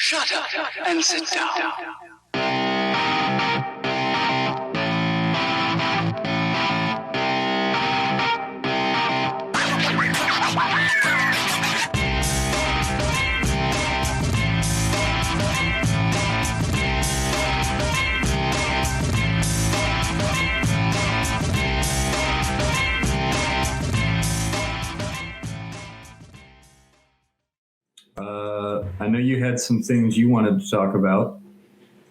Shut up and sit down. I know you had some things you wanted to talk about.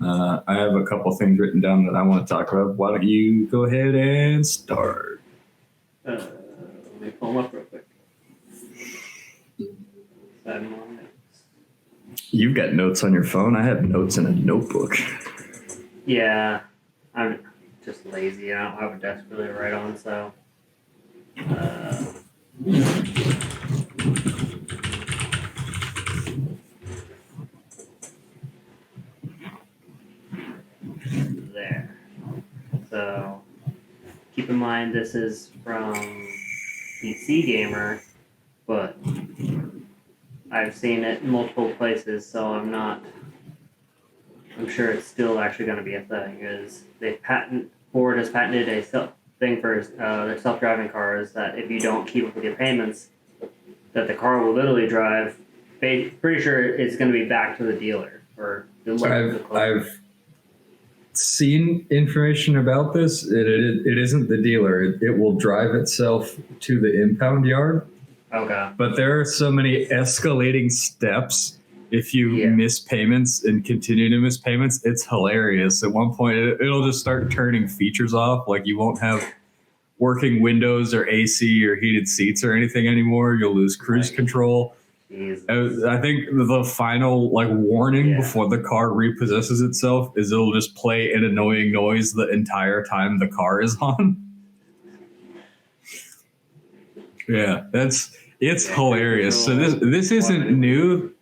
I have a couple things written down that I want to talk about. Why don't you go ahead and start? Let me pull them up real quick. You've got notes on your phone. I have notes in a notebook. Yeah, I'm just lazy. I don't have a desk really to write on, so. There. So, keep in mind this is from PC Gamer, but I've seen it in multiple places, so I'm sure it's still actually going to be a thing. Is Ford has patented a thing for their self-driving cars that if you don't keep up with your payments, that the car will literally drive. Pretty sure it's going to be back to the dealer or I've seen information about this. It isn't the dealer. It will drive itself to the impound yard. Okay. But there are so many escalating steps. If you miss payments and continue to miss payments, it's hilarious. At one point, it'll just start turning features off. Like you won't have working windows or AC or heated seats or anything anymore. You'll lose cruise control. Jesus. I think the final warning before the car repossesses itself is it'll just play an annoying noise the entire time the car is on. Yeah, it's hilarious. So this isn't new.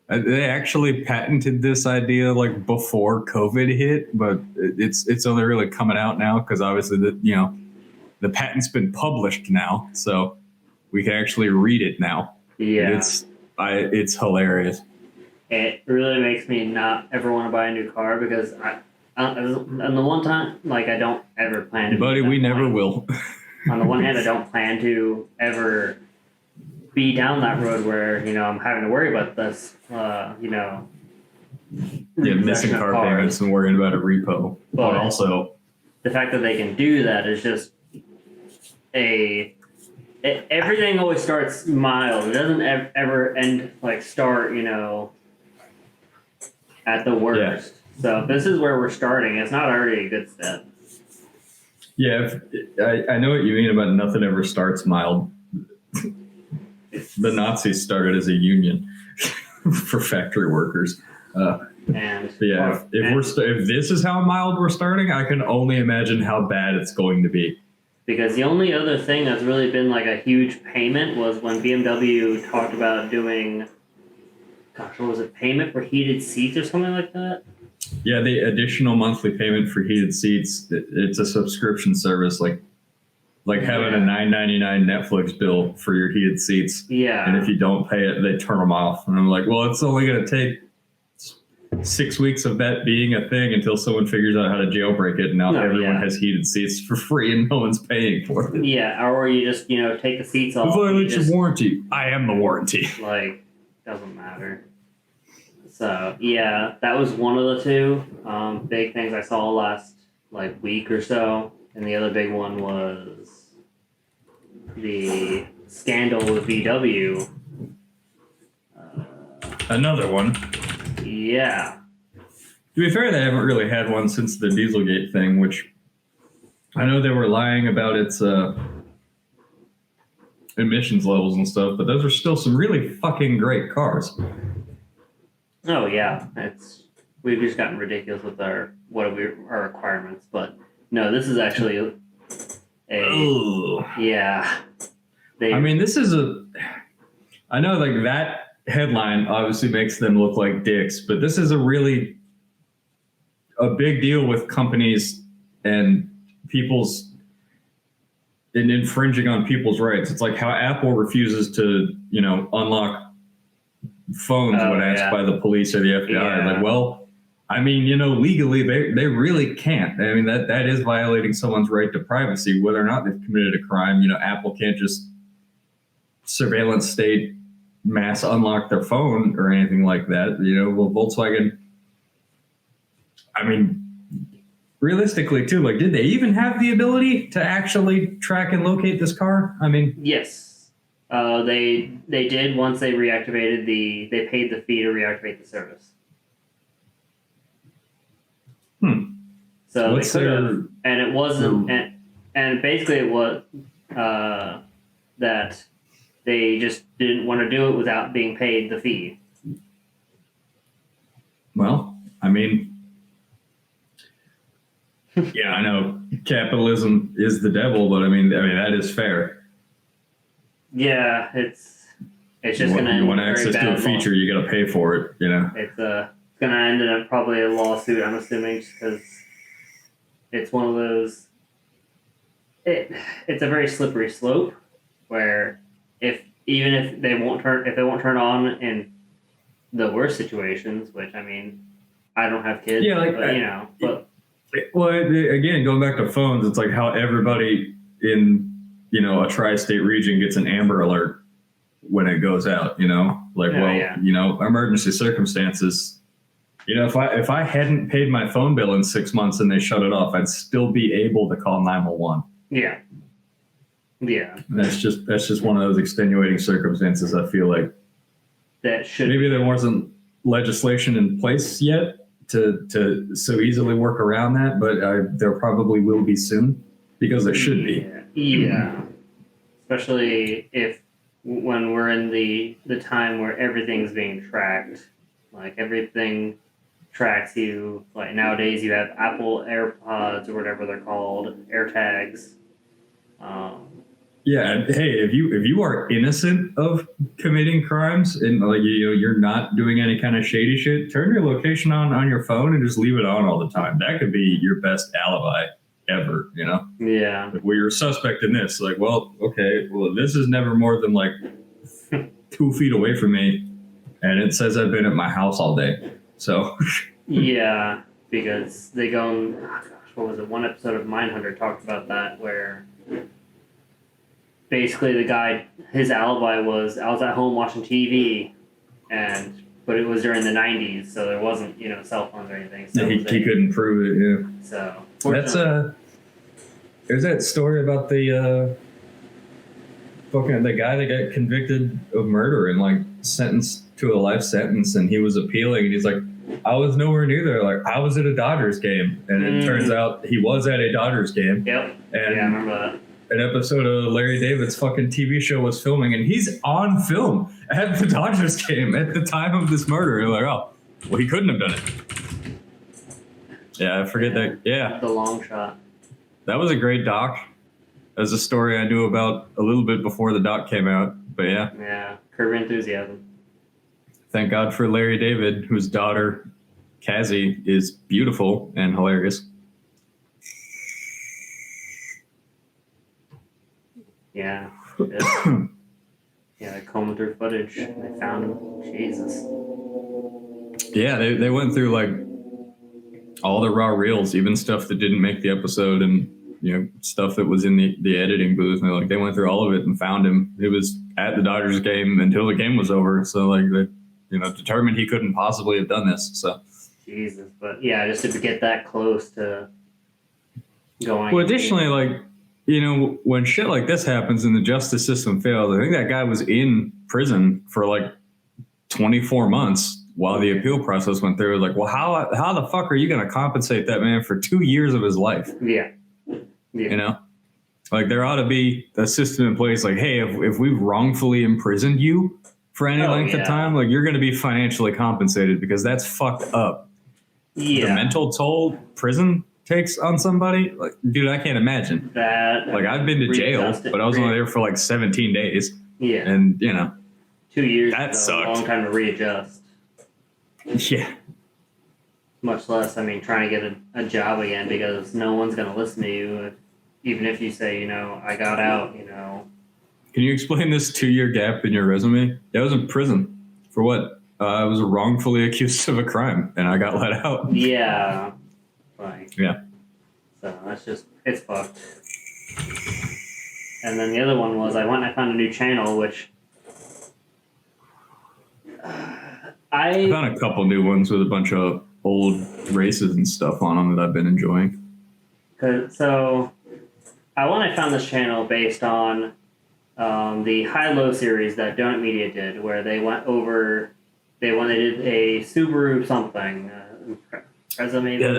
They actually patented this idea before COVID hit, but it's only really coming out now because obviously the patent's been published now, so we can actually read it now. Yeah, it's hilarious. It really makes me not ever want to buy a new car because on the one time, I don't ever plan to. Buddy, we never will. On the one hand, I don't plan to ever be down that road where I'm having to worry about this. Missing car payments and worrying about a repo. But also, the fact that they can do that is just everything always starts mild. It doesn't ever end start, at the worst. Yeah. So if this is where we're starting, it's not already a good step. Yeah, I know what you mean about nothing ever starts mild. The Nazis started as a union for factory workers. If this is how mild we're starting, I can only imagine how bad it's going to be. Because the only other thing that's really been a huge payment was when BMW talked about doing, what was it, payment for heated seats or something like that? Yeah, the additional monthly payment for heated seats, it's a subscription service like having a $9.99 Netflix bill for your heated seats. Yeah. And if you don't pay it, they turn them off. And I'm like, well, it's only going to take 6 weeks of that being a thing until someone figures out how to jailbreak it, and now everyone has heated seats for free and no one's paying for it. Yeah, or you just, take the seats off. Violate your warranty. I am the warranty. Doesn't matter. So, yeah, that was one of the two big things I saw last, week or so. And the other big one was the scandal with VW. Another one. Yeah. To be fair, they haven't really had one since the Dieselgate thing, which I know they were lying about its emissions levels and stuff, but those are still some really fucking great cars. Oh yeah, we've just gotten ridiculous with our requirements, but no, this is actually this is I know that headline obviously makes them look like dicks, but this is a big deal with companies and infringing on people's rights. It's like how Apple refuses to, unlock phones when asked by the police or the FBI. Yeah. Like, well, I mean, legally they really can't. I mean, that is violating someone's right to privacy, whether or not they've committed a crime. Apple can't just surveillance state mass unlock their phone or anything like that. Well, Volkswagen, I mean, realistically too, like, did they even have the ability to actually track and locate this car? I mean, yes, they did once they reactivated they paid the fee to reactivate the service. So they could have, and it wasn't, and basically it was that they just didn't want to do it without being paid the fee. Well, I mean, yeah, I know capitalism is the devil, but I mean that is fair. Yeah, it's just going to. You want access to a feature, you got to pay for it. It's going to end in probably a lawsuit. I'm assuming, just because it's one of those. It's a very slippery slope where if they won't turn on in the worst situations, which I mean, I don't have kids, but well, again, going back to phones, it's like how everybody in a tri-state region gets an Amber Alert when it goes out. Emergency circumstances. If I hadn't paid my phone bill in 6 months and they shut it off, I'd still be able to call 911. Yeah. That's just one of those extenuating circumstances. I feel like that should maybe there wasn't legislation in place yet to so easily work around that, but there probably will be soon because there should be. Yeah. Especially when we're in the time where everything's being tracked, like everything tracks you. Like nowadays, you have Apple AirPods or whatever they're called, AirTags. Yeah. Hey, if you are innocent of committing crimes and you're not doing any kind of shady shit, turn your location on your phone and just leave it on all the time. That could be your best alibi ever. Yeah. Like, well, you're a suspect in this. Like, well, okay, well, this is never more than like 2 feet away from me, and it says I've been at my house all day. So. Yeah, because they go. What was it? One episode of Mindhunter talked about that where. Basically, the guy, his alibi was, I was at home watching TV, but it was during the 90s, so there wasn't, cell phones or anything. So he couldn't prove it, yeah. So, that's there's that story about the guy that got convicted of murder and sentenced to a life sentence, and he was appealing, and he's like, I was nowhere near there. Like, I was at a Dodgers game, and it turns out he was at a Dodgers game. Yep. And I remember that. An episode of Larry David's fucking TV show was filming, and he's on film at the Dodgers game at the time of this murder. You're like, oh, well, he couldn't have done it. Yeah, I forget that. Yeah. The Long Shot. That was a great doc. That was a story I knew about a little bit before the doc came out, but yeah. Yeah, Curb Your Enthusiasm. Thank God for Larry David, whose daughter, Cassie, is beautiful and hilarious. Yeah. Yeah, combing through footage. They found him. Jesus. Yeah, they went through all the raw reels, even stuff that didn't make the episode and stuff that was in the editing booth. And they went through all of it and found him. It was at the Dodgers game until the game was over. So they determined he couldn't possibly have done this. So Jesus, but yeah, just to get that close to going. Well, additionally, when shit like this happens and the justice system fails, I think that guy was in prison for 24 months while the appeal process went through. Like, well, how the fuck are you going to compensate that man for 2 years of his life? Yeah. There ought to be a system in place. Like, hey, if we've wrongfully imprisoned you for any length of time, you're going to be financially compensated because that's fucked up. Yeah. The mental toll prison takes on somebody, dude, I can't imagine that. I've been to jail, but I was only there for 17 days. Yeah. And 2 years. That sucked. A long time to readjust. Yeah. Much less, trying to get a job again because no one's going to listen to you, even if you say, I got out. Can you explain this 2-year gap in your resume? I was in prison for what? I was wrongfully accused of a crime, and I got let out. Yeah. Like, yeah. So that's just, it's fucked. And then the other one was I went and I found a new channel, which I found a couple new ones with a bunch of old races and stuff on them that I've been enjoying. So I found this channel based on the High-Low series that Donut Media did, where they went over, they did a Subaru something. Maybe. Yeah,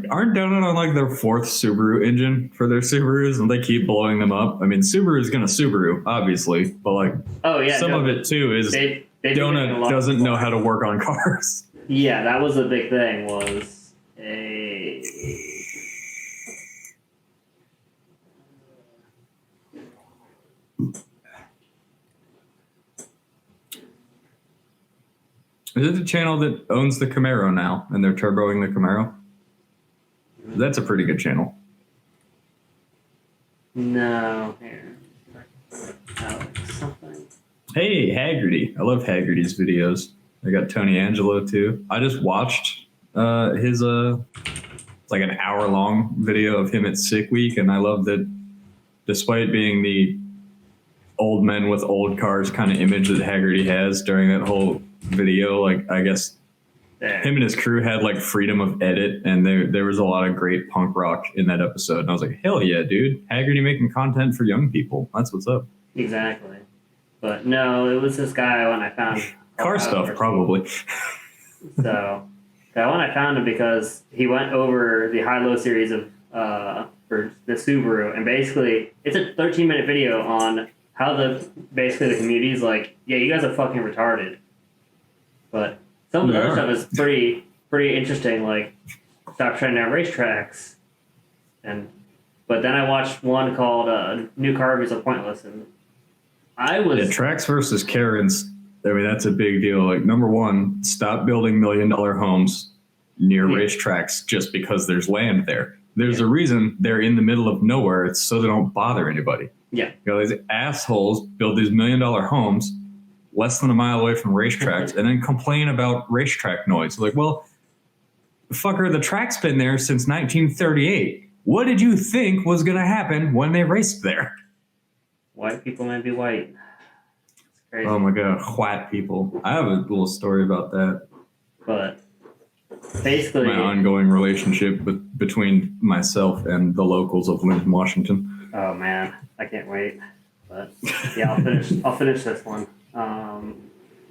aren't Donut on like their 4th Subaru engine for their Subarus, and they keep blowing them up? I mean, Subaru is gonna Subaru, obviously, but like, some of it too is they Donut doesn't know how to work on cars. Yeah, that was a big thing. Was a Is it the channel that owns the Camaro now, and they're turboing the Camaro? That's a pretty good channel. No, here. Alex something. Hey, Haggerty. I love Haggerty's videos. I got Tony Angelo too. I just watched his like an hour-long video of him at Sick Week, and I love that despite being the old men with old cars kind of image that Haggerty has during that whole video, like, I guess him and his crew had like freedom of edit, and there was a lot of great punk rock in that episode, and I was like, hell yeah, dude. Haggerty making content for young people. That's what's up. Exactly. But no, it was this guy when I found car stuff, probably. So that one I found him because he went over the High-Low series of for the Subaru, and basically it's a 13-minute video on how the community is like, yeah, you guys are fucking retarded. But some of the other stuff is pretty interesting, like stop shutting down racetracks, but then I watched one called New Car Reviews Are Pointless, and tracks versus Karens. I mean, that's a big deal. Like, number one, stop building $1 million homes near racetracks just because there's land there. There's a reason they're in the middle of nowhere. It's so they don't bother anybody. Yeah. You know, these assholes build these $1 million homes less than a mile away from racetracks and then complain about racetrack noise. Like, well, fucker, the track's been there since 1938. What did you think was going to happen when they raced there? White people may be white. It's crazy. Oh my God, white people. I have a little story about that. But basically, my ongoing relationship between myself and the locals of Lyndon, Washington. Oh man, I can't wait. But yeah, I'll finish this one.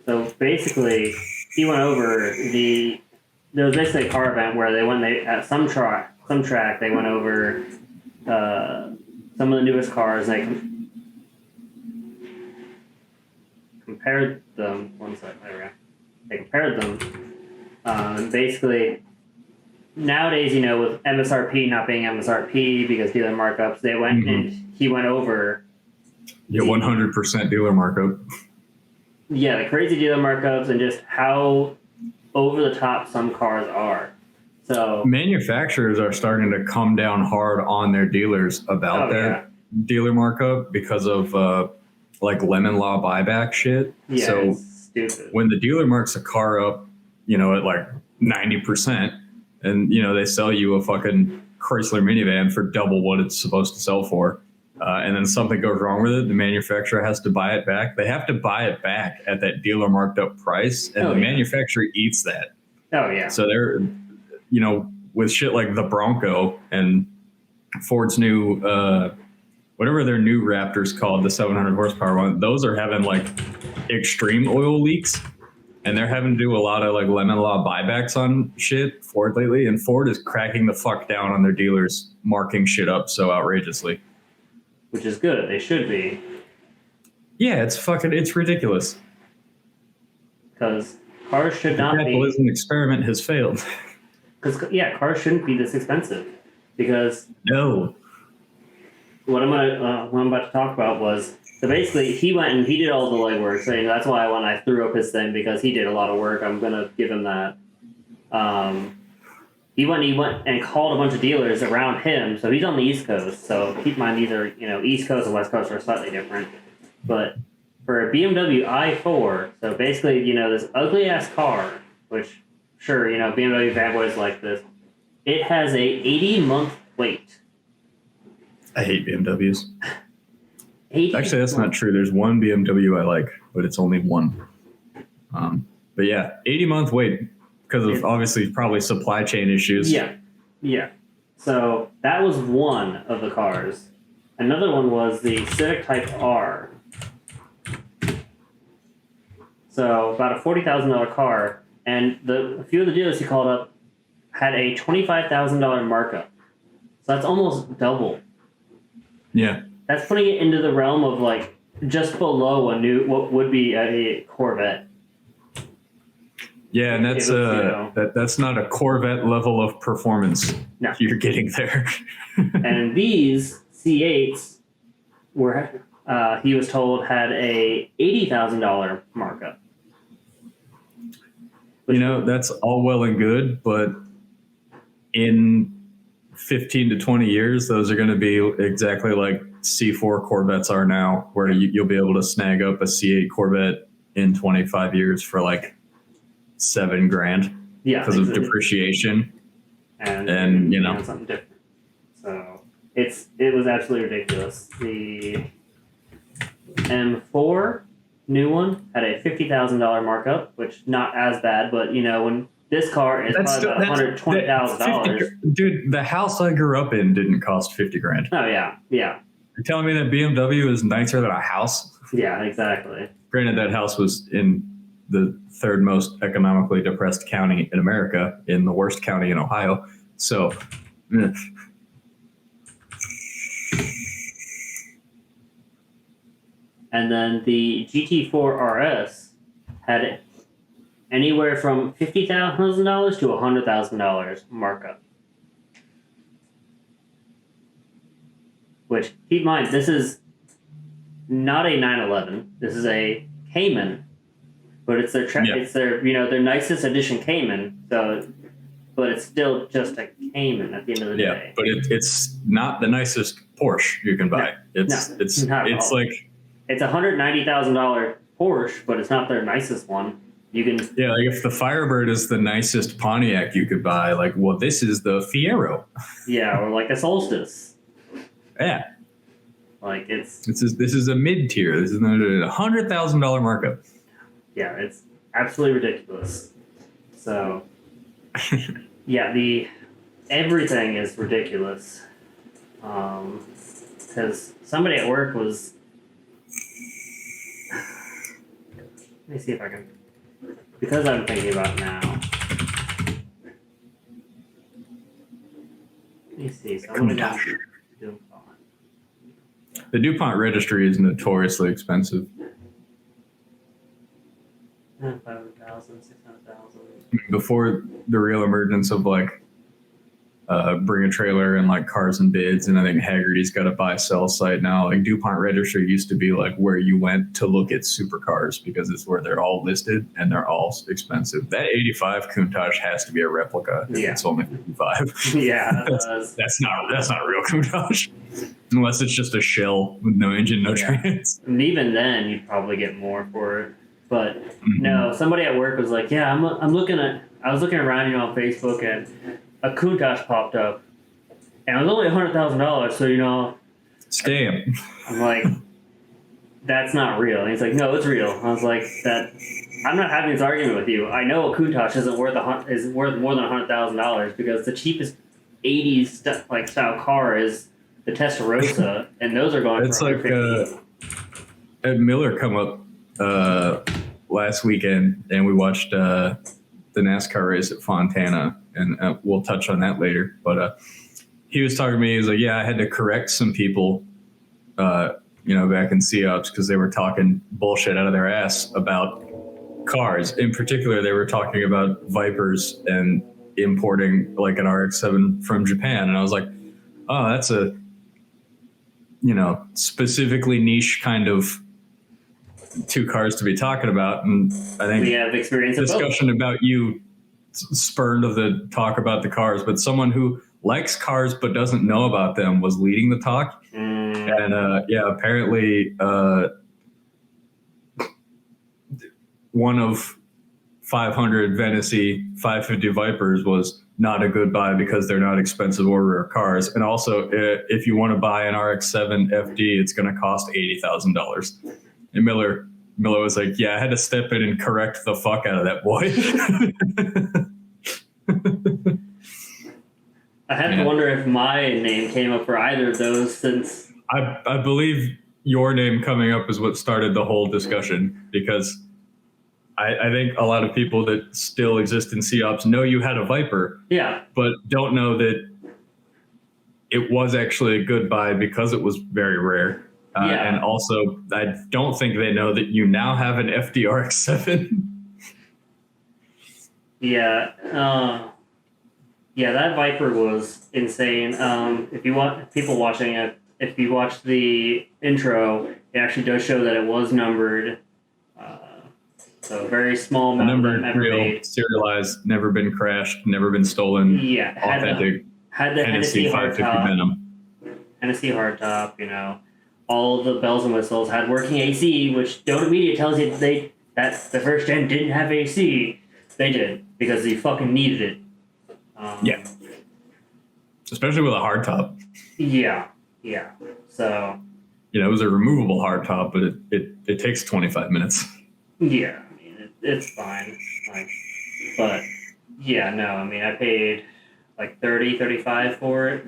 So basically, he went over there was basically a car event where at some track they went over some of the newest cars. They compared them. One second, there we go. They compared them. Basically, nowadays, with MSRP not being MSRP because dealer markups, they went and he went over. Yeah, 100% dealer markup. Yeah, the crazy dealer markups and just how over the top some cars are. So manufacturers are starting to come down hard on their dealers about dealer markup because of like lemon law buyback shit. Yeah, so it's stupid. When the dealer marks a car up, at like 90%, and they sell you a fucking Chrysler minivan for double what it's supposed to sell for, and then something goes wrong with it, the manufacturer has to buy it back. They have to buy it back at that dealer marked up price, and the manufacturer eats that. Oh yeah. So they're, with shit like the Bronco and Ford's new, whatever their new Raptor's called, the 700 horsepower one, those are having like extreme oil leaks, and they're having to do a lot of like lemon law buybacks on shit, Ford lately, and Ford is cracking the fuck down on their dealers marking shit up so outrageously. Which is good. They should be. Yeah, it's ridiculous. Because cars should not be. The capitalism experiment has failed. Because cars shouldn't be this expensive. Because no. What I'm about to talk about was, so basically he went and he did all the legwork. So that's why when I threw up his thing, because he did a lot of work, I'm gonna give him that. He went and called a bunch of dealers around him. So he's on the East Coast. So keep in mind these are, East Coast and West Coast are slightly different. But for a BMW i4, so basically, this ugly ass car, which, sure, BMW fanboys like this, it has a 80-month wait. I hate BMWs. 80 Actually, that's not true. There's one BMW I like, but it's only one. But yeah, 80-month wait because of obviously probably supply chain issues. Yeah. So that was one of the cars. Another one was the Civic Type R. So about a $40,000 car, and a few of the dealers he called up had a $25,000 markup. So that's almost double. Yeah. That's putting it into the realm of like just below what would be a Corvette. Yeah, and that's not a Corvette level of performance. No. You're getting there. And these C8s were, he was told, had a $80,000 markup. That's all well and good, but in 15 to 20 years, those are going to be exactly like C4 Corvettes are now, where you'll be able to snag up a C8 Corvette in 25 years for like $7,000. Yeah, because of depreciation. And something different. So it was absolutely ridiculous. The M4 new one had a $50,000 markup, which not as bad, but when this car is probably about $120,000. Dude, the house I grew up in didn't cost $50,000. Oh yeah. You're telling me that BMW is nicer than a house? Yeah, exactly. Granted, that house was in the third most economically depressed county in America, in the worst county in Ohio. So, And then the GT4 RS had anywhere from $50,000 to $100,000 markup. Which, keep in mind, this is not a 911. This is a Cayman, but it's their their nicest edition Cayman. So, but it's still just a Cayman at the end of the day. Yeah, but it's not the nicest Porsche you can buy. It's like it's $190,000 Porsche, but it's not their nicest one. You can like if the Firebird is the nicest Pontiac you could buy, like, well, this is the Fiero. Yeah, or like a Solstice. Yeah. Like this is a mid tier. This is a $100,000 markup. Yeah, it's absolutely ridiculous. So yeah, everything is ridiculous. Because somebody at work was. Let me see if I can. Because I'm thinking about it now. Let me see. The DuPont registry is notoriously expensive. 500,000, 600,000. Before the real emergence of like Bring a Trailer and like Cars and Bids, and I think Haggerty's got a buy-sell site now. Like DuPont registry used to be like where you went to look at supercars because it's where they're all listed and they're all expensive. That 85 Countach has to be a replica. Yeah. It's only 55. Yeah, that's not a real Countach. Unless it's just a shell with no engine, no trans. And even then, you'd probably get more for it. But no, somebody at work was like, "Yeah, I was looking around, on Facebook, and a Countach popped up, and it was only $100,000. So scam." I'm like, "That's not real." And he's like, "No, it's real." I was like, I'm not having this argument with you. I know a Countach is worth more than $100,000 because the cheapest '80s style car is the Testarossa, and those are going. It's for like Ed Miller come up last weekend, and we watched the NASCAR race at Fontana, and we'll touch on that later. But he was talking to me. He was like, "Yeah, I had to correct some people, back in COPS because they were talking bullshit out of their ass about cars. In particular, they were talking about Vipers and importing like an RX-7 from Japan." And I was like, "Oh, that's a specifically niche kind of two cars to be talking about." And I think we have experience discussion about you spurned of the talk about the cars, but someone who likes cars but doesn't know about them was leading the talk. And apparently one of 500 Venice 550 Vipers was not a good buy because they're not expensive or rare cars. And also, if you want to buy an RX-7 FD, it's going to cost $80,000. And Miller was like, yeah, I had to step in and correct the fuck out of that boy. I have to wonder if my name came up for either of those, since I believe your name coming up is what started the whole discussion, because I think a lot of people that still exist in COPS know you had a Viper, but don't know that it was actually a good buy because it was very rare. And also, I don't think they know that you now have an FDRX7. That Viper was insane. If you want people watching it, if you watch the intro, it actually does show that it was numbered. So very small amount of them ever made. Serialized, never been crashed, never been stolen. Yeah, authentic. Had the Hennessy 550 hardtop. Venom. Hennessy hardtop, all the bells and whistles, had working AC, which Dota Media tells you that the first gen didn't have AC. They did, because they fucking needed it. Especially with a hardtop. Yeah. So. It was a removable hardtop, but it takes 25 minutes. Yeah, I mean, it's fine. I paid like 30, 35 for it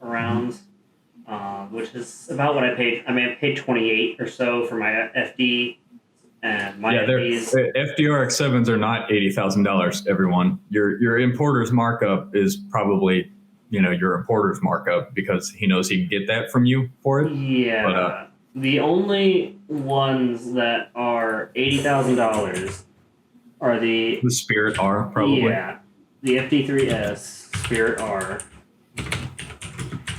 around, which is about what I paid. I mean, I paid 28 or so for my FD, and my FDs. FDRX7s are not $80,000, everyone. Your importer's markup is probably, your importer's markup, because he knows he can get that from you for it. Yeah. But, the only ones that are $80,000 are the Spirit R, probably. Yeah, the FD3S Spirit R,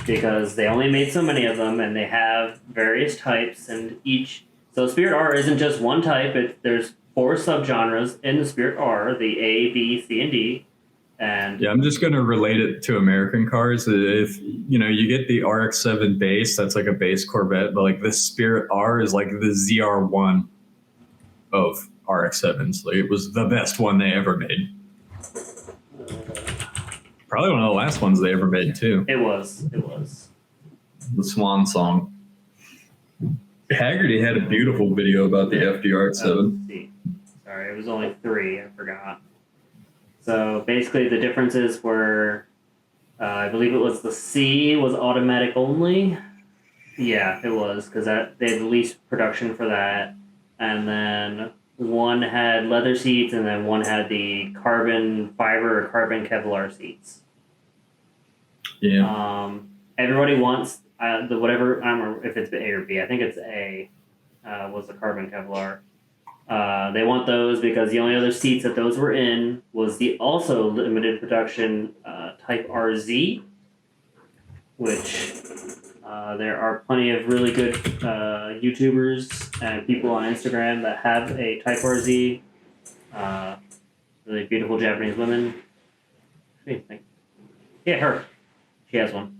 because they only made so many of them, and they have various types, and so Spirit R isn't just one type. There's 4 subgenres in the Spirit R: the A, B, C, and D. And I'm just going to relate it to American cars. If you get the RX-7 base, that's like a base Corvette, but like the Spirit R is like the ZR1 of RX-7s. Like, it was the best one they ever made. Probably one of the last ones they ever made too. It was. The Swan Song. Haggerty had a beautiful video about the FDR7. Sorry, it was only 3. I forgot. So basically, the differences were, I believe it was the C was automatic only. Yeah, it was, because they had the least production for that. And then one had leather seats, and then one had the carbon fiber or carbon Kevlar seats. Yeah. Everybody wants the whatever, I don't remember if it's A or B. I think it's A, was the carbon Kevlar. They want those because the only other seats that those were in was the also limited production Type RZ, which there are plenty of really good YouTubers and people on Instagram that have a Type RZ. Really beautiful Japanese women. What do you think? Yeah, her. She has one.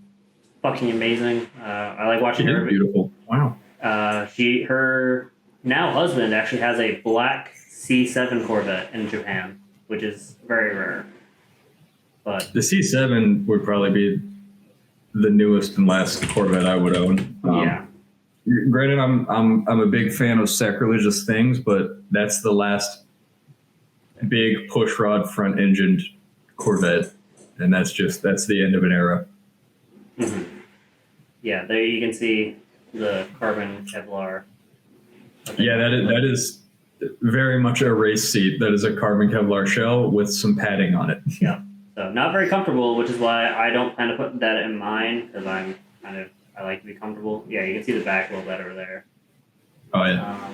Fucking amazing. I like watching her. Beautiful. Wow. Her now husband actually has a black C7 Corvette in Japan, which is very rare. But the C7 would probably be the newest and last Corvette I would own. Yeah. Granted, I'm a big fan of sacrilegious things, but that's the last big pushrod front engined Corvette, and that's the end of an era. Mm-hmm. Yeah, there you can see the carbon Kevlar. Yeah, that is very much a race seat. That is a carbon Kevlar shell with some padding on it. Yeah, so not very comfortable, which is why I don't plan to put that in mine, because I like to be comfortable. Yeah, you can see the back a little better there. Oh yeah.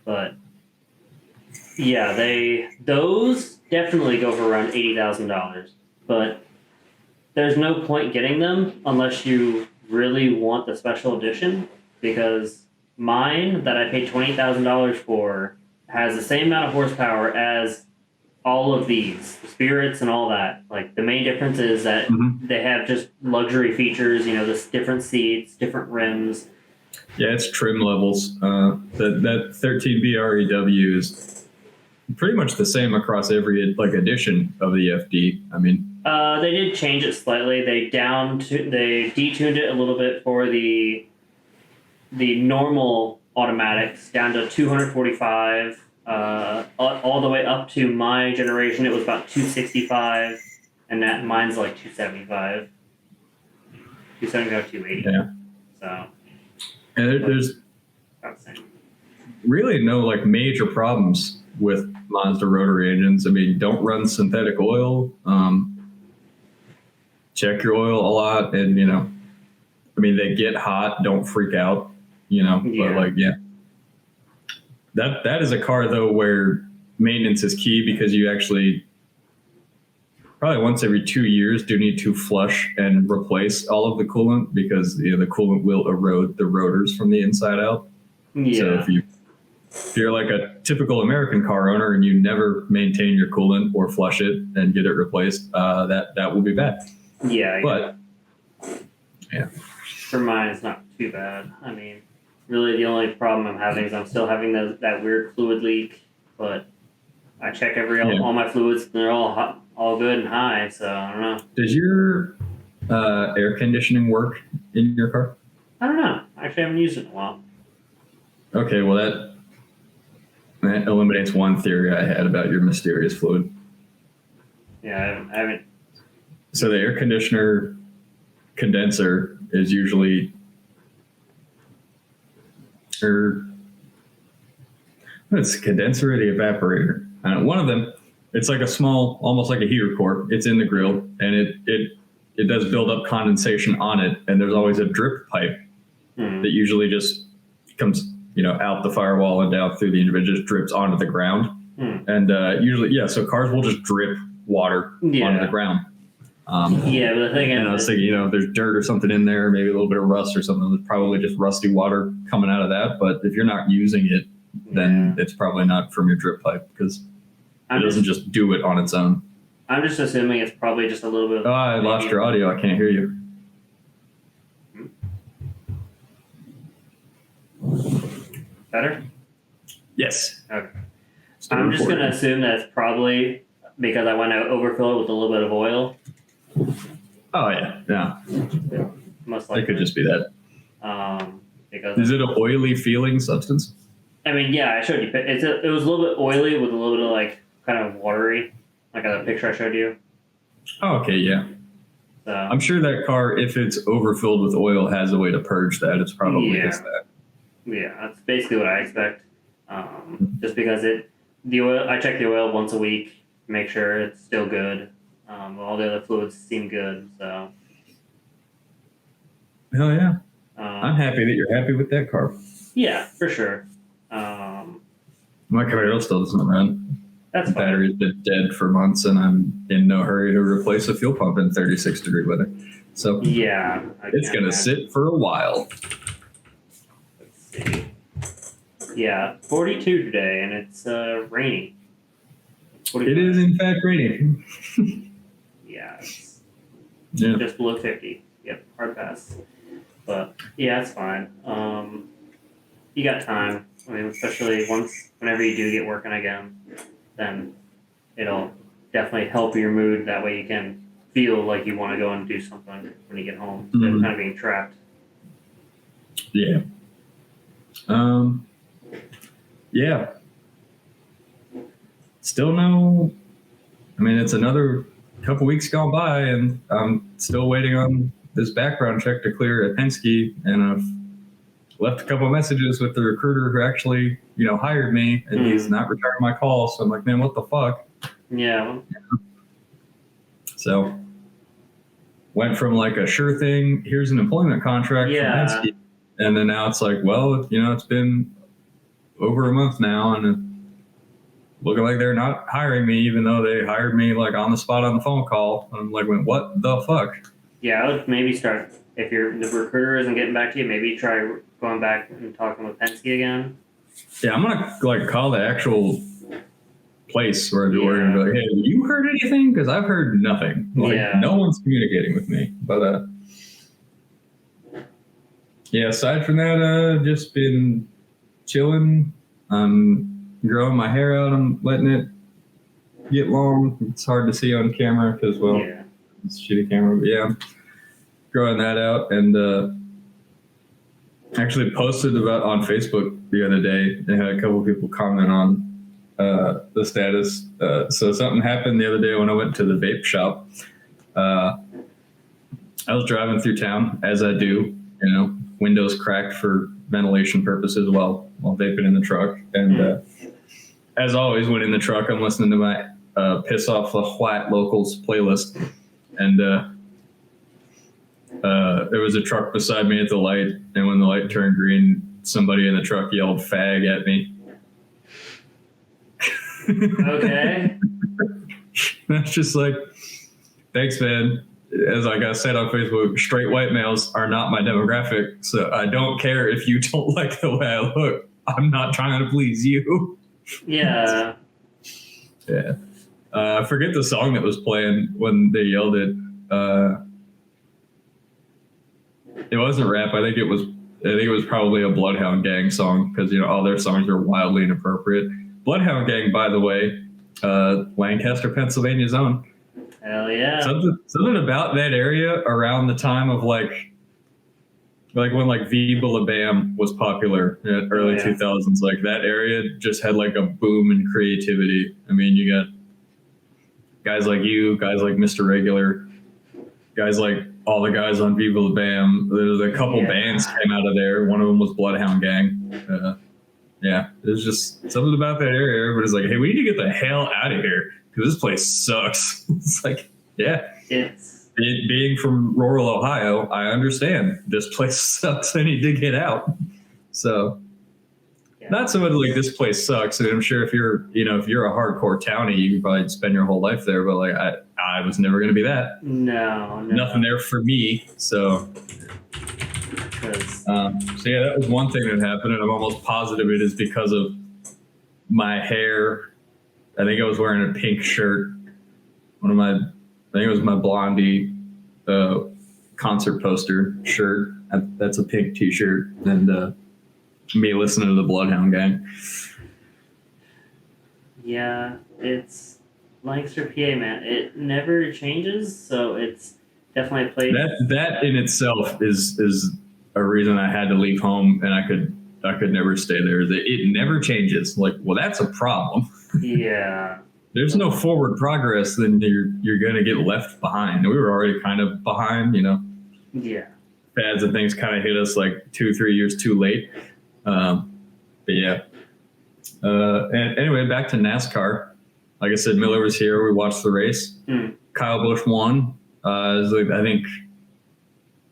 But yeah, those definitely go for around $80,000, but there's no point getting them unless you really want the special edition, because mine that I paid $20,000 for has the same amount of horsepower as all of these, the Spirits and all that. Like, the main difference is that they have just luxury features, this different seats, different rims, Yeah, it's trim levels. That 13B REW is pretty much the same across every like edition of the FD. I mean, they did change it slightly. They detuned it a little bit for the normal automatics down to 245. All the way up to my generation, it was about 265, and that mine's like 275. 275, 280. Yeah. So. And there's really no like major problems with Mazda rotary engines. I mean, don't run synthetic oil. Check your oil a lot, and I mean, they get hot. Don't freak out. But like, yeah. That is a car though where maintenance is key, because you actually probably once every 2 years do need to flush and replace all of the coolant, because the coolant will erode the rotors from the inside out. Yeah. So if you're like a typical American car owner and you never maintain your coolant or flush it and get it replaced, that will be bad. Yeah. But yeah, for mine, it's not too bad. I mean, really, the only problem I'm having is I'm still having that weird fluid leak, but I check all my fluids, and they're all hot, all good and high, so I don't know. Does your air conditioning work in your car? I don't know. Actually, I haven't used it in a while. Okay, well that eliminates one theory I had about your mysterious fluid. Yeah, I haven't. So the air conditioner condenser is usually, it's a condenser or the evaporator. One of them, it's like a small, almost like a heater core. It's in the grill, and it does build up condensation on it, and there's always a drip pipe that usually just comes out the firewall and down through the individual, just drips onto the ground. And usually, so cars will just drip water onto the ground. But the thing is, and I was thinking, there's dirt or something in there, maybe a little bit of rust or something. There's probably just rusty water coming out of that. But if you're not using it, then it's probably not from your drip pipe, because it doesn't just do it on its own. I'm just assuming it's probably just a little bit of... Oh, I lost your audio. I can't hear you. Better? Yes. Okay. I'm just going to assume that it's probably because I want to overfill it with a little bit of oil. Oh, yeah. Most likely. It could just be that. Because is it an oily feeling substance? I mean, yeah, I showed you. It was a little bit oily with a little bit of like kind of watery, like the picture I showed you. Oh, okay, yeah. So, I'm sure that car, if it's overfilled with oil, has a way to purge that. It's probably just that. Yeah, that's basically what I expect. Just because the oil, I check the oil once a week, make sure it's still good. All the other fluids seem good, so. Hell yeah. I'm happy that you're happy with that car. Yeah, for sure. My Camaro still doesn't run. That's the battery's been dead for months, and I'm in no hurry to replace a fuel pump in 36-degree weather. So yeah, it's going to sit for a while. Let's see. Yeah, 42 today, and it's rainy. 45. It is, in fact, raining. Yeah, it's Yeah. just below 50. Yep, hard pass. But yeah, it's fine. You got time. I mean, especially whenever you do get working again, then it'll definitely help your mood. That way you can feel like you want to go and do something when you get home instead of kind of being trapped. Yeah. Yeah. Still no. I mean, it's another couple weeks gone by, and I'm still waiting on this background check to clear at Penske, and I've left a couple of messages with the recruiter who actually, hired me, and he's not returning my call. So I'm like, man, what the fuck? Yeah. So went from like a sure thing, here's an employment contract from Penske, and then now it's like, well, it's been over a month now, and it's looking like they're not hiring me, even though they hired me like on the spot on the phone call. And I'm like, what the fuck? Yeah, I would maybe start, if the recruiter isn't getting back to you, maybe try going back and talking with Penske again. Yeah, I'm gonna call the actual place where they're and be like, hey, have you heard anything? Because I've heard nothing. No one's communicating with me. But Yeah, aside from that, just been chilling. I'm growing my hair out. I'm letting it get long. It's hard to see on camera because, well, Yeah. it's a shitty camera. But yeah, I'm growing that out and actually posted about on Facebook the other day. They had a couple people comment on the status. So something happened the other day when I went to the vape shop. I was driving through town, as I do, windows cracked for ventilation purposes while vaping in the truck. And as always, when in the truck, I'm listening to my Piss Off the White Locals playlist. And there was a truck beside me at the light. And when the light turned green, somebody in the truck yelled "fag" at me. Okay. That's just like, thanks, man. As like I said on Facebook, straight white males are not my demographic, so I don't care if you don't like the way I look. I'm not trying to please you. Yeah. Yeah. I forget the song that was playing when they yelled it. It wasn't rap. I think it was probably a Bloodhound Gang song because all their songs are wildly inappropriate. Bloodhound Gang, by the way, Lancaster, Pennsylvania's own. Hell yeah. Something about that area around the time of like when like Viva La Bam was popular in the early 2000s, like that area just had like a boom in creativity. I mean, you got guys like you, guys like Mr. Regular, guys like all the guys on Viva La Bam. There's a couple bands came out of there. One of them was Bloodhound Gang. Yeah, there's just something about that area. Everybody's like, hey, we need to get the hell out of here because this place sucks. It's like, yeah. Being from rural Ohio, I understand this place sucks. I need to get out. So not so much like this place sucks. And I'm sure if you're a hardcore townie, you can probably spend your whole life there. But like, I was never going to be that. No. Nothing there for me. So yeah, that was one thing that happened, and I'm almost positive it is because of my hair. I think I was wearing a pink shirt. I think it was my Blondie concert poster shirt. That's a pink T-shirt, and me listening to the Bloodhound Gang. Yeah, it's Lancaster, PA, man. It never changes, so it's definitely a place. That in itself is a reason I had to leave home, and I could never stay there. It never changes. Like, well, that's a problem. Yeah. There's no forward progress, then you're gonna get left behind. We were already kind of behind, Yeah. Fads and things kind of hit us like 2-3 years too late. But yeah. And anyway, back to NASCAR. Like I said, Miller was here. We watched the race. Kyle Busch won. It was like, I think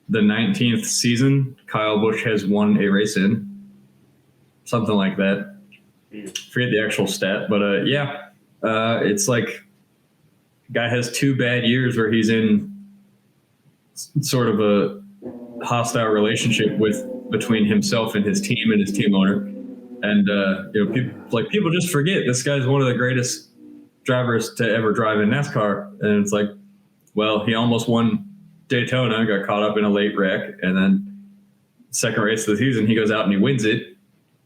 the 19th season Kyle Busch has won a race in. Something like that. Forget the actual stat, but yeah. It's like guy has 2 bad years where he's in sort of a hostile relationship between himself and his team and his team owner. And people just forget this guy's one of the greatest drivers to ever drive in NASCAR. And it's like, well, he almost won Daytona, got caught up in a late wreck, and then second race of the season he goes out and he wins it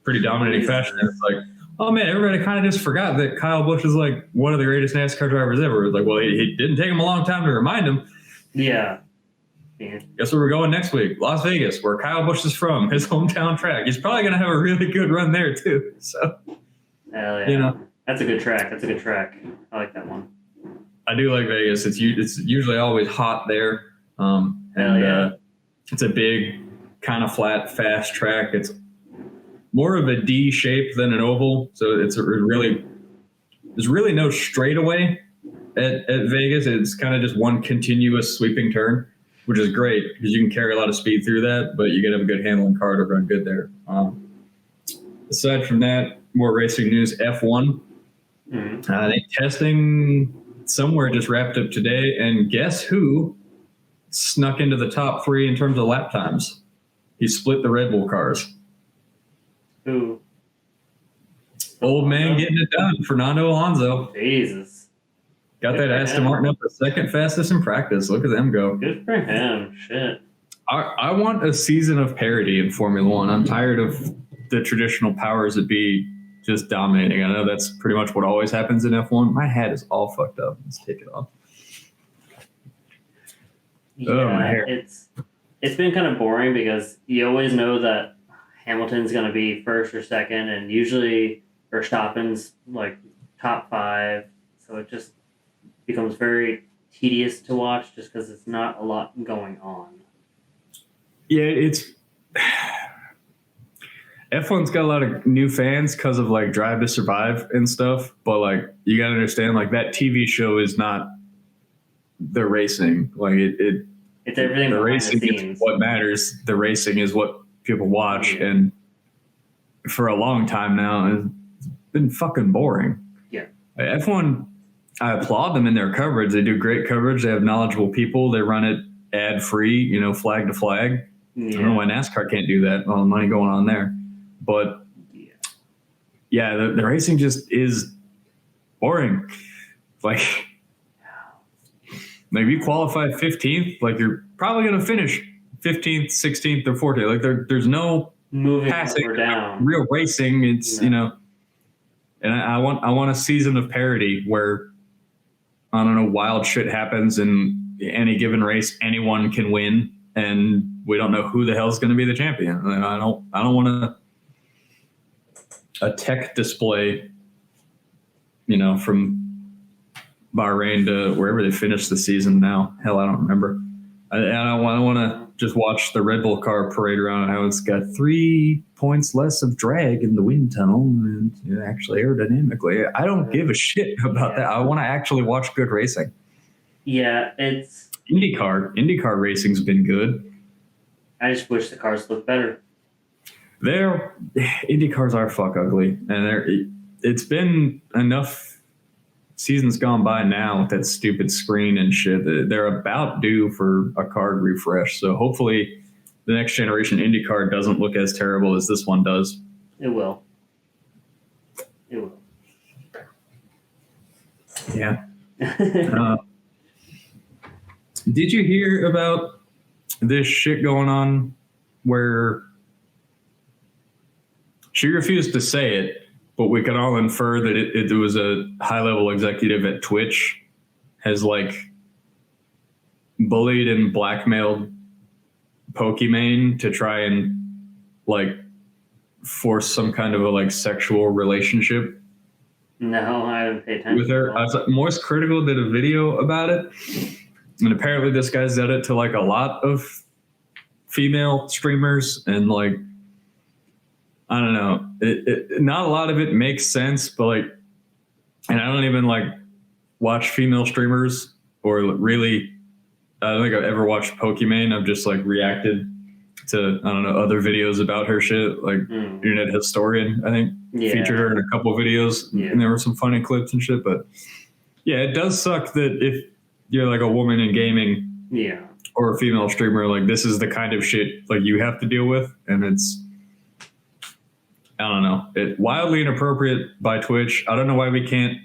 pretty dominating fashion. And it's like, oh man, everybody kind of just forgot that Kyle Busch is like one of the greatest NASCAR drivers ever. It's like, well, it didn't take him a long time to remind him. Yeah. Guess where we're going next week? Las Vegas, where Kyle Busch is from, his hometown track. He's probably going to have a really good run there too. So, hell yeah. That's a good track. I like that one. I do like Vegas. It's usually always hot there. It's a big, kind of flat, fast track. It's more of a D shape than an oval, so there's really no straightaway at Vegas. It's kind of just one continuous sweeping turn, which is great because you can carry a lot of speed through that, but you got to have a good handling car to run good there. Aside from that, more racing news. F1. I think testing somewhere just wrapped up today, and guess who snuck into the top 3 in terms of lap times? He split the Red Bull cars. Who? Old man getting it done, Fernando Alonso. Jesus. Got that Aston Martin up the second fastest in practice. Look at them go. Good for him. Shit. I want a season of parody in Formula One. I'm tired of the traditional powers that be just dominating. I know that's pretty much what always happens in F1. My hat is all fucked up. Let's take it off. Yeah, my hair. It's been kind of boring because you always know that Hamilton's going to be first or second, and usually Verstappen's like top 5. So it just becomes very tedious to watch just because it's not a lot going on. Yeah, it's F1's got a lot of new fans because of like Drive to Survive and stuff, but like you gotta understand, like that TV show is not the racing. Like it's everything the behind racing the is scenes. what matters. The racing is what people watch, Yeah. and for a long time now, it's been fucking boring. Yeah, F1, I applaud them in their coverage. They do great coverage. They have knowledgeable people. They run it ad free, flag to flag. yeah. I don't know why NASCAR can't do that. All the money going on there. But yeah, the racing just is boring. Like you qualify 15th, like you're probably going to finish 15th, 16th, or 14th. Like there's no Moving passing up or down. real racing. It's No. and I want a season of parody where I don't know, wild shit happens in any given race, anyone can win, and we don't know who the hell's going to be the champion. And I don't want a tech display, from Bahrain to wherever they finished the season now. Hell, I don't remember. I want to just watch the Red Bull car parade around how it's got 3 points less of drag in the wind tunnel and actually aerodynamically. I don't give a shit about that. I want to actually watch good racing. Yeah, it's IndyCar racing's been good. I just wish the cars looked better. Indy cars are fuck ugly, and it's been enough seasons gone by now with that stupid screen and shit. They're about due for a card refresh, so hopefully the next generation Indy car doesn't look as terrible as this one does. It will. Yeah. Did you hear about this shit going on where she refused to say it, but we could all infer that it was a high-level executive at Twitch has like bullied and blackmailed Pokimane to try and like force some kind of a like sexual relationship? No, I haven't paid attention With her. Morse Critical did a video about it, and apparently this guy's done it to like a lot of female streamers, and like I don't know, not a lot of it makes sense, but like, and I don't even like watch female streamers or really, I don't think I've ever watched Pokimane. I've just like reacted to, I don't know, other videos about her shit. Like Internet Historian, I think, featured her in a couple of videos, and there were some funny clips and shit. But yeah, it does suck that if you're like a woman in gaming, or a female streamer, like this is the kind of shit like you have to deal with, and it's, I don't know, it wildly inappropriate by Twitch. I don't know why we can't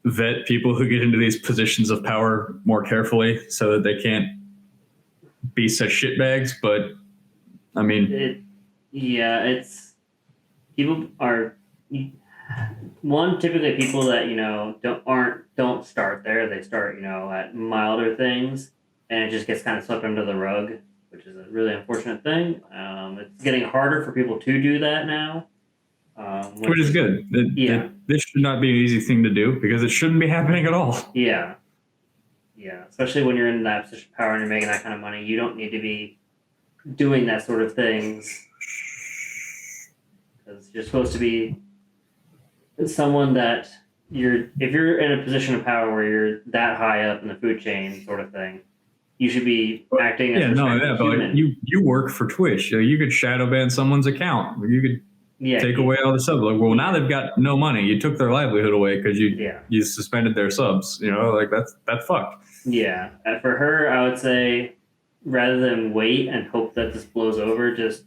vet people who get into these positions of power more carefully so that they can't be such shitbags. But I mean, it's people are typically people that don't start there. They start at milder things, and it just gets kind of swept under the rug, which is a really unfortunate thing. It's getting harder for people to do that now. Which is good. This should not be an easy thing to do because it shouldn't be happening at all. Yeah. Especially when you're in that position of power and you're making that kind of money, you don't need to be doing that sort of things. Because you're supposed to be someone that if you're in a position of power where you're that high up in the food chain, sort of thing, you should be acting as a but like you work for Twitch. You could shadow ban someone's account. You could take away all the subs. Like, well, now they've got no money. You took their livelihood away because you suspended their subs. Like that's fucked. Yeah, and for her, I would say rather than wait and hope that this blows over, just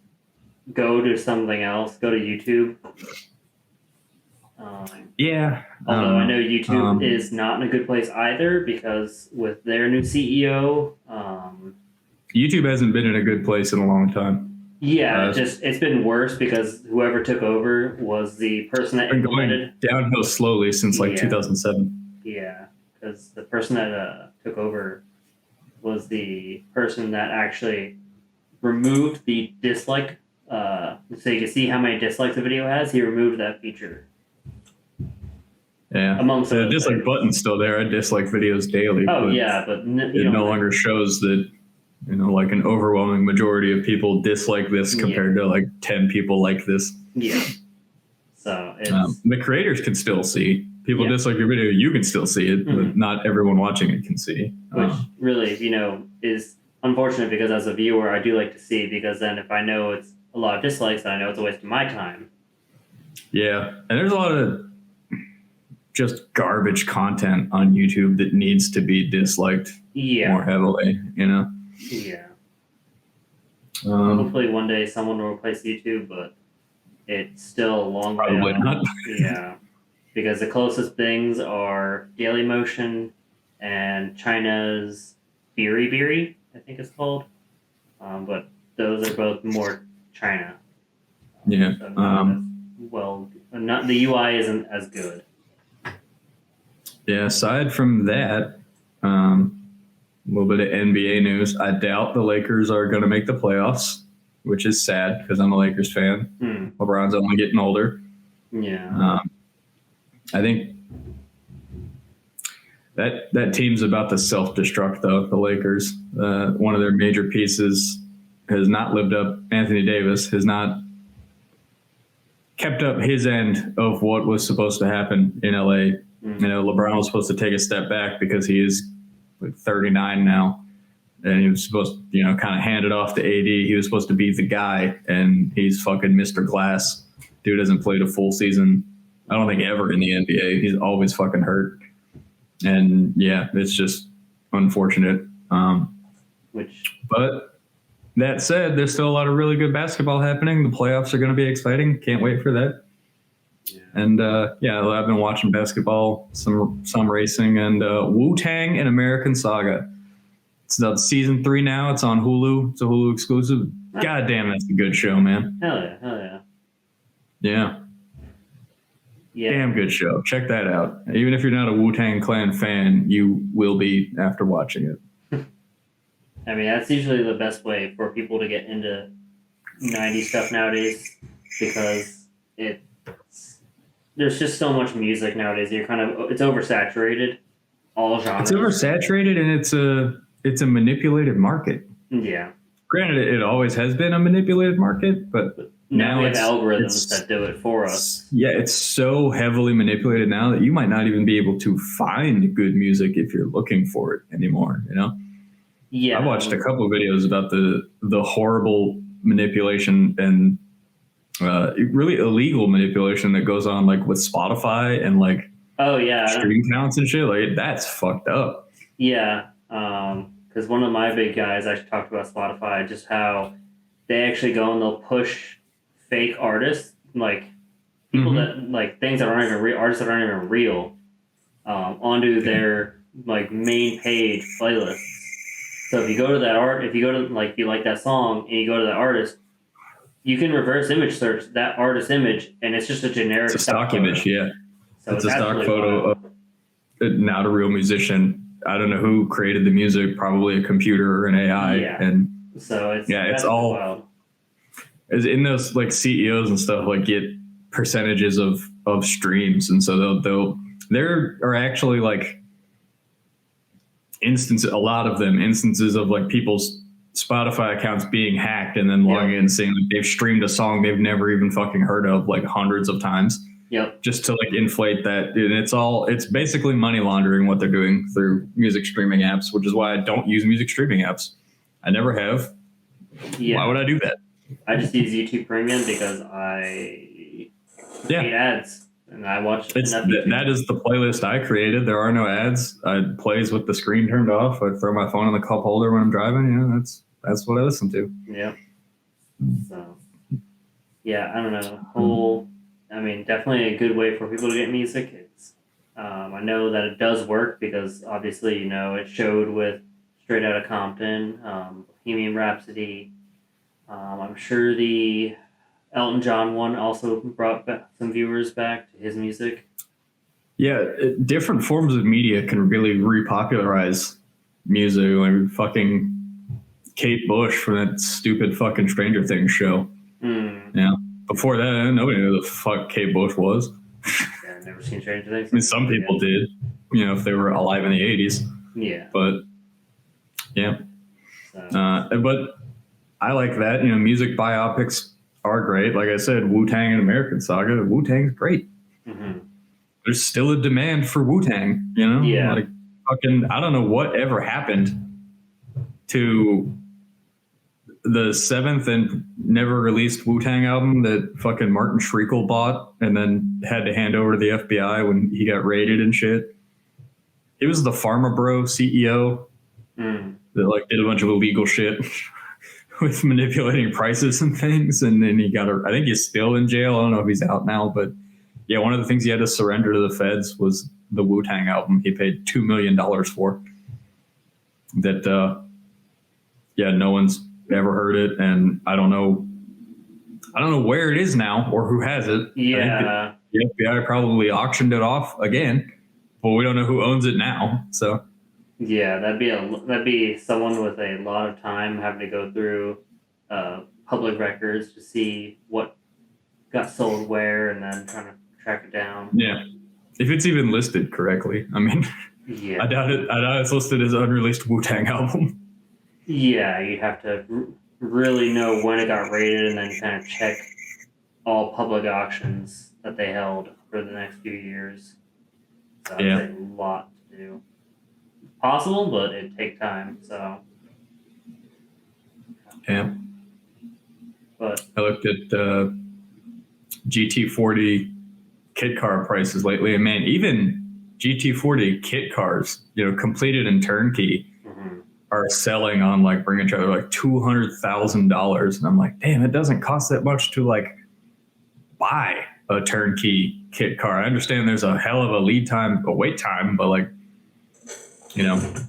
go to something else. Go to YouTube. Although I know YouTube is not in a good place either, because with their new CEO, YouTube hasn't been in a good place in a long time. Yeah, it's been worse because whoever took over was the person that Been going implemented. downhill slowly since like 2007. Yeah, because the person that took over was the person that actually removed the dislike. So you can see how many dislikes the video has. He removed that feature. Yeah, Amongst the dislike button's still there. I dislike videos daily. Oh but yeah, but it no longer shows that, you know, like an overwhelming majority of people dislike this compared to like 10 people like this. Yeah. So it's, the creators can still see. People dislike your video, you can still see it, but not everyone watching it can see. Which really, you know, is unfortunate because as a viewer, I do like to see, because then if I know it's a lot of dislikes, then I know it's a waste of my time. Yeah, and there's a lot of just garbage content on YouTube that needs to be disliked more heavily, you know? Yeah. Hopefully one day someone will replace YouTube, but it's still a long way probably off. not. Yeah. Because the closest things are Dailymotion and China's Biribiri, I think it's called. But those are both more China. Yeah. So not the UI isn't as good. Yeah. Aside from that, a little bit of NBA news. I doubt the Lakers are going to make the playoffs, which is sad because I'm a Lakers fan. LeBron's only getting older. Yeah. I think that team's about to self-destruct, though, the Lakers. One of their major pieces has not lived up. Anthony Davis has not kept up his end of what was supposed to happen in LA. You know, LeBron was supposed to take a step back because he is like 39 now. And he was supposed to, you know, kind of hand it off to AD. He was supposed to be the guy, and he's fucking Mr. Glass. Dude hasn't played a full season, I don't think, ever in the NBA. He's always fucking hurt. And yeah, it's just unfortunate. But that said, there's still a lot of really good basketball happening. The playoffs are going to be exciting. Can't wait for that. Yeah. And I've been watching basketball, some racing, and Wu-Tang and American Saga. It's about season 3 now. It's on Hulu. It's a Hulu exclusive. God damn, that's a good show, man. Hell yeah. Yeah. Damn good show. Check that out. Even if you're not a Wu-Tang Clan fan, you will be after watching it. I mean, that's usually the best way for people to get into 90s stuff nowadays, because there's just so much music nowadays. It's oversaturated. All genres. It's oversaturated, and it's a manipulated market. Yeah. Granted, it always has been a manipulated market, but now we have algorithms that do it for us. Yeah, it's so heavily manipulated now that you might not even be able to find good music if you're looking for it anymore, you know? Yeah. I watched a couple of videos about the horrible manipulation and really illegal manipulation that goes on, like with Spotify and like stream counts and shit. Like, that's fucked up. Yeah. Because one of my big guys actually talked about Spotify, just how they actually go and they'll push fake artists, like people that like things that aren't even real, artists that aren't even real, onto their like main page playlists. So if you go to that if you like that song and you go to that artist, you can reverse image search that artist image, and it's just a generic stock image. Yeah, so it's a stock photo of not a real musician. I don't know who created the music, probably a computer or an AI. Yeah. And so it's all wild. As in those like CEOs and stuff like get percentages of streams, and so there are actually like instances of like people's Spotify accounts being hacked and then logging in and saying like they've streamed a song they've never even fucking heard of like hundreds of times. Yep. Just to like inflate that. And it's basically money laundering what they're doing through music streaming apps, which is why I don't use music streaming apps. I never have. Yeah. Why would I do that? I just use YouTube Premium because I hate ads, and I watch that is the playlist I created. There are no ads. It plays with the screen turned off. I throw my phone in the cup holder when I'm driving. You know, that's what I listen to. Yeah. So, yeah, I don't know. I mean, definitely a good way for people to get music. I know that it does work because obviously, you know, it showed with Straight Outta Compton, Bohemian Rhapsody. I'm sure the Elton John one also brought back some viewers back to his music. Yeah, different forms of media can really repopularize music. Like fucking Kate Bush from that stupid fucking Stranger Things show. Yeah. Before that, nobody knew who the fuck Kate Bush was. Yeah, I've never seen Stranger Things. I mean, some people did, if they were alive in the 80s. Yeah. But, yeah. But I like that. Music biopics are great. Like I said, Wu-Tang and American Saga. Wu-Tang's great. Mm-hmm. There's still a demand for Wu-Tang, Yeah. Like, fucking, I don't know what ever happened to the 7th and never released Wu-Tang album that fucking Martin Shkreli bought and then had to hand over to the FBI when he got raided and shit. He was the Pharma Bro CEO that like did a bunch of illegal shit with manipulating prices and things, and then I think he's still in jail. I don't know if he's out now, but yeah, one of the things he had to surrender to the feds was the Wu-Tang album he paid $2 million for. That no one's ever heard it, and I don't know where it is now or who has it. Yeah, the FBI probably auctioned it off again, but we don't know who owns it now. So yeah, that'd be someone with a lot of time having to go through public records to see what got sold where, and then trying to track it down. Yeah, if it's even listed correctly. I mean, yeah, I doubt it's listed as an unreleased Wu-Tang album. Yeah, you'd have to really know when it got rated and then kind of check all public auctions that they held for the next few years. So it's a lot to do. Possible, but it'd take time. So yeah. But I looked at GT40 kit car prices lately, and man, even GT40 kit cars, completed and turnkey, are selling on like Bring Each Other like $200,000, and I'm like, damn, it doesn't cost that much to like buy a turnkey kit car. I understand there's a hell of a wait time, but like,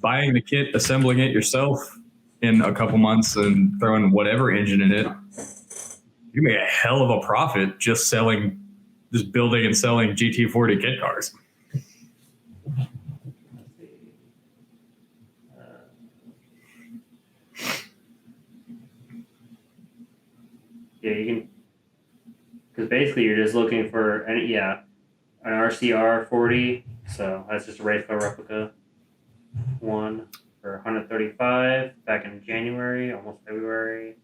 buying the kit, assembling it yourself in a couple months, and throwing whatever engine in it, you make a hell of a profit just building and selling GT40 kit cars. Yeah, you can, because basically you're just looking for an RCR 40, so that's just a race car replica one for $135 back in January, almost February.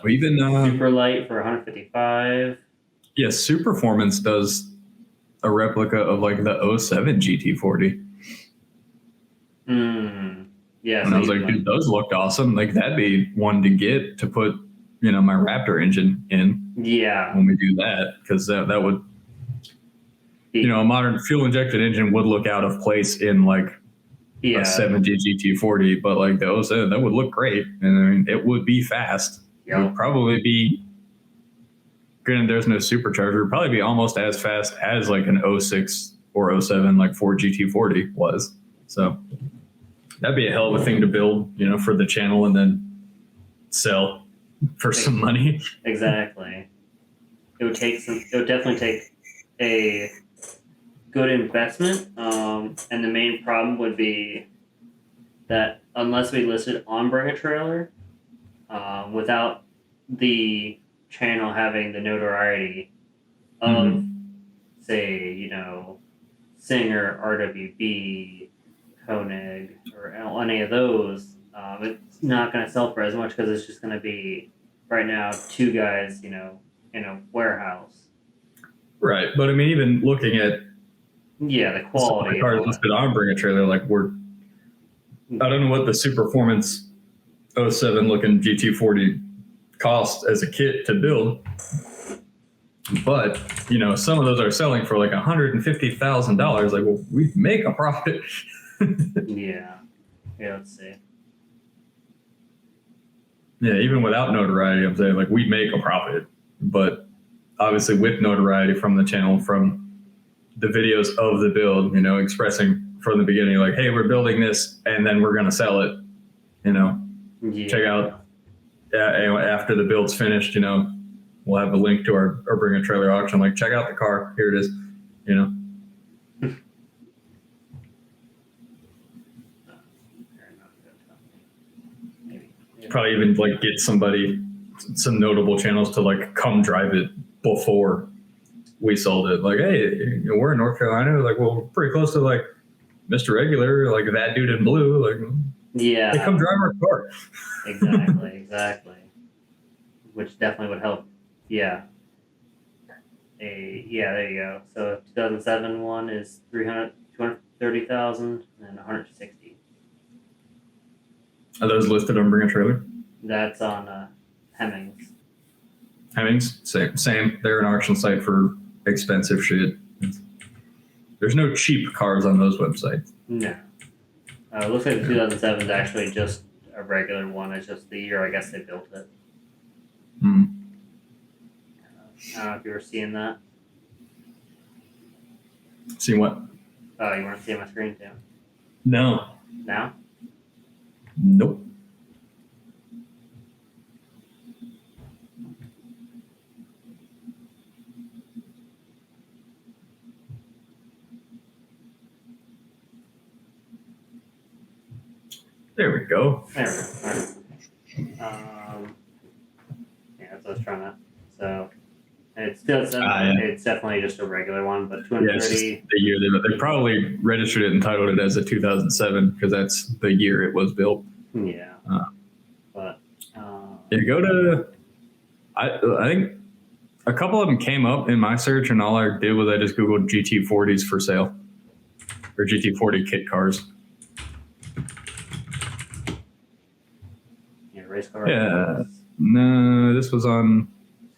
Even Super Light for $155. Yeah, Superformance does a replica of like the 07 GT40. Yeah, and I was like, dude, those looked awesome. Like that'd be one to get to put, my Raptor engine in. Yeah. When we do that, because that would, a modern fuel injected engine would look out of place in like a 70 GT40, but like the 07, that would look great, and I mean, it would be fast. Yep. It would probably be. Granted, there's no supercharger. It would probably be almost as fast as like an 06 or 07 like Ford GT40 was. So that'd be a hell of a thing to build, for the channel and then sell for some money. Exactly. It would definitely take a good investment. And the main problem would be that unless we listed on Bring a Trailer, without the channel having the notoriety of, say, Singer, RWB, Koenig, or any of those, it's not going to sell for as much because it's just going to be right now two guys, in a warehouse. Right, but I mean, even looking at the quality of cars listed on Bring a Trailer, like I don't know what the Superformance 07 looking GT40 cost as a kit to build, but some of those are selling for like $150,000. Like, well, we make a profit. yeah, let's see. Yeah, even without notoriety, I'm saying like we make a profit, but obviously with notoriety from the channel, from the videos of the build, expressing from the beginning, like, hey, we're building this and then we're going to sell it, Yeah. check out after the build's finished, we'll have a link to our Bring a Trailer auction. Like, check out the car. Here it is, Probably even like get some notable channels to like come drive it before we sold it. Like, hey, we're in North Carolina. Like, well, we're pretty close to like Mr. Regular, like that dude in blue. Like, yeah, hey, come drive our car. exactly. Which definitely would help. Yeah. There you go. So 2007 one is 230,000 and 160. Are those listed on Bring a Trailer? That's on Hemmings. Hemmings, same. They're an auction site for expensive shit. There's no cheap cars on those websites. No. It looks like the 2007 is actually just a regular one. It's just the year I guess they built it. Hmm. I don't know if you were seeing that. See what? Oh, you weren't seeing my screen too? No. Now? Nope. There we go. There we go. All right. That's what I was trying to. So, it's still it's definitely just a regular one, but 230. It's just the year they probably registered it and titled it as a 2007 because that's the year it was built. Yeah. Go to. I think a couple of them came up in my search, and all I did was I just googled GT40s for sale or GT40 kit cars. Race car. Yeah. No, this was on.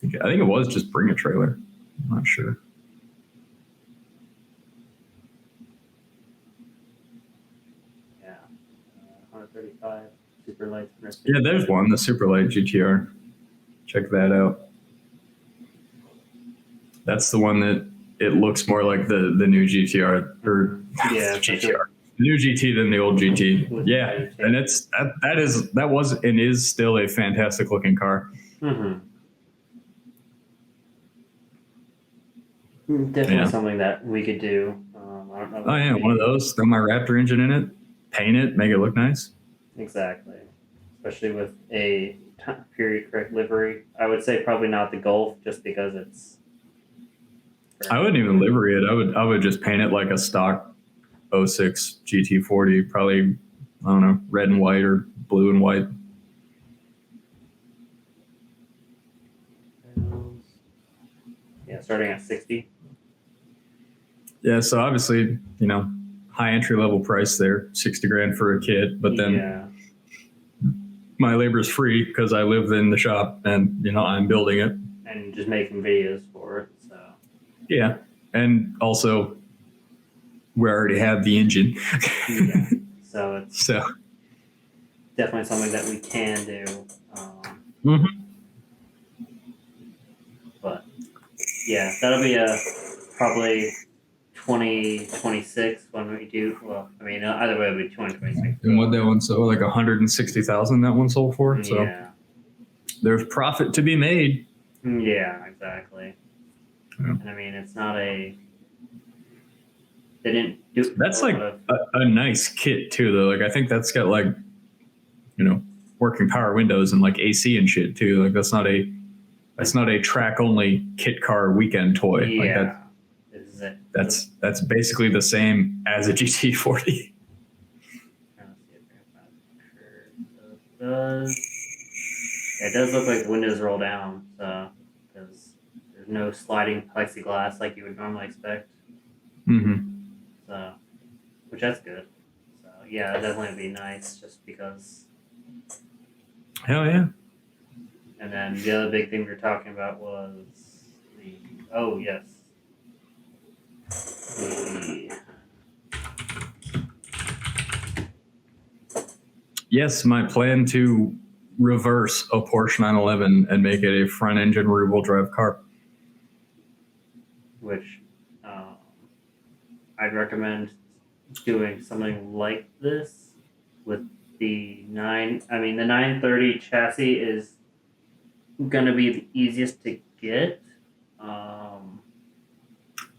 I think it was just Bring a Trailer. I'm not sure. Yeah. 135 super light. Yeah, there's one, the super light GTR. Check that out. That's the one that it looks more like the new GTR or GTR. New GT than the old GT. Yeah, and that was and is still a fantastic looking car. Mm-hmm. Definitely something that we could do. I don't know. Oh yeah, one of those. Throw my Raptor engine in it, paint it, make it look nice. Exactly, especially with a period correct livery. I would say probably not the Golf, just because it's. I wouldn't even livery it. I would just paint it like a stock 06 GT40, probably, I don't know, red and white or blue and white. Yeah, starting at 60. Yeah, so obviously, high entry level price there, 60 grand for a kit, but then my labor is free because I live in the shop and, I'm building it. And just making videos for it, so. Yeah, and also we already have the engine. Yeah. So it's definitely something that we can do. But yeah, that'll be probably 2026 when we do. Well, I mean, either way, it'll be 2026. And what that one sold, like 160,000 that one sold for. So there's profit to be made. Yeah, exactly. Yeah. And I mean, it's not a. They didn't do. That's like a nice kit too, though. Like I think that's got like, working power windows and like AC and shit too. Like that's not a track only kit car weekend toy. Yeah. Like that's basically the same as a GT40. It does look like the windows roll down, so because there's no sliding plexiglass like you would normally expect. Mm-hmm. So, which that's good. So yeah, that'd definitely be nice, just because. Hell yeah. And then the other big thing we were talking about was Yes, my plan to reverse a Porsche 911 and make it a front engine rear wheel drive car. Which I'd recommend doing something like this with the 930 chassis is gonna be the easiest to get.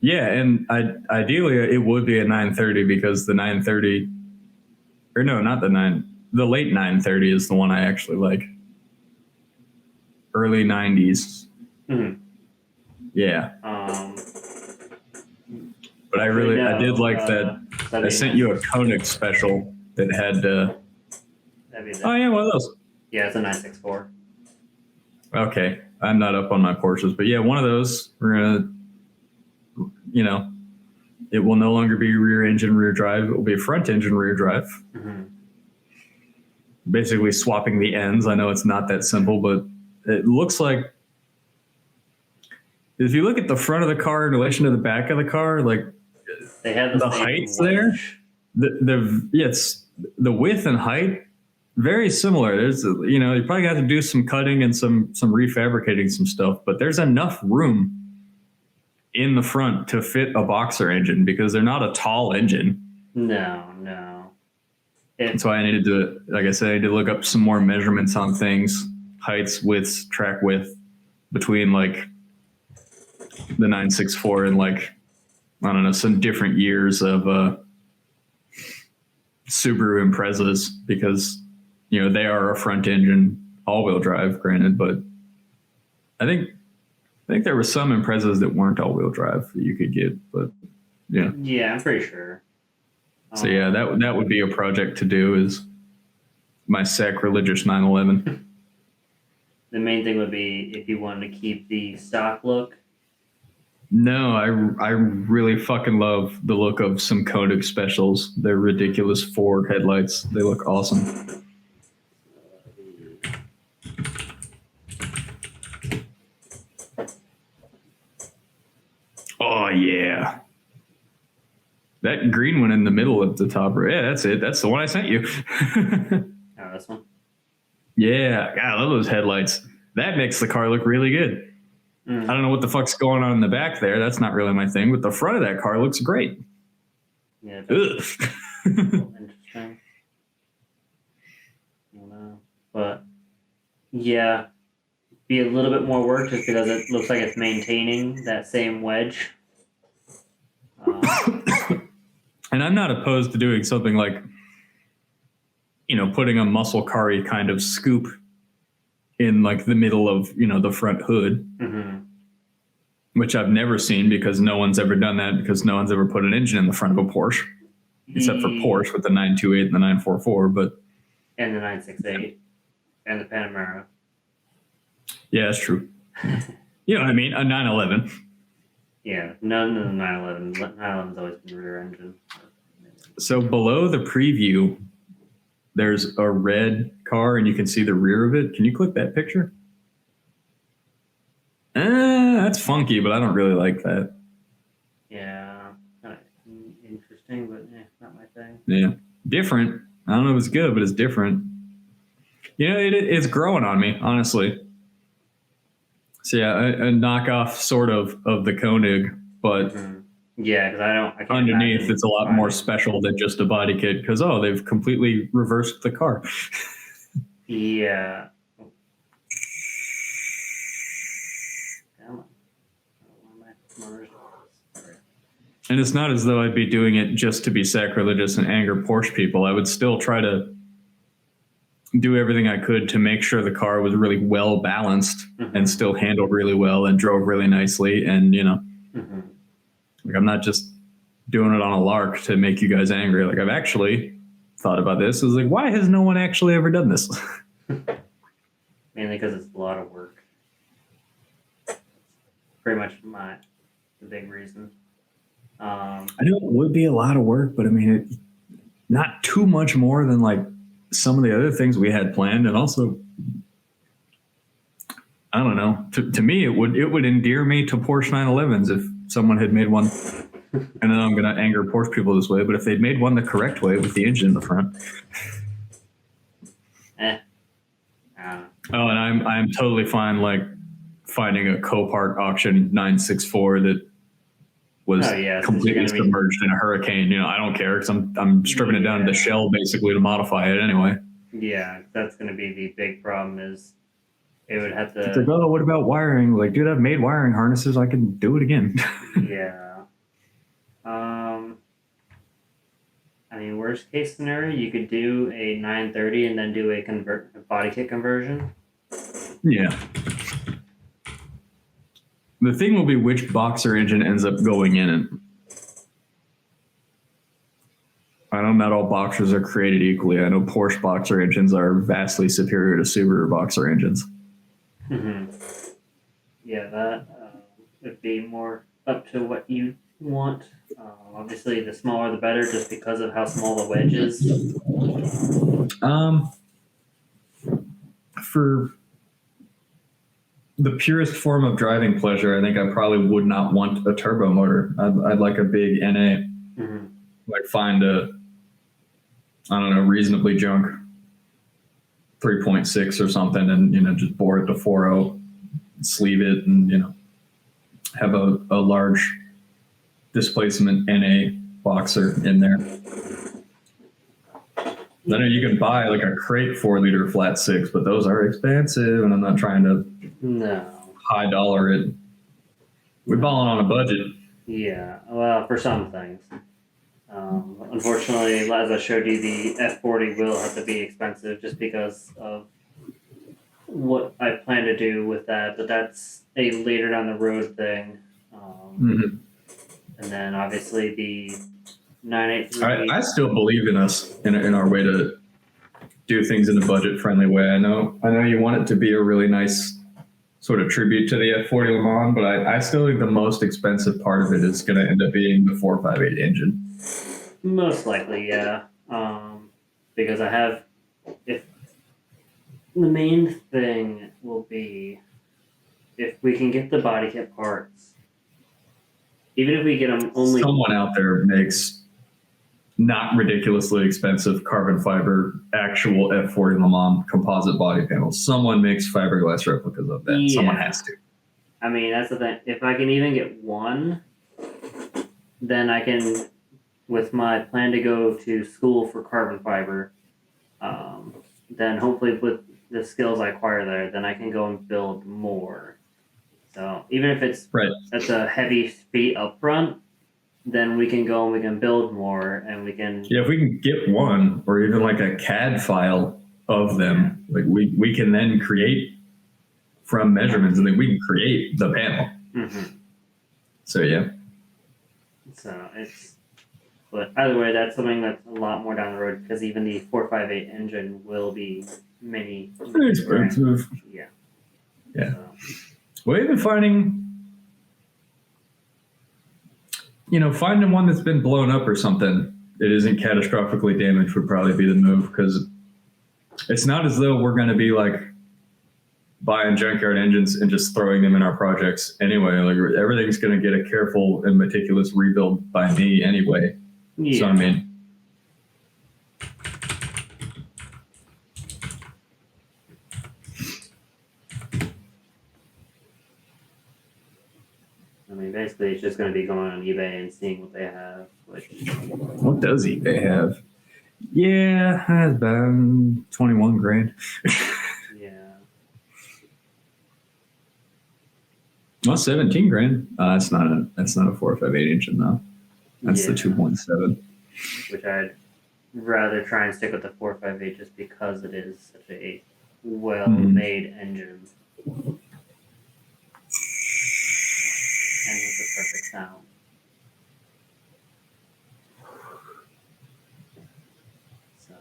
Yeah, and ideally it would be a 930 because the 930, or no, not the late 930 is the one I actually like. Early 90s. Mm-hmm. Yeah. But I did like that. I sent you a Koenig special that had. Oh yeah, one of those. Yeah, it's a 964. Okay, I'm not up on my Porsches, but yeah, one of those. We're gonna, it will no longer be rear engine, rear drive. It will be front engine, rear drive. Mm-hmm. Basically swapping the ends. I know it's not that simple, but it looks like if you look at the front of the car in relation to the back of the car, like they have the heights there. It's the width and height very similar. There's you probably got to do some cutting and some refabricating some stuff, but there's enough room in the front to fit a boxer engine because they're not a tall engine. No. That's why I needed to, like I said, I need to look up some more measurements on things, heights, widths, track width between like the 964 and like, I don't know, some different years of Subaru Imprezas because, they are a front engine all-wheel drive, granted, but I think there were some Imprezas that weren't all-wheel drive that you could get, but yeah. Yeah, I'm pretty sure. So yeah, that would be a project to do is my sacrilegious 911. The main thing would be if you wanted to keep the stock look. No, I really fucking love the look of some Koenig specials. They're ridiculous Ford headlights. They look awesome. Oh yeah. That green one in the middle at the top. Yeah, that's it. That's the one I sent you. Oh, this one? Yeah. God, I love those headlights. That makes the car look really good. I don't know what the fuck's going on in the back there. That's not really my thing. But the front of that car looks great. Yeah. Interesting. I don't know. But, yeah. Be a little bit more work just because it looks like it's maintaining that same wedge. And I'm not opposed to doing something like, putting a muscle car-y kind of scoop in like the middle of, the front hood, which I've never seen because no one's ever done that because no one's ever put an engine in the front of a Porsche, except for Porsche with the 928 and the 944, and the 968 and the Panamera. Yeah, that's true. You know what I mean? A 911. Yeah, none of the 911. 911's always been rear engine. So below the preview, there's a red car, and you can see the rear of it. Can you click that picture? That's funky, but I don't really like that. Yeah, interesting, but not my thing. Yeah, different. I don't know if it's good, but it's different. It's growing on me, honestly. So yeah, a knockoff sort of the Koenig, but yeah, because I can't underneath it's a lot more special than just a body kit because they've completely reversed the car. Yeah. And it's not as though I'd be doing it just to be sacrilegious and anger Porsche people. I would still try to do everything I could to make sure the car was really well balanced and still handled really well and drove really nicely. And, like I'm not just doing it on a lark to make you guys angry. Like I've actually thought about this. I was like, why has no one actually ever done this? Mainly because it's a lot of work. Pretty much the big reason. I know it would be a lot of work, but I mean, not too much more than like some of the other things we had planned. And also, I don't know, to me, it would endear me to Porsche 911s if someone had made one. And then I'm going to anger Porsche people this way, but if they'd made one the correct way with the engine in the front. Oh, and I'm totally fine like finding a Copart auction 964 that was since completely you're gonna be- submerged in a hurricane. I don't care because I'm stripping it down to the shell basically to modify it anyway. Yeah, that's going to be the big problem. Is it would have It's to. like, oh, what about wiring? Like, dude, I've made wiring harnesses. I can do it again. Yeah. I mean, worst case scenario, you could do a 930 and then do a body kit conversion. Yeah. The thing will be which boxer engine ends up going in it. I know not all boxers are created equally. I know Porsche boxer engines are vastly superior to Subaru boxer engines. Mm-hmm. Yeah, that would be more up to what you want. Obviously, the smaller the better, just because of how small the wedge is. For the purest form of driving pleasure, I think I probably would not want a turbo motor. I'd like a big NA. Mm-hmm. Like find a, I don't know, reasonably junk 3.6 or something, and just bore it to 4.0, sleeve it, and have a large displacement NA boxer in there. I know you can buy like a crate 4-liter flat six, but those are expensive, and I'm not trying to high dollar it. We're balling on a budget. Yeah, well, for some things. Unfortunately, as I showed you, the F40 will have to be expensive just because of what I plan to do with that, but that's a later down the road thing. Mm-hmm. And then obviously the 983. I still believe in us in our way to do things in a budget friendly way. I know you want it to be a really nice sort of tribute to the F40 Le Mans, but I still think the most expensive part of it is going to end up being the 458 engine. Most likely, yeah. Because if the main thing will be if we can get the body kit parts, even if we get them only. Someone out there makes not ridiculously expensive carbon fiber actual F40 Le Mans composite body panels. Someone makes fiberglass replicas of that. Yeah. Someone has to. I mean, that's the thing. If I can even get one, then I can, with my plan to go to school for carbon fiber, then hopefully with the skills I acquire there, then I can go and build more. So even if it's a heavy feat up front, then we can go and we can build more, and we can. Yeah, if we can get one or even like a CAD file of them, like we can then create from measurements, and then we can create the panel. Mm-hmm. So yeah. So but either way, that's something that's a lot more down the road, because even the 458 engine will be many expensive. Yeah. Yeah. So. Well, even finding one that's been blown up or something that isn't catastrophically damaged would probably be the move, because it's not as though we're going to be like buying junkyard engines and just throwing them in our projects anyway. Like everything's going to get a careful and meticulous rebuild by me anyway. Yeah. So I mean, basically it's just going to be going on eBay and seeing what they have. What does eBay have? Yeah, that's about 21 grand. Yeah. Well, 17 grand. That's not a 458 engine though. That's the 2.7. Which I'd rather try and stick with the 458 just because it is such a well-made engine. And with the perfect sound. So,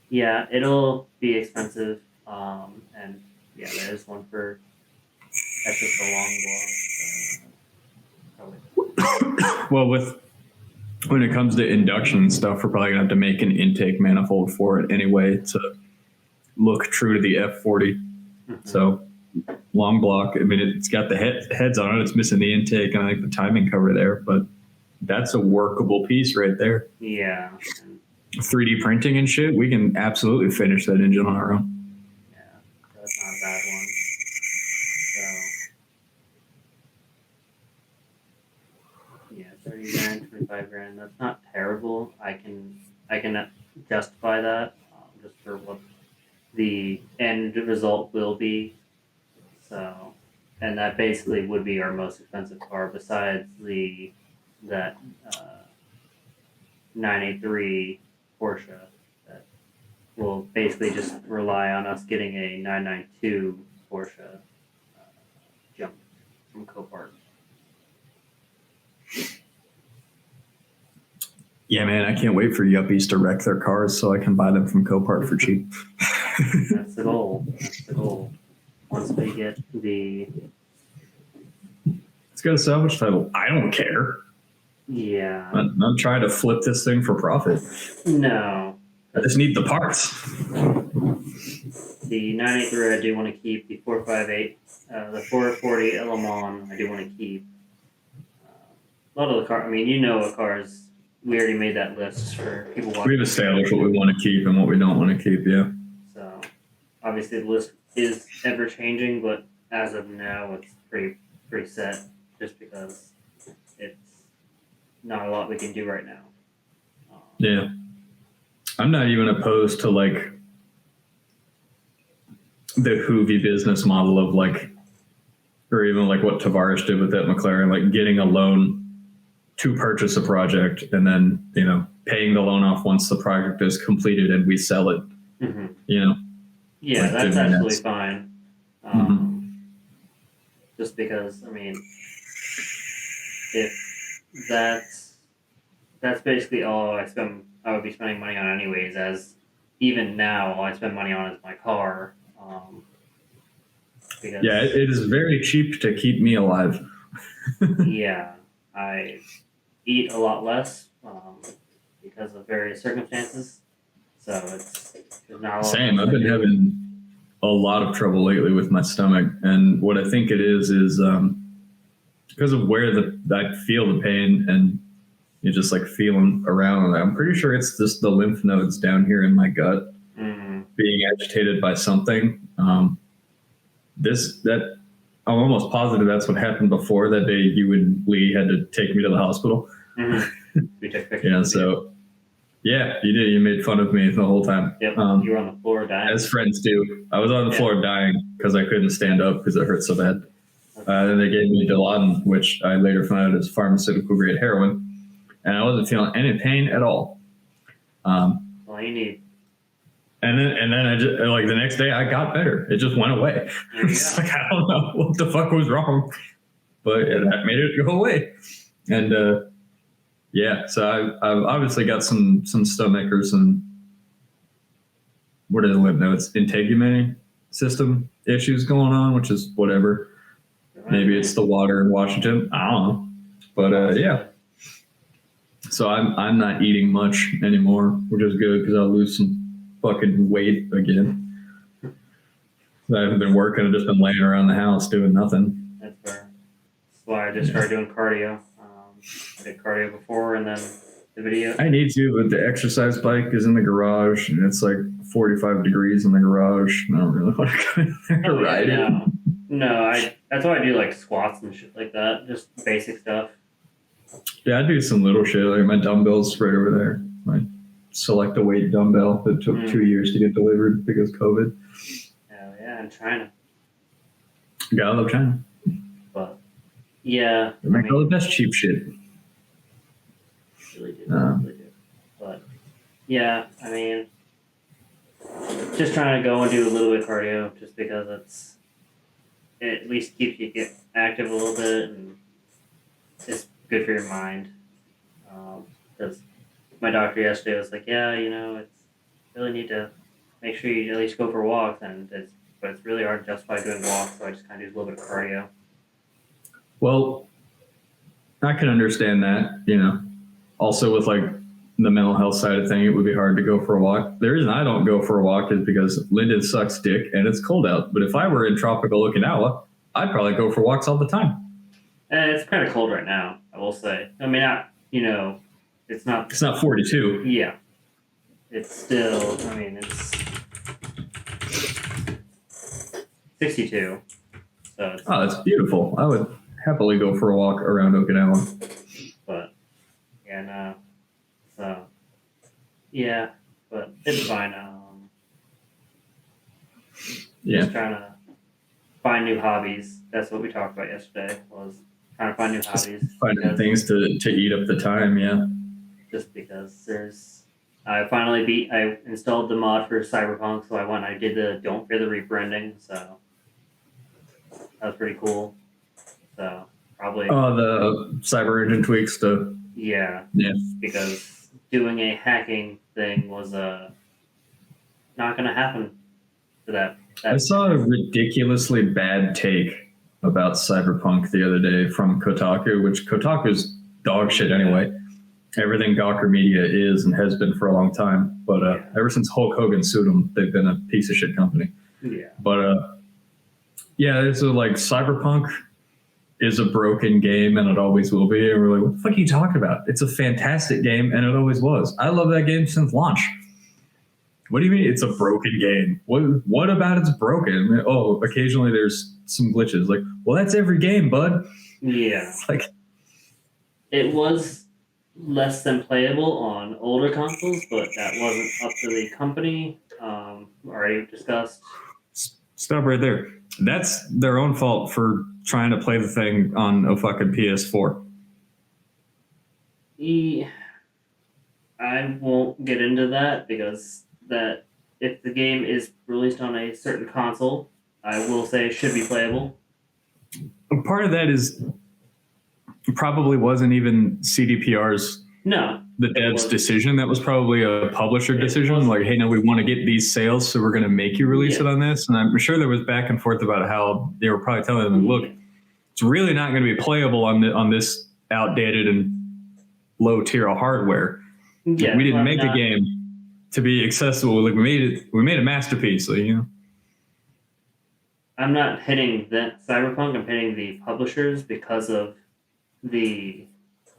yeah, it'll be expensive. And yeah, there's one for. That's just a long block. Well, when it comes to induction and stuff, we're probably gonna have to make an intake manifold for it anyway to look true to the F40. Mm-hmm. So. Long block. I mean, it's got the heads on it. It's missing the intake and I think the timing cover there, but that's a workable piece right there. Yeah. 3D printing and shit. We can absolutely finish that engine on our own. Yeah, that's not a bad one. So. that's not terrible. I can justify that just for what the end result will be. So, and that basically would be our most expensive car besides that 983 Porsche that will basically just rely on us getting a 992 Porsche jump from Copart. Yeah, man, I can't wait for yuppies to wreck their cars so I can buy them from Copart for cheap. That's the goal. That's the goal. Once we get the... It's got a salvage title. I don't care. Yeah. I'm not trying to flip this thing for profit. No. I just need the parts. The 983 I do want to keep. The 458, the 440 Le Mans I do want to keep. A lot of the cars, I mean, you know what cars... We already made that list for people watching. We've established what we want to keep and what we don't want to keep, yeah. So, obviously the list is ever changing, but as of now, it's pretty set just because it's not a lot we can do right now. Yeah. I'm not even opposed to like the Hoovy business model of like, or even like what Tavares did with that McLaren, like getting a loan to purchase a project and then, you know, paying the loan off once the project is completed and we sell it, you know? Yeah, like that's absolutely fine. Just because, I mean, if that's basically all I would be spending money on anyways, as even now all I spend money on is my car. Because, yeah, it is very cheap to keep me alive. Yeah, I eat a lot less because of various circumstances. So it's not a lot. Same. I've been having a lot of trouble lately with my stomach, and what I think it is because of where I feel the pain and you just like feeling around. I'm pretty sure it's just the lymph nodes down here in my gut being agitated by something. I'm almost positive that's what happened before that day. You and Lee had to take me to the hospital. We took pictures. Yeah, so yeah, you did. You made fun of me the whole time. Yep, you were on the floor dying. As friends do. I was on the floor dying because I couldn't stand up because it hurt so bad. Then they gave me Dilaudid, which I later found out is pharmaceutical grade heroin, and I wasn't feeling any pain at all. All you need. And then I just like the next day I got better. It just went away. It's like I don't know what the fuck was wrong, but that made it go away. And yeah, so I've obviously got some stomach or some what are the lymph nodes integumentary system issues going on, which is whatever. Maybe it's the water in Washington. I don't know, but yeah. So I'm not eating much anymore, which is good because I'll lose some fucking weight again. I haven't been working. I've just been laying around the house doing nothing. That's fair. That's why I just started doing cardio. I did cardio before and then the video. I need to, but the exercise bike is in the garage and it's like 45 degrees in the garage. I don't really want to go in there to ride it. No, that's why I do like squats and shit like that. Just basic stuff. Yeah, I do some little shit. Like my dumbbells right over there. My select a weight dumbbell that took 2 years to get delivered because COVID. Hell yeah, in China. Gotta love China. But yeah, they make all the best cheap shit. Really do. But yeah, I mean, just trying to go and do a little bit of cardio, just because it at least keeps you get active a little bit, and it's good for your mind. Because my doctor yesterday was like, yeah, you know, it's really need to make sure you at least go for walks, but it's really hard to justify doing walks, so I just kind of do a little bit of cardio. Well, I can understand that, you know. Also with like the mental health side of thing, it would be hard to go for a walk. The reason I don't go for a walk is because Linden sucks dick and it's cold out. But if I were in tropical Okinawa, I'd probably go for walks all the time. And it's kind of cold right now, I will say. I mean, it's not... It's not 42. Yeah. It's still, I mean, it's 62. So that's beautiful. I would happily go for a walk around Okinawa. But, yeah, no. Yeah, but it's fine. Yeah. Just trying to find new hobbies. That's what we talked about yesterday. Was trying to find new Just hobbies. finding things to eat up the time. Yeah. Just because I installed the mod for Cyberpunk, so I did the Don't Fear the Reaper ending, so that was pretty cool. So probably Oh, the cyber engine tweaks stuff. yeah, Yeah. because doing a hacking thing was not going to happen for that. I saw a ridiculously bad take about Cyberpunk the other day from Kotaku, which Kotaku's dog shit anyway. Everything Gawker Media is and has been for a long time. But ever since Hulk Hogan sued them, they've been a piece of shit company. Yeah. But yeah, so like Cyberpunk is a broken game and it always will be. And we're like, what the fuck are you talking about? It's a fantastic game and it always was. I love that game since launch. What do you mean it's a broken game? What about it's broken? I mean, oh, occasionally there's some glitches. Like, well, that's every game, bud. Yeah. It's like, it was less than playable on older consoles, but that wasn't up to the company. Already discussed. stop right there. That's their own fault for trying to play the thing on a fucking PS4. I won't get into that because that if the game is released on a certain console, I will say it should be playable. Part of that is probably wasn't even CDPR's the dev's decision. That was probably a publisher decision. Like, hey, no, we want to get these sales, so we're going to make you release it on this. And I'm sure there was back and forth about how they were probably telling them, look, it's really not going to be playable on this outdated and low tier hardware. Yeah, we didn't make the game to be accessible. Like we made a masterpiece. So, you know. I'm not hitting that Cyberpunk. I'm hitting the publishers because of the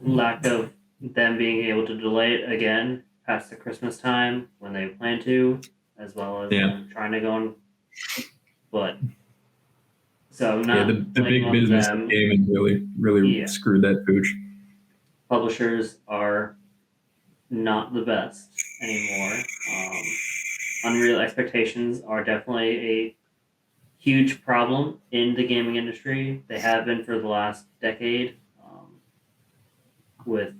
lack of them being able to delay it again past the Christmas time when they plan to, as well as trying to go on. But so not the big business of gaming really screwed that pooch. Publishers are not the best anymore. Unreal expectations are definitely a huge problem in the gaming industry. They have been for the last decade, with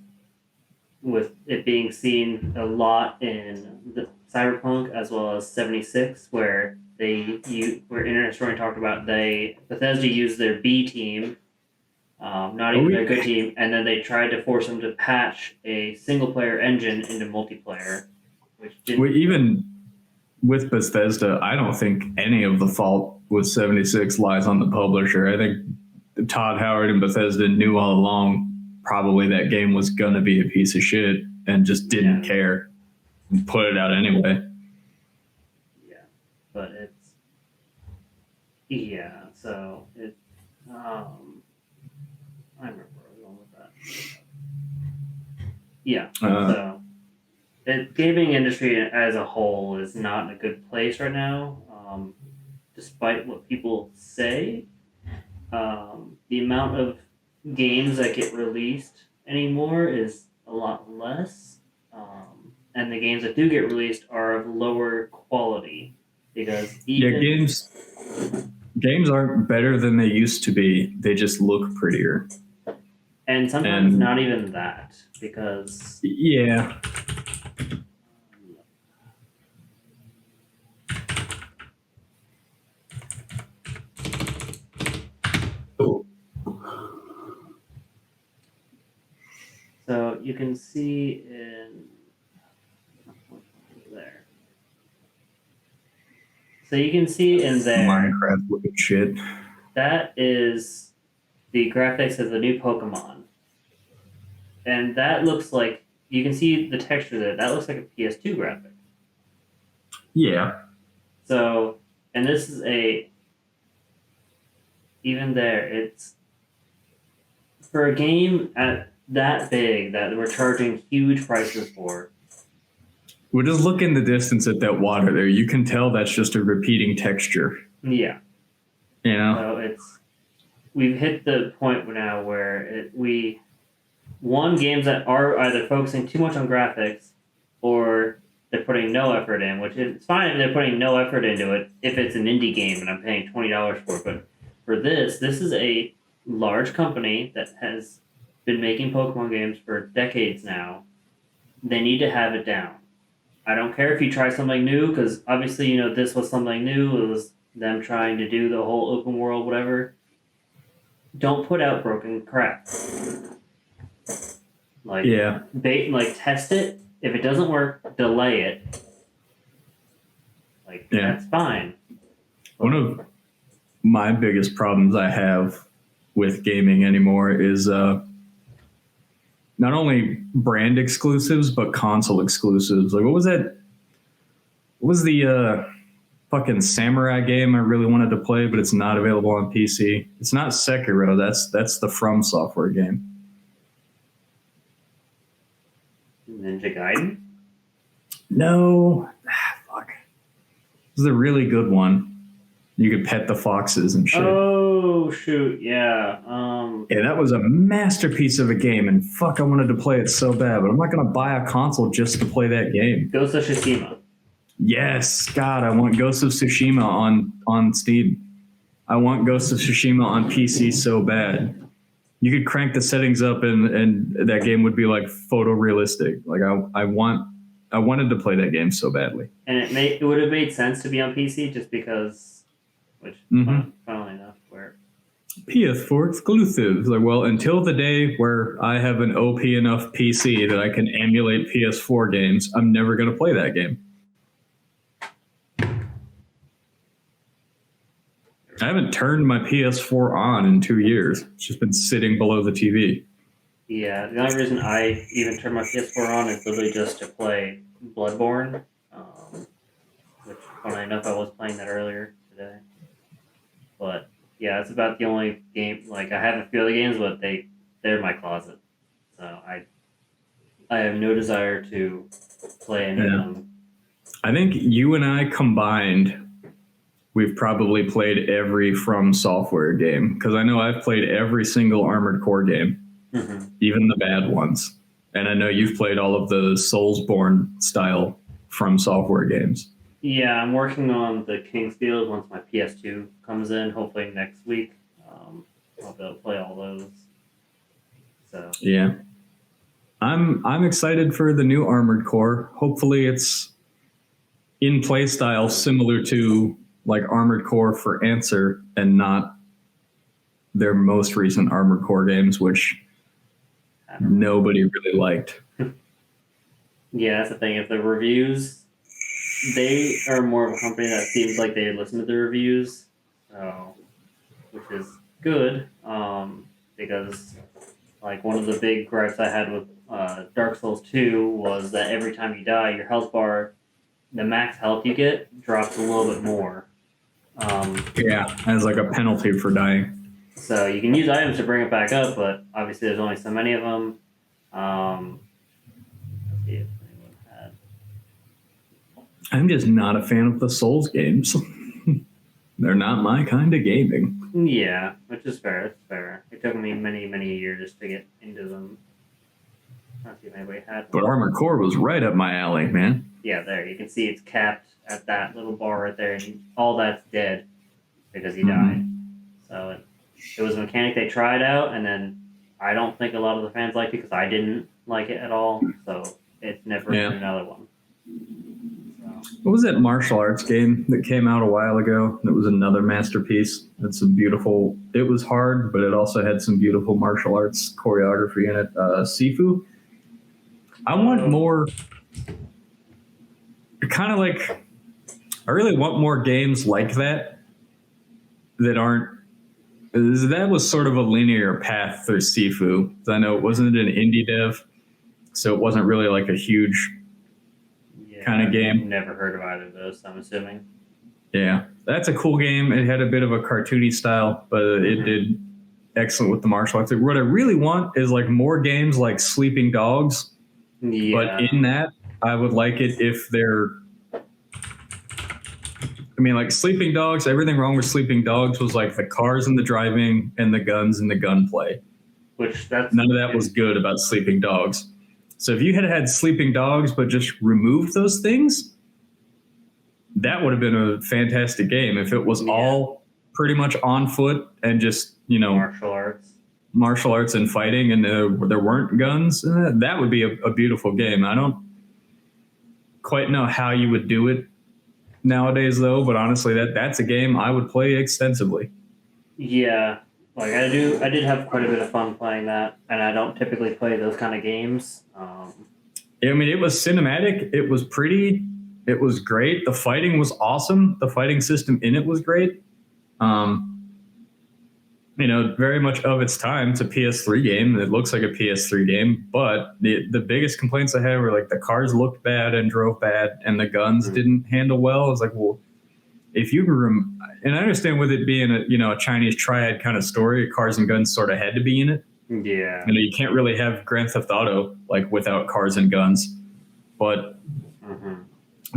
it being seen a lot in the Cyberpunk as well as 76, where Internet Story talked about Bethesda used their B team, not even their good team, and then they tried to force them to patch a single player engine into multiplayer, which didn't. Even with Bethesda, I don't think any of the fault with 76 lies on the publisher. I think Todd Howard and Bethesda knew all along probably that game was going to be a piece of shit and just didn't care and put it out anyway. Yeah, but so it, I remember where I was going with that. Yeah, so the gaming industry as a whole is not in a good place right now, despite what people say. The amount of games that get released anymore is a lot less, and the games that do get released are of lower quality because games aren't better than they used to be. They just look prettier, and sometimes not even that because So you can see in there. So you can see in there. Minecraft looking shit. That is the graphics of the new Pokemon. And that looks like, you can see the texture there. That looks like a PS2 graphic. Yeah. So, and this is even there, it's, for a game at that big that we're charging huge prices for. We'll just look in the distance at that water there. You can tell that's just a repeating texture. Yeah. You know? So we've hit the point now where games that are either focusing too much on graphics or they're putting no effort in, which is fine if they're putting no effort into it if it's an indie game and I'm paying $20 for it. But for this is a large company that has been making Pokemon games for decades now. They need to have it down. I don't care if you try something new, because obviously, you know, this was something new. It was them trying to do the whole open world, whatever. Don't put out broken crap. Like, test it. If it doesn't work, delay it. Like, that's fine. One of my biggest problems I have with gaming anymore is not only brand exclusives, but console exclusives. Like, what was that? What was the fucking samurai game I really wanted to play, but it's not available on PC? It's not Sekiro. That's the From Software game. Ninja Gaiden? No. Fuck. This is a really good one. You could pet the foxes and shit. Oh, shoot. Yeah. Yeah, that was a masterpiece of a game, and fuck, I wanted to play it so bad, but I'm not going to buy a console just to play that game. Ghost of Tsushima. Yes, God, I want Ghost of Tsushima on Steam. I want Ghost of Tsushima on PC so bad. You could crank the settings up and that game would be like photorealistic. Like I wanted to play that game so badly. And it would have made sense to be on PC just because, which funnily enough, where PS4 exclusives. Like, well, until the day where I have an OP enough PC that I can emulate PS4 games, I'm never going to play that game. I haven't turned my PS4 on in 2 years. It's just been sitting below the TV. Yeah, the only reason I even turned my PS4 on is literally just to play Bloodborne, which, funnily enough, I was playing that earlier today. But yeah, it's about the only game. Like, I have a few other games, but they're in my closet, so I have no desire to play any of them. I think you and I combined, we've probably played every From Software game, because I know I've played every single Armored Core game, even the bad ones. And I know you've played all of the Soulsborne style From Software games. Yeah, I'm working on the King's Field once my PS2 comes in, hopefully next week. I'll be able to play all those. So yeah. I'm excited for the new Armored Core. Hopefully it's in play style similar to like Armored Core for Answer, and not their most recent Armored Core games, which nobody really liked. Yeah, that's the thing. If the reviews, they are more of a company that seems like they listen to the reviews, so, which is good, because like one of the big gripes I had with Dark Souls 2 was that every time you die, your health bar, the max health you get, drops a little bit more. As like a penalty for dying. So you can use items to bring it back up, but obviously there's only so many of them. Let's see if anyone had. I'm just not a fan of the Souls games. They're not my kind of gaming. Yeah, which is fair. It's fair. It took me many, many years to get into them. Not see if anybody had one. But Armored Core was right up my alley, man. Yeah, there. You can see it's capped at that little bar right there, and all that's dead because he died. So it was a mechanic they tried out, and then I don't think a lot of the fans liked it because I didn't like it at all. So it's never been another one. What was that martial arts game that came out a while ago? That was another masterpiece. It's a beautiful. It was hard, but it also had some beautiful martial arts choreography in it. Sifu. I want more. Kind of like, I really want more games like that aren't. That was sort of a linear path through Sifu. I know it wasn't an indie dev, so it wasn't really like a huge kind of game. I've never heard of either of those, I'm assuming. Yeah, that's a cool game. It had a bit of a cartoony style, but it did excellent with the martial arts. What I really want is like more games like Sleeping Dogs. Yeah. But in that, I would like it if they're. I mean, like Sleeping Dogs, everything wrong with Sleeping Dogs was like the cars and the driving and the guns and the gunplay. Which that's none of that was good about Sleeping Dogs. So if you had sleeping dogs but just removed those things, that would have been a fantastic game. If it was all pretty much on foot and just, martial arts and fighting, and there weren't guns, that would be a beautiful game. I don't quite know how you would do it nowadays, though, but honestly, that's a game I would play extensively. Yeah, like I did have quite a bit of fun playing that, and I don't typically play those kind of games. I mean, it was cinematic. It was pretty. It was great. The fighting was awesome. The fighting system in it was great. Very much of its time. It's a PS3 game. It looks like a PS3 game, but the biggest complaints I had were like the cars looked bad and drove bad, and the guns didn't handle well. I was like, well, if you and I understand with it being a Chinese triad kind of story, cars and guns sort of had to be in it. Yeah. You can't really have Grand Theft Auto like without cars and guns. But I'm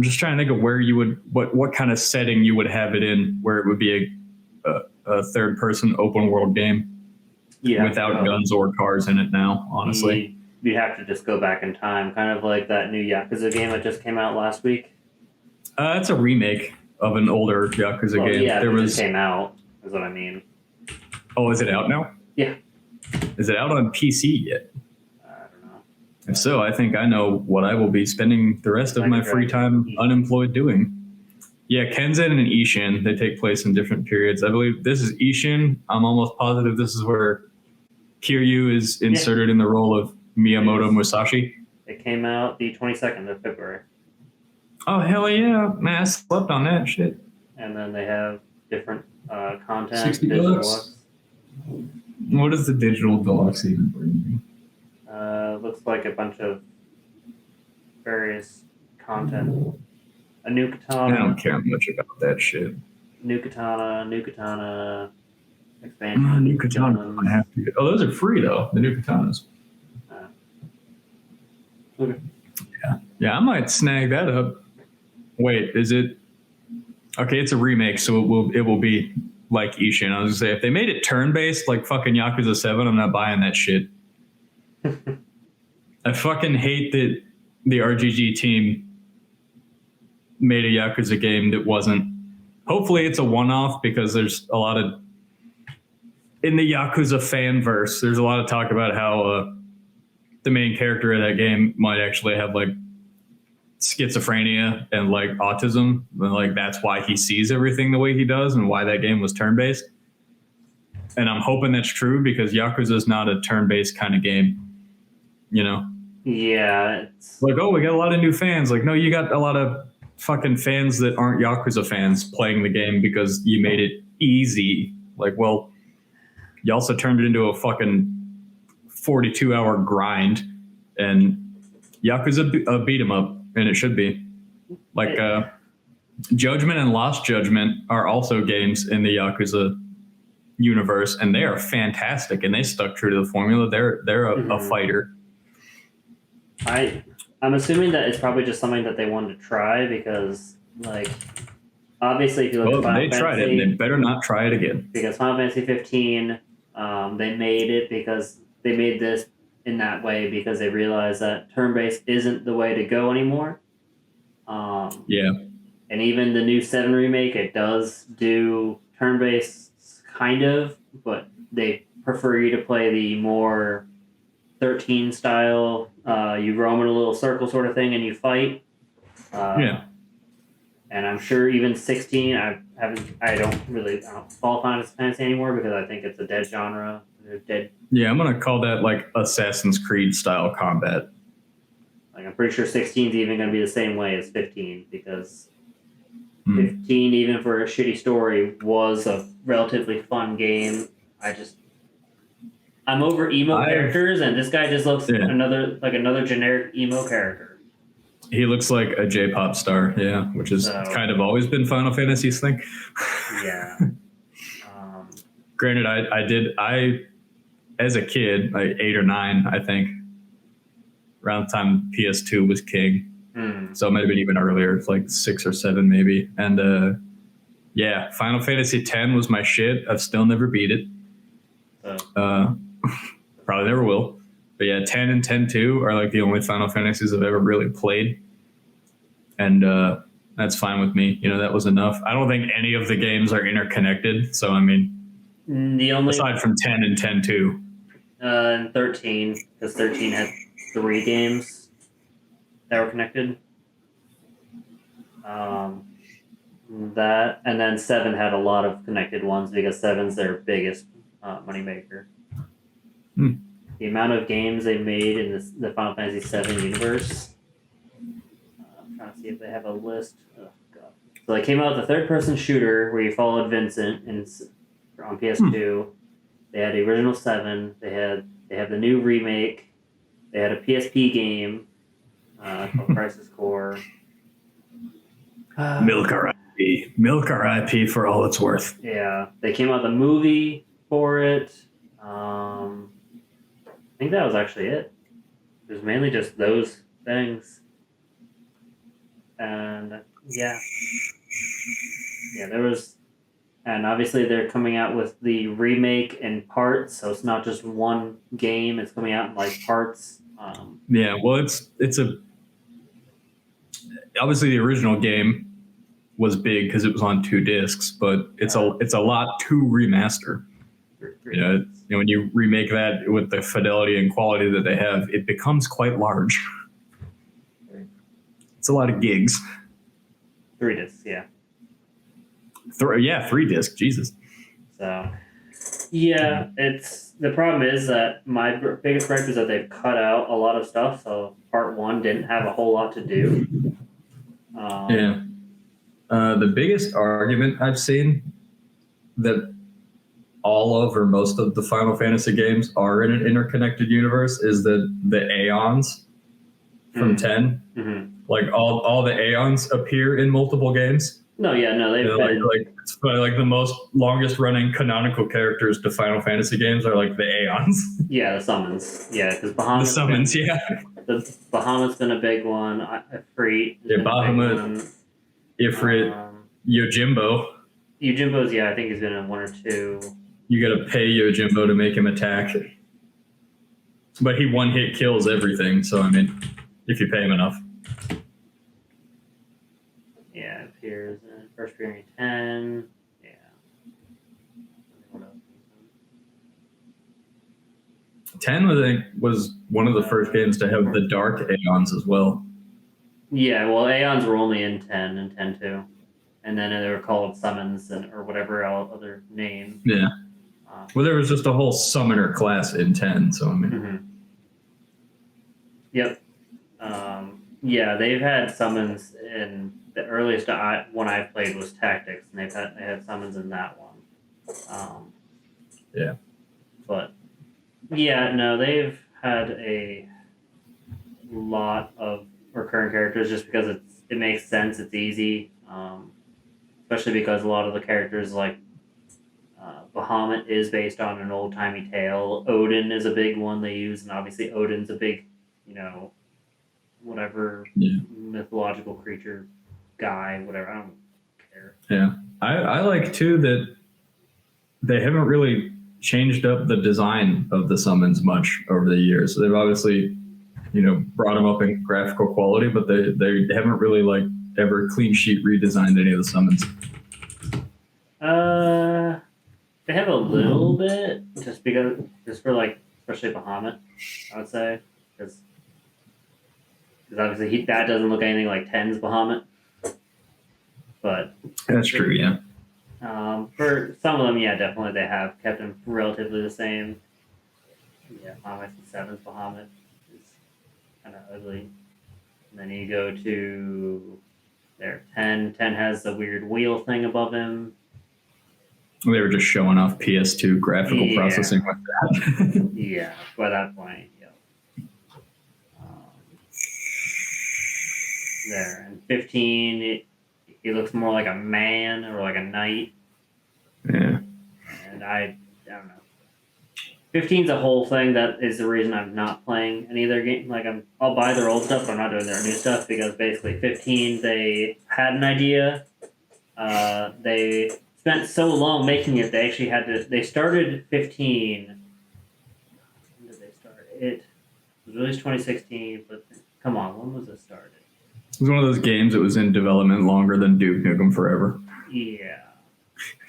just trying to think of where you would what kind of setting you would have it in where it would be a third person open world game without guns or cars in it now, honestly. You'd have to just go back in time, kind of like that new Yakuza game that just came out last week. It's a remake of an older Yakuza game. Yeah, it just came out, is what I mean. Oh, is it out now? Yeah. Is it out on PC yet? I don't know. If so, I think I know what I will be spending the rest of my free time unemployed doing. Yeah, Kenzen and Ishin, they take place in different periods. I believe this is Ishin. I'm almost positive this is where Kiryu is inserted in the role of Miyamoto Musashi. It came out the 22nd of February. Oh, hell yeah. Man, I slept on that shit. And then they have different content. $60. What does the digital deluxe even bring me? Looks like a bunch of various content. A new katana. I don't care much about that shit. New katana expansion. New katana. I have to get. Oh, those are free though. The new katanas. Okay. Yeah, I might snag that up. Wait, is it? Okay, it's a remake, so it will be like Ishin. I was gonna say if they made it turn based like fucking Yakuza 7, I'm not buying that shit. I fucking hate that the RGG team made a Yakuza game that wasn't. Hopefully it's a one-off because there's a lot of in the Yakuza fanverse. There's a lot of talk about how the main character of that game might actually have like schizophrenia and like autism, and like that's why he sees everything the way he does, and why that game was turn-based. And I'm hoping that's true because Yakuza is not a turn-based kind of game, Yeah, it's like, oh, we got a lot of new fans. Like, no, you got a lot of fucking fans that aren't Yakuza fans playing the game because you made it easy. Like, well, you also turned it into a fucking 42-hour grind, and Yakuza beat 'em up, and it should be. Like, Judgment and Lost Judgment are also games in the Yakuza universe, and they are fantastic, and they stuck true to the formula. They're a fighter. I'm assuming that it's probably just something that they wanted to try because, like, obviously if you look at Final Fantasy... They tried it, and they better not try it again. Because Final Fantasy 15, they made it because they made this in that way because they realized that turn-based isn't the way to go anymore. Yeah. And even the new 7 remake, it does do turn-based kind of, but they prefer you to play the more 13 style, you roam in a little circle sort of thing and you fight. And I'm sure even 16, I don't follow Final Fantasy anymore because I think it's a dead genre. Yeah, I'm gonna call that like Assassin's Creed style combat. Like, I'm pretty sure 16 is even gonna be the same way as 15 because 15, even for a shitty story, was a relatively fun game. I'm over emo characters, and this guy just looks another generic emo character. He looks like a J-pop star, which is kind of always been Final Fantasy's thing. Yeah. Granted, I as a kid, like 8 or 9, I think, around the time PS2 was king. So it might have been even earlier. It's like 6 or 7 maybe. And Final Fantasy X was my shit. I've still never beat it. Probably never will. But yeah, 10 and 10-2 are like the only Final Fantasies I've ever really played. And that's fine with me. That was enough. I don't think any of the games are interconnected. So, I mean, The only aside from 10 and 10-2. And 13, because 13 had 3 games that were connected. That, and then 7 had a lot of connected ones because 7's their biggest moneymaker. The amount of games they made in the Final Fantasy VII universe. I'm trying to see if they have a list. Oh, God. So they came out with a third-person shooter where you followed Vincent on PS2. They had the original 7. They have the new remake. They had a PSP game called Crisis Core. Milk our IP. Milk our IP for all it's worth. Yeah. They came out with a movie for it. I think that was actually it. It was mainly just those things. And yeah, there was, and obviously they're coming out with the remake in parts, so it's not just one game; it's coming out in like parts. Yeah, well, it's obviously the original game was big because it was on 2 discs, but it's a lot to remaster. When you remake that with the fidelity and quality that they have, it becomes quite large. It's a lot of gigs. 3 discs, yeah. 3 discs, Jesus. So, yeah, the problem is that my biggest gripe is that they've cut out a lot of stuff. So part 1 didn't have a whole lot to do. Yeah. The biggest argument I've seen that all of or most of the Final Fantasy games are in an interconnected universe is that the Aeons from 10, like all the Aeons appear in multiple games. They've been it's like the most longest running canonical characters to Final Fantasy games are like the Aeons. Yeah, the summons. Yeah, because Bahamut. The summons, The Bahamut's been a big one. Ifrit. Yeah, Bahamut, Ifrit, Yojimbo. Yojimbo's, I think he's been in 1 or 2. You got to pay Yojimbo to make him attack. But he one-hit kills everything, so I mean, if you pay him enough. Yeah, it appears in First Appearing 10. Yeah. What else? 10 was one of the first games to have the Dark Aeons as well. Yeah, well, Aeons were only in 10 and 10-2. And then they were called Summons or whatever other name. Yeah. Well, there was just a whole summoner class in 10, so I mean. Yep. Yeah, they've had summons in the earliest one I played was Tactics, and they had summons in that one. Yeah. But yeah, no, they've had a lot of recurring characters just because it makes sense. It's easy, especially because a lot of the characters like Bahamut is based on an old timey tale. Odin is a big one they use, and obviously Odin's a big, whatever mythological creature guy, whatever. I don't care. Yeah, I like too that they haven't really changed up the design of the summons much over the years. They've obviously, brought them up in graphical quality, but they haven't really ever clean sheet redesigned any of the summons. They have a little bit, just for especially Bahamut, I would say, because obviously that doesn't look anything like 10's Bahamut. But that's true, yeah. For some of them, definitely they have kept them relatively the same. Yeah, Final Fantasy VII's Bahamut is kind of ugly. And then you go to there, 10. 10 has the weird wheel thing above him. They were just showing off PS2 graphical processing like that. Yeah, by that point, there. And 15, he looks more like a man or like a knight. Yeah. And I don't know. 15's a whole thing. That is the reason I'm not playing any of their game. I'll buy their old stuff, but I'm not doing their new stuff because basically 15, they had an idea. They spent so long making it, they started 15. When did they start it? It was released 2016, but come on, when was it started? It was one of those games that was in development longer than Duke Nukem Forever. Yeah.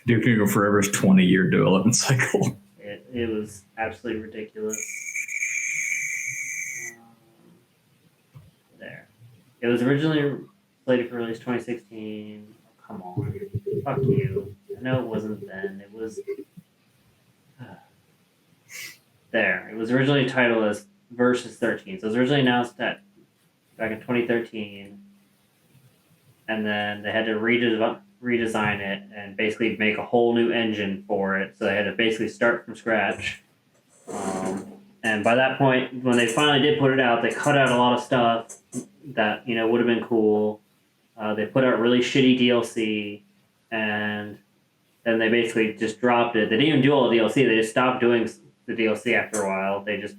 Duke Nukem Forever's 20-year development cycle. It was absolutely ridiculous. There. It was originally slated for release 2016. Oh, come on. Fuck you. I know it wasn't then. It was... There. It was originally titled as Versus 13. So it was originally announced back in 2013. And then they had to redesign it and basically make a whole new engine for it. So they had to basically start from scratch. And by that point, when they finally did put it out, they cut out a lot of stuff that would have been cool. They put out really shitty DLC, and then they basically just dropped it. They didn't even do all the DLC. They just stopped doing the DLC after a while. They just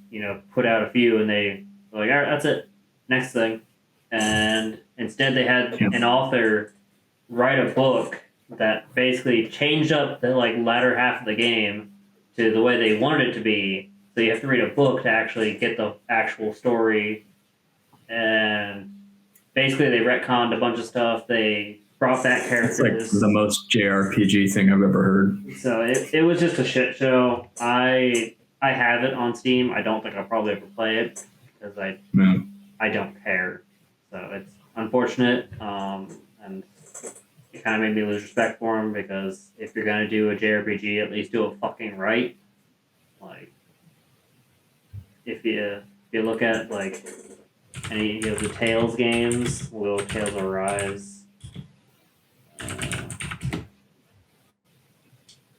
put out a few, and they were like, all right, that's it. Next thing. And instead, they had an author write a book that basically changed up the latter half of the game to the way they wanted it to be. So you have to read a book to actually get the actual story. And basically they retconned a bunch of stuff. They brought back characters. It's like the most JRPG thing I've ever heard. So it was just a shit show. I have it on Steam. I don't think I'll probably ever play it because I don't care. So it's unfortunate. And it kind of made me lose respect for him because if you're going to do a JRPG, at least do it fucking right. Like, if you look at any of the Tales games, Tales of Arise.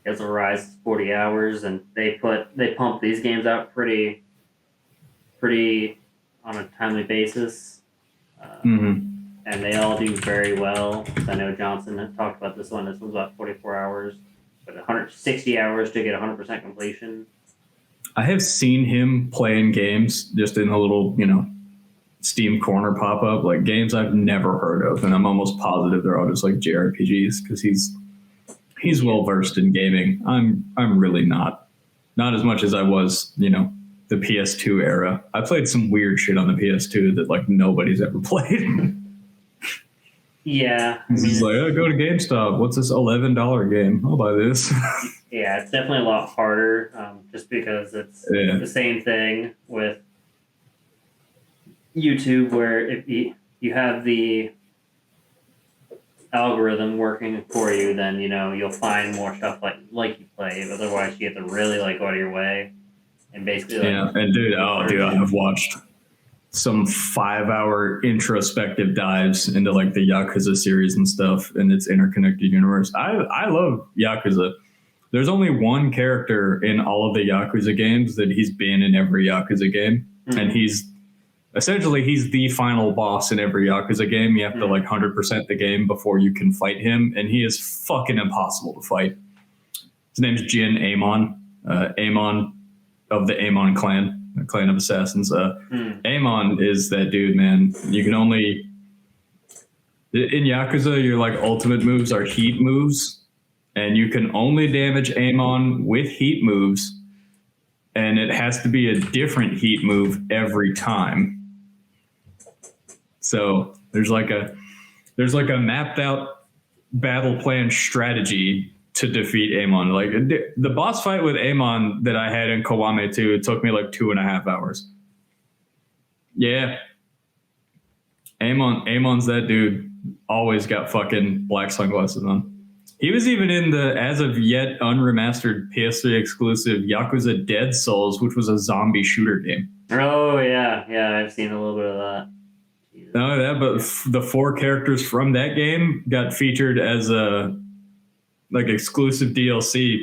Tales of Arise is 40 hours, and they pump these games out pretty on a timely basis. And they all do very well. I know Johnson had talked about this one. This one's about 44 hours, but 160 hours to get 100% completion. I have seen him playing games just in a little, Steam corner pop up, like games I've never heard of, and I'm almost positive they're all just like JRPGs because he's well versed in gaming. I'm really not as much as I was, the PS2 era. I played some weird shit on the PS2 that nobody's ever played. Yeah, He's like, oh, go to GameStop. What's this $11 game? I'll buy this. Yeah, it's definitely a lot harder, just because it's the same thing with YouTube, where if you have the algorithm working for you, then you'll find more stuff like you play. Otherwise, you have to really go out of your way and basically And dude, I've watched some 5-hour introspective dives into the Yakuza series and stuff and its interconnected universe. I love Yakuza. There's only one character in all of the Yakuza games that he's been in every Yakuza game, and he's the final boss in every Yakuza game. You have to 100% the game before you can fight him, and he is fucking impossible to fight. His name's Jin Amon, Amon of the Amon clan, the clan of assassins. Amon is that dude, man. You can only in Yakuza, your ultimate moves are heat moves. And you can only damage Amon with heat moves, and it has to be a different heat move every time. So there's a mapped out battle plan strategy to defeat Amon. The boss fight with Amon that I had in Kiwame 2, it took me 2.5 hours. Yeah. Amon's that dude. Always got fucking black sunglasses on. He was even in the as of yet unremastered PS3 exclusive Yakuza Dead Souls, which was a zombie shooter game. Oh yeah, I've seen a little bit of that. Jesus. Not only that, but the 4 characters from that game got featured as a exclusive DLC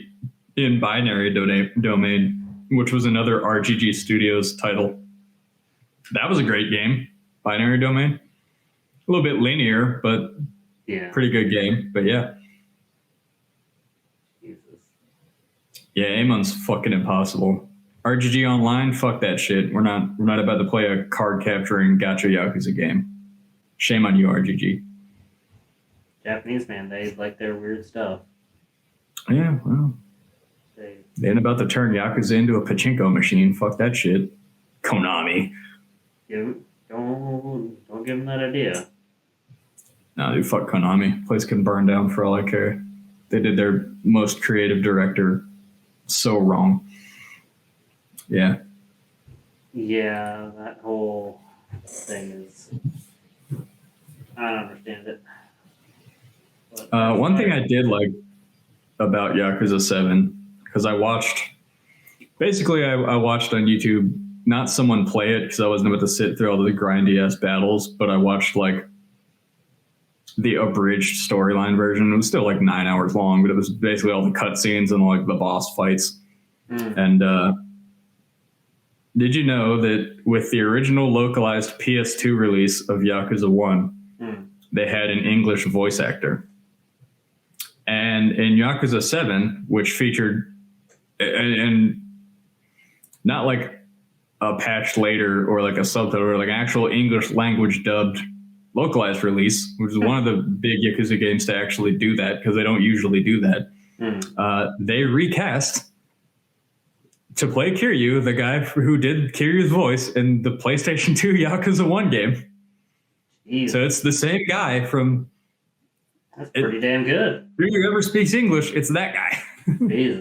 in Binary Domain, which was another RGG Studios title. That was a great game, Binary Domain. A little bit linear, but pretty good game. But yeah. Yeah, Amon's fucking impossible. RGG Online, fuck that shit. We're not about to play a card capturing gacha Yakuza game. Shame on you, RGG. Japanese, man, they like their weird stuff. Yeah, well, they ain't about to turn Yakuza into a pachinko machine. Fuck that shit. Konami. Don't give them that idea. No, dude, fuck Konami. Place can burn down for all I care. They did their most creative director so wrong. Yeah. Yeah, that whole thing is. I don't understand it. One thing I did like about Yakuza 7, because I watched. Basically, I watched on YouTube, not someone play it, because I wasn't able to sit through all the grindy ass battles, but I watched like the abridged storyline version. It was still like 9 hours long, but it was basically all the cutscenes and like the boss fights. And did you know that with the original localized PS2 release of Yakuza 1, they had an English voice actor? And in Yakuza 7, which featured, and not like a patch later or like a subtitle or like actual English language dubbed localized release, which is one of the big Yakuza games to actually do that because they don't usually do that. They recast to play Kiryu, the guy who did Kiryu's voice in the PlayStation 2 Yakuza 1 game. Jeez. So it's the same guy from... That's pretty damn good. If you ever speaks English, it's that guy.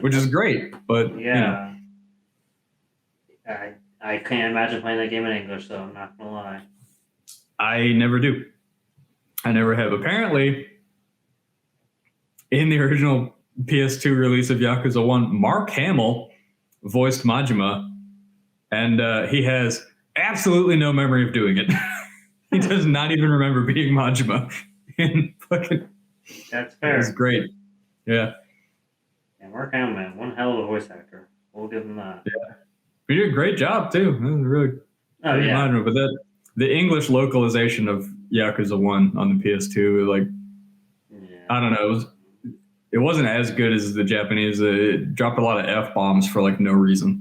Which is great, but... Yeah. You know. I can't imagine playing that game in English, so I'm not going to lie. I never do. I never have. Apparently, in the original PS2 release of Yakuza 1, Mark Hamill voiced Majima, and he has absolutely no memory of doing it. He does not even remember being Majima. That's fair. It's great. Yeah. And Mark Hamill, man, one hell of a voice actor. We'll give him that. Yeah. He did a great job, too. That was really Majima, but the English localization of Yakuza 1 on the PS2, like, I don't know, it wasn't as good as the Japanese. It dropped a lot of F-bombs for, like, no reason.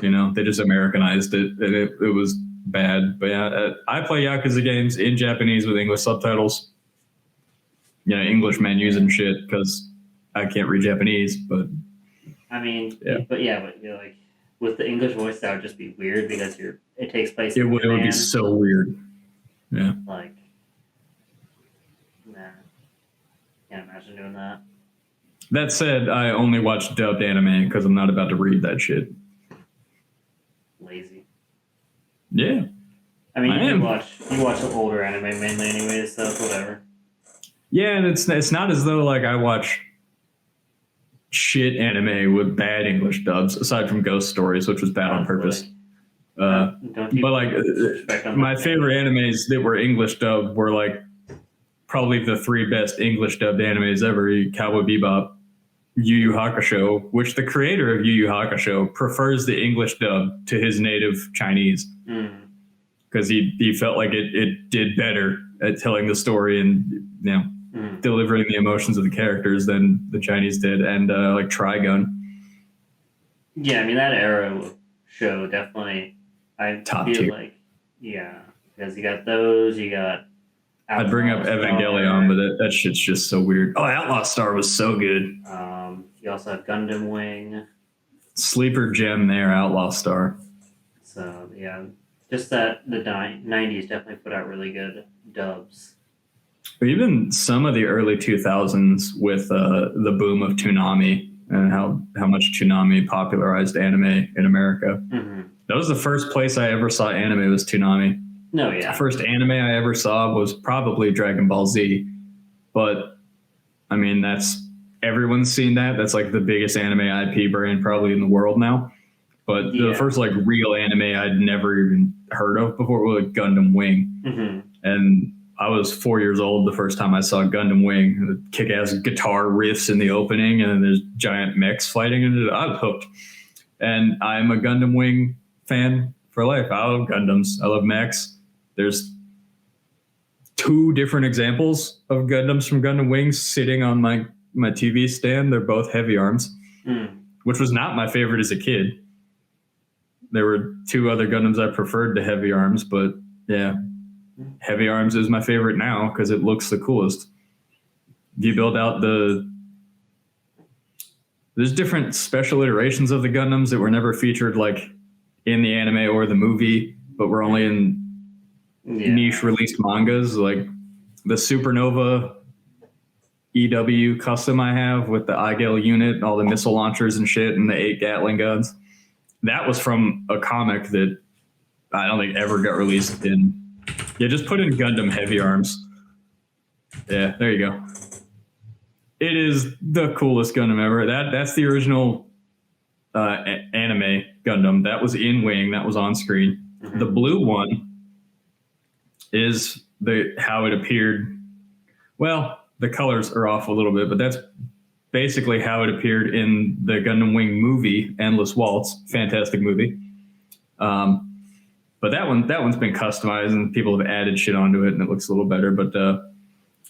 You know, they just Americanized it, and it was bad. But yeah, I play Yakuza games in Japanese with English subtitles. You know, English menus and shit, because I can't read Japanese, but... I mean, but you're like, with the English voice, that would just be weird because it takes place in Japan. It would be so weird. Yeah. Like, nah. Can't imagine doing that. That said, I only watch dubbed anime because I'm not about to read that shit. Lazy. Yeah. I mean, you watch the older anime mainly anyways, so whatever. Yeah, and it's not as though like I watch shit anime with bad English dubs, aside from Ghost Stories, which was bad on purpose. But like my favorite animes that were English dubbed were like probably the 3 best English dubbed animes ever: Cowboy Bebop, Yu Yu Hakusho, which the creator of Yu Yu Hakusho prefers the English dub to his native Chinese because he felt like it did better at telling the story and delivering the emotions of the characters than the Chinese did, and like Trigun. Yeah, I mean that era show definitely. I Top feel tier. like because you got those, you got. I'd bring up Evangelion, but that shit's just so weird. Oh, Outlaw Star was so good. You also have Gundam Wing. Sleeper gem there, Outlaw Star. So yeah, just that the 90s definitely put out really good dubs. Even some of the early 2000s with the boom of Toonami and how much Toonami popularized anime in America. Mm-hmm. That was the first place I ever saw anime was Toonami. No, yeah. The first anime I ever saw was probably Dragon Ball Z. But, I mean, everyone's seen that. That's like the biggest anime IP brand probably in the world now. But the first like real anime I'd never even heard of before was like Gundam Wing. Mm-hmm. And I was 4 years old the first time I saw Gundam Wing. The kick-ass guitar riffs in the opening, and then there's giant mechs fighting, and I was hooked. And I'm a Gundam Wing fan for life. I love Gundams. I love mechs. There's 2 different examples of Gundams from Gundam Wing sitting on my TV stand. They're both heavy arms, which was not my favorite as a kid. There were 2 other Gundams I preferred to heavy arms, but yeah. Heavy Arms is my favorite now because it looks the coolest. You build out there's different special iterations of the Gundams that were never featured like in the anime or the movie, but were only in niche released mangas, like the Supernova EW custom I have with the Igel unit, all the missile launchers and shit, and the 8 Gatling guns. That was from a comic that I don't think ever got released in. Yeah, just put in Gundam Heavy Arms. Yeah, there you go. It is the coolest Gundam ever. That's the original anime Gundam. That was in Wing. That was on screen. Mm-hmm. The blue one is how it appeared. Well, the colors are off a little bit, but that's basically how it appeared in the Gundam Wing movie, Endless Waltz. Fantastic movie. But that one's been customized and people have added shit onto it and it looks a little better. But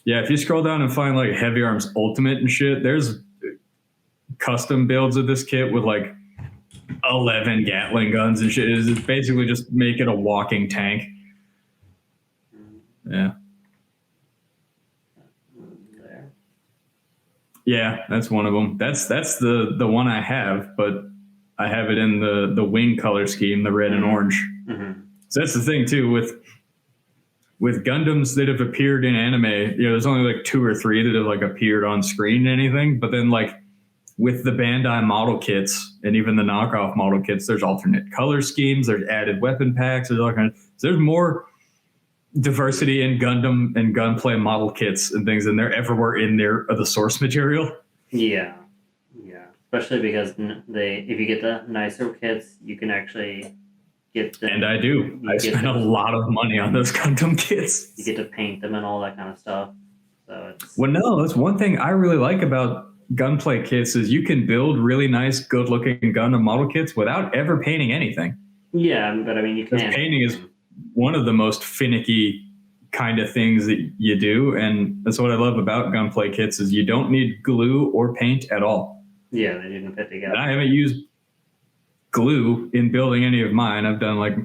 yeah, if you scroll down and find like Heavy Arms Ultimate and shit, there's custom builds of this kit with like 11 Gatling guns and shit. It's basically just make it a walking tank. Yeah. Yeah, that's one of them. That's the one I have, but I have it in the wing color scheme, the red and orange. Mm-hmm. So that's the thing too with Gundams that have appeared in anime. There's only like 2 or 3 that have like appeared on screen and anything. But then like with the Bandai model kits and even the knockoff model kits, there's alternate color schemes. There's added weapon packs. There's all kinds. So there's more diversity in Gundam and gunplay model kits and things than there ever were in the source material. Yeah, especially because if you get the nicer kits, you can actually get them. And I do. I spent a lot of money on those Gundam kits. You get to paint them and all that kind of stuff. So that's one thing I really like about gunplay kits is you can build really nice, good-looking Gundam model kits without ever painting anything. Yeah, but I mean, you can. Painting is one of the most finicky kind of things that you do, and that's what I love about gunplay kits is you don't need glue or paint at all. Yeah, they didn't fit together. And I haven't used glue in building any of mine. I've done like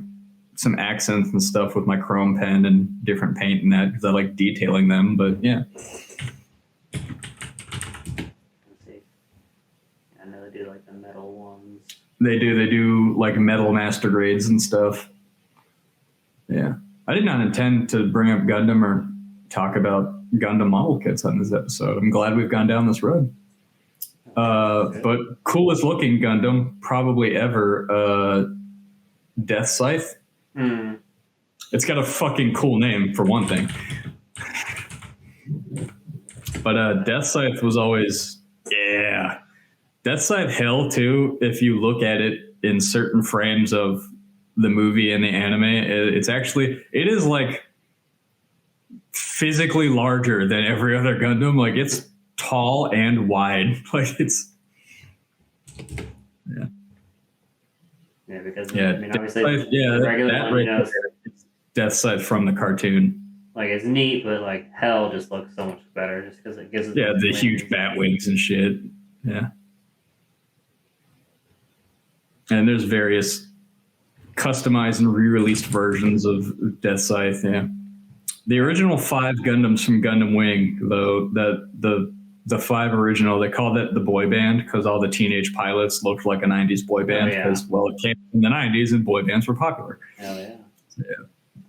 some accents and stuff with my chrome pen and different paint and that because I like detailing them, but yeah. Let's see. I know they do like the metal ones. They do like metal master grades and stuff. Yeah. I did not intend to bring up Gundam or talk about Gundam model kits on this episode. I'm glad we've gone down this road. But coolest looking Gundam probably ever, Death Scythe. Mm. It's got a fucking cool name for one thing. But Death Scythe was always, yeah. Death Scythe hell too, if you look at it in certain frames of the movie and the anime, it is like physically larger than every other Gundam. Like it's tall and wide. Like it's because I mean obviously the regular that one, it's Death Scythe from the cartoon. Like it's neat, but like hell just looks so much better just because it gives it the huge bat wings and shit. Yeah. And there's various customized and re-released versions of Death Scythe. Yeah, the original 5 Gundams from Gundam Wing, though, the 5 original, they called it the boy band because all the teenage pilots looked like a 90s boy band because it came in the 90s and boy bands were popular. Hell yeah. So,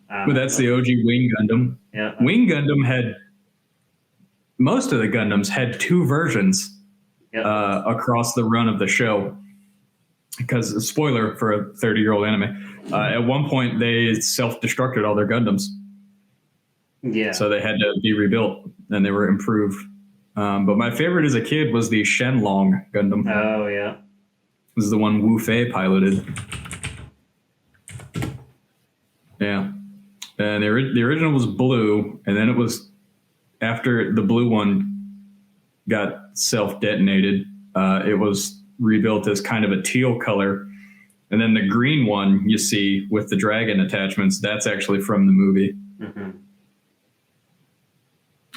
yeah. But that's the OG Wing Gundam. Yeah. Wing Gundam most of the Gundams had 2 versions across the run of the show. Because, spoiler for a 30-year-old anime, at one point they self-destructed all their Gundams. Yeah. So they had to be rebuilt and they were improved. But my favorite as a kid was the Shenlong Gundam. Oh, yeah. This is the one Wu Fei piloted. Yeah. And the original was blue, and then it was after the blue one got self-detonated, it was rebuilt as kind of a teal color. And then the green one you see with the dragon attachments, that's actually from the movie. Mm-hmm.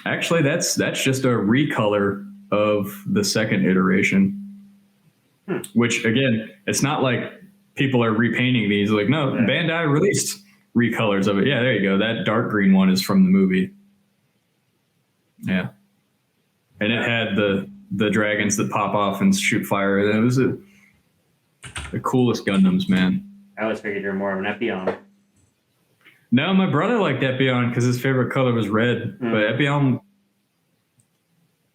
Actually, that's just a recolor of the second iteration. Which, again, it's not like people are repainting these. Like, no, Bandai released recolors of it. Yeah, there you go. That dark green one is from the movie. Yeah. And it had the dragons that pop off and shoot fire. It was the coolest Gundams, man. I always figured you're more of an Epion. No, my brother liked Epion because his favorite color was red. But Epion,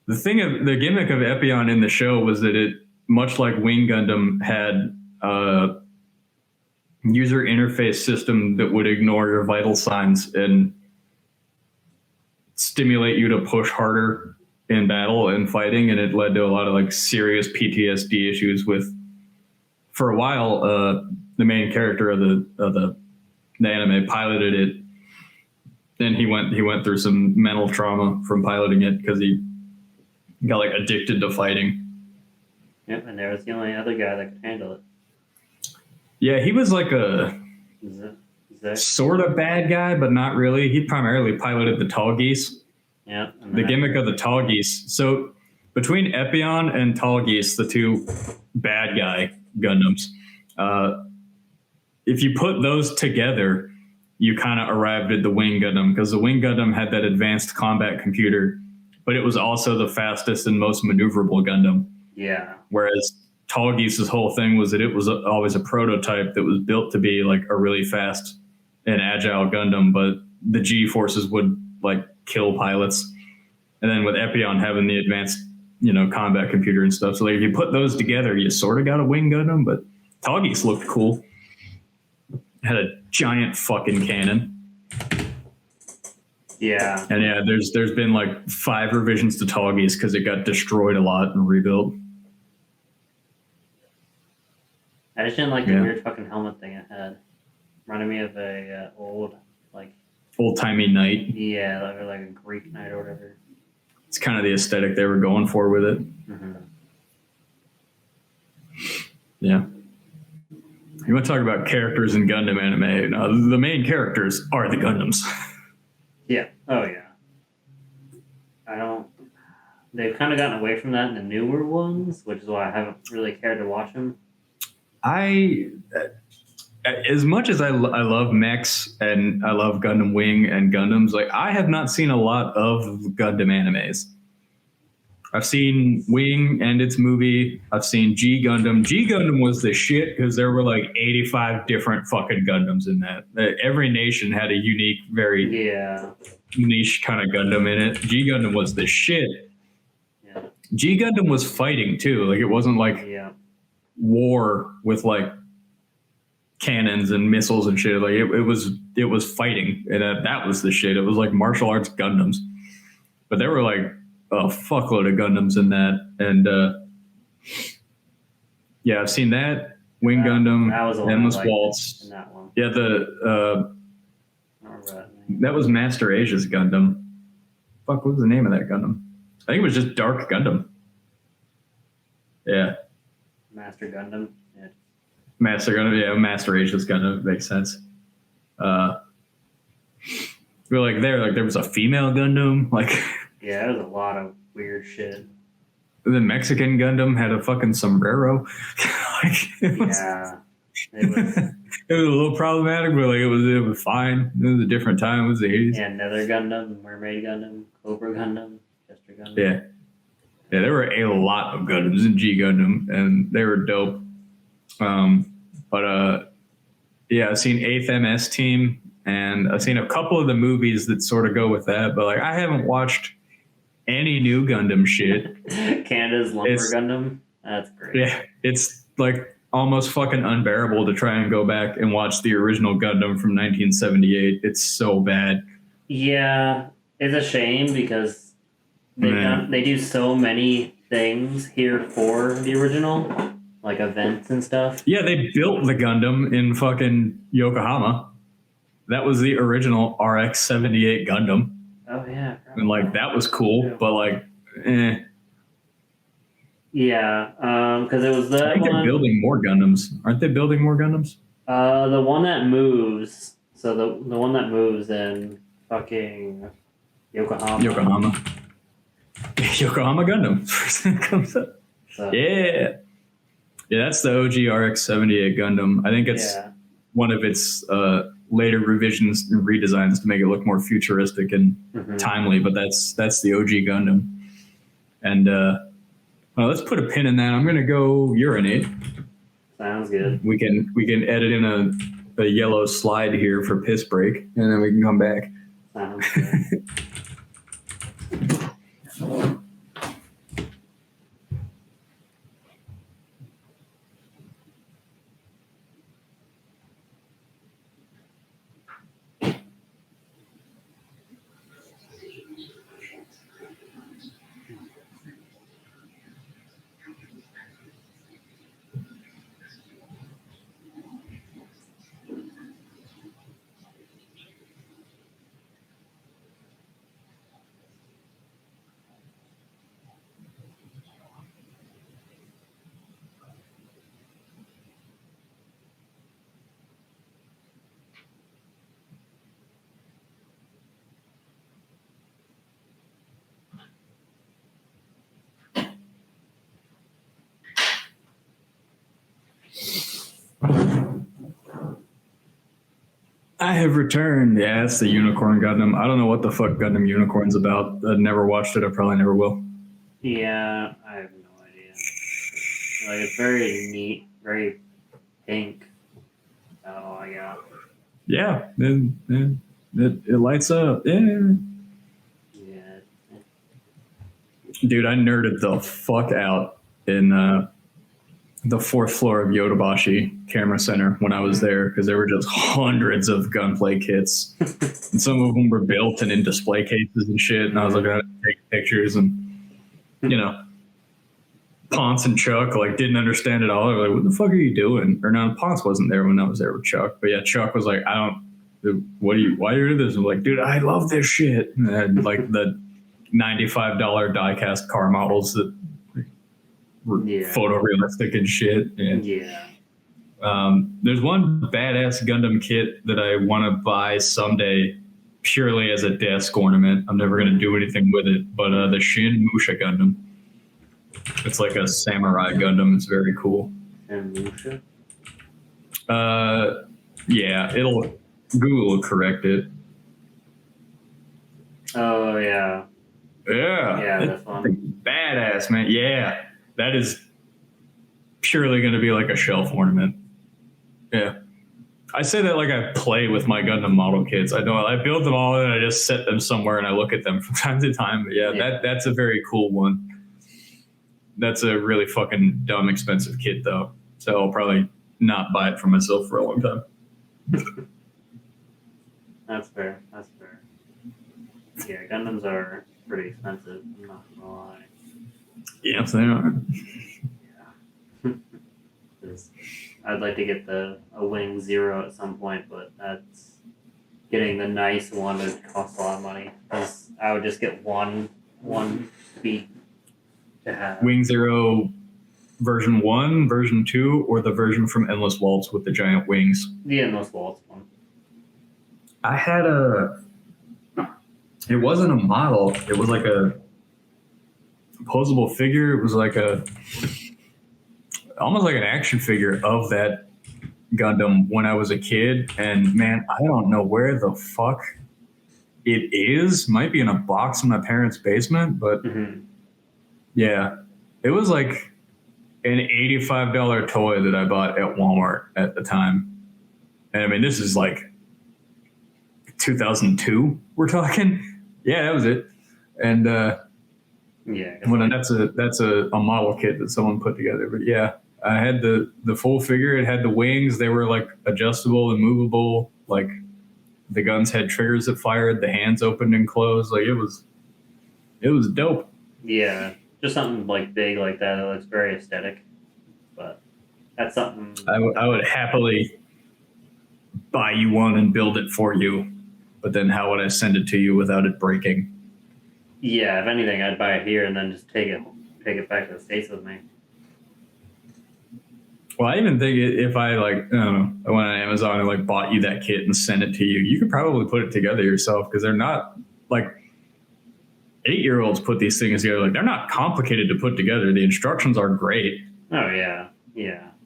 the gimmick of Epion in the show was that it, much like Wing Gundam, had a user interface system that would ignore your vital signs and stimulate you to push harder in battle and fighting, and it led to a lot of like serious PTSD issues with. For a while, the main character of the anime piloted it, and he went through some mental trauma from piloting it because he got like addicted to fighting. Yep, and there was the only other guy that could handle it. Yeah, he was like a sort of bad guy, but not really. He primarily piloted the tall geese. Yeah. The gimmick of the tall geese. So between Epion and tall geese, the two bad guy Gundams, if you put those together, you kind of arrived at the Wing Gundam, because the Wing Gundam had that advanced combat computer, but it was also the fastest and most maneuverable Gundam. Yeah. Whereas Tall Geese's whole thing was that it was always a prototype that was built to be like a really fast and agile Gundam, but the G forces would like kill pilots. And then with Epion having the advanced, combat computer and stuff, so like if you put those together, you sort of got a Wing Gundam. But Tall Geese looked cool. Had a giant fucking cannon. Yeah. And yeah, there's been like 5 revisions to Tall Geese because it got destroyed a lot and rebuilt. I just didn't like the weird fucking helmet thing it had. Reminded me of a old-timey knight. Yeah, like a Greek knight or whatever. It's kind of the aesthetic they were going for with it. Mm-hmm. Yeah. You want to talk about characters in Gundam anime? No, the main characters are the Gundams. Yeah. Oh, yeah. They've kind of gotten away from that in the newer ones, which is why I haven't really cared to watch them. As much as I love mechs and I love Gundam Wing and Gundams, like I have not seen a lot of Gundam animes. I've seen Wing and its movie. I've seen G Gundam. G Gundam was the shit because there were like 85 different fucking Gundams in that. Every nation had a unique, very niche kind of Gundam in it. G Gundam was the shit. Yeah. G Gundam was fighting too. Like it wasn't like war with like cannons and missiles and shit. Like it was fighting, and that was the shit. It was like martial arts Gundams, but there were like a fuckload of Gundams in that. And I've seen that Wing Gundam, Endless Waltz. In that one. Yeah, that was Master Asia's Gundam. Fuck, what was the name of that Gundam? I think it was just Dark Gundam. Yeah. Master Gundam. Yeah. Master Gundam. Yeah, Master Asia's Gundam makes sense. We're like there was a female Gundam. Like. Yeah, there's a lot of weird shit. The Mexican Gundam had a fucking sombrero. It was a little problematic, but like it was fine. It was a different time. It was the 80s. Yeah, Nether Gundam, Mermaid Gundam, Cobra Gundam, Jester Gundam. Yeah, there were a lot of Gundams in G Gundam, and they were dope. I've seen 8th MS Team, and I've seen a couple of the movies that sort of go with that, but like I haven't watched any new Gundam shit. Canada's Lumber Gundam. That's great. Yeah, it's like almost fucking unbearable to try and go back and watch the original Gundam from 1978. It's so bad. Yeah, it's a shame because they do so many things here for the original, like events and stuff. Yeah, they built the Gundam in fucking Yokohama. That was the original RX-78 Gundam. Oh, yeah. Probably. And, like, that was cool, but, like, Yeah, because it was I think they're building more Gundams. Aren't they building more Gundams? The one that moves. So the one that moves in fucking Yokohama. Yokohama Gundam. First thing that comes up. So. Yeah, that's the OG RX-78 Gundam. I think it's one of its later revisions and redesigns to make it look more futuristic and timely, but that's the OG Gundam. And let's put a pin in that. I'm gonna go urinate. Sounds good. We can edit in a yellow slide here for piss break, and then we can come back. Sounds good. I have returned. Yeah, it's the Unicorn Gundam. I don't know what the fuck Gundam Unicorn's about. I've never watched it. I probably never will. Yeah, I have no idea. Like, it's very neat, very pink. That's all I got. Yeah, it lights up. Yeah. Yeah. Dude, I nerded the fuck out in the fourth floor of Yodobashi Camera Center when I was there because there were just hundreds of gunplay kits. And some of them were built and in display cases and shit. And I was looking at it, taking pictures, and, you know, Ponce and Chuck like didn't understand it all. They were like, what the fuck are you doing? Or no, Ponce wasn't there when I was there with Chuck. But yeah, Chuck was like, why are you into this? I'm like, dude, I love this shit. And I had like the $95 diecast car models that were photorealistic and shit. And, there's one badass Gundam kit that I want to buy someday purely as a desk ornament. I'm never going to do anything with it, but the Shin Musha Gundam. It's like a samurai Gundam. It's very cool. And Musha? Yeah, Google will correct it. Oh, yeah. Yeah. Yeah, that's fun. Badass, man. Yeah. That is purely going to be like a shelf ornament. Yeah. I say that like I play with my Gundam model kits. I don't. I build them all and I just set them somewhere and I look at them from time to time. But yeah. That's a very cool one. That's a really fucking dumb expensive kit though. So I'll probably not buy it for myself for a long time. That's fair. That's fair. Yeah, Gundams are pretty expensive. I'm not gonna lie. Yes, they are. Yeah. I'd like to get a Wing Zero at some point, but that's getting the nice one would cost a lot of money. Because I would just get one beat to have. Wing Zero version 1, version 2, or the version from Endless Waltz with the giant wings? The Endless Waltz one. I had it wasn't a model. It was like a posable figure. It was like almost like an action figure of that Gundam when I was a kid. And man, I don't know where the fuck it is. Might be in a box in my parents' basement, but yeah, it was like an $85 toy that I bought at Walmart at the time. And I mean, this is like 2002 we're talking. Yeah, that was it. And that's a model kit that someone put together. But yeah, I had the full figure. It had the wings. They were like adjustable and movable. Like the guns had triggers that fired. The hands opened and closed. Like it was dope. Yeah, just something like big like that. It looks very aesthetic. But that's something I would happily buy you one and build it for you. But then how would I send it to you without it breaking? Yeah, if anything, I'd buy it here and then just take it back to the States with me. Well, I even think if I I went on Amazon and bought you that kit and sent it to you, you could probably put it together yourself because they're not 8-year-olds put these things together. Like they're not complicated to put together. The instructions are great. Oh yeah,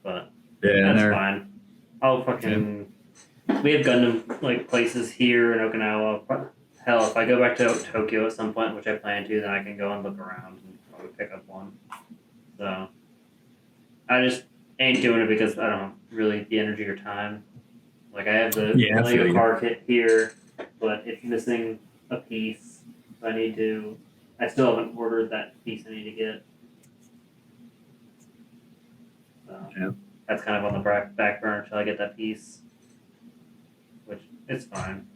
but that's fine. I'll fucking. Yeah. We have Gundam places here in Okinawa. Hell, if I go back to Tokyo at some point, which I plan to, then I can go and look around and probably pick up one. So I just ain't doing it because I don't have really the energy or time. Like, I have the Yeah, I feel Lego you. car kit here, but it's missing a piece. So I still haven't ordered that piece I need to get. So Yeah. that's kind of on the back burner until I get that piece, which it's fine.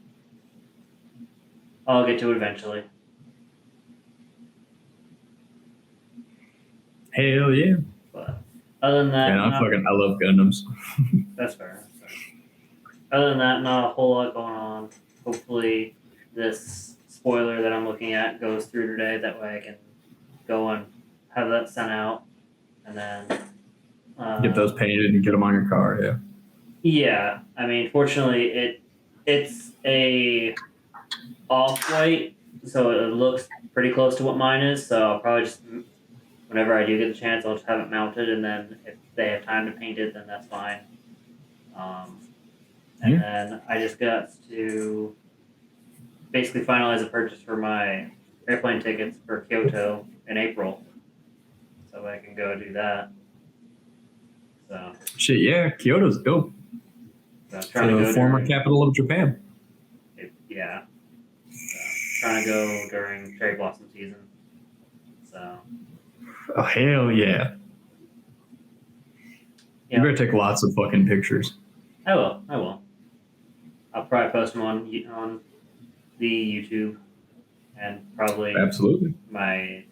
I'll get to it eventually. Hell yeah. But other than that, Man, I love Gundams. that's fair. Other than that, not a whole lot going on. Hopefully, this spoiler that I'm looking at goes through today. That way, I can go and have that sent out, and then Get those painted and get them on your car. Yeah. Yeah, I mean, fortunately, it's a off-white, so it looks pretty close to what mine is. So I'll probably just, whenever I do get the chance, I'll just have it mounted, and then if they have time to paint it, then that's fine. And then I just got to basically finalize a purchase for my airplane tickets for Kyoto in April, so I can go do that. So Shit, yeah, Kyoto's dope. I'm trying to go former capital of Japan. Yeah. So, trying to go during cherry blossom season. So. Oh, hell yeah. You better take lots of fucking pictures. I will. I'll probably post them on the YouTube and probably Absolutely my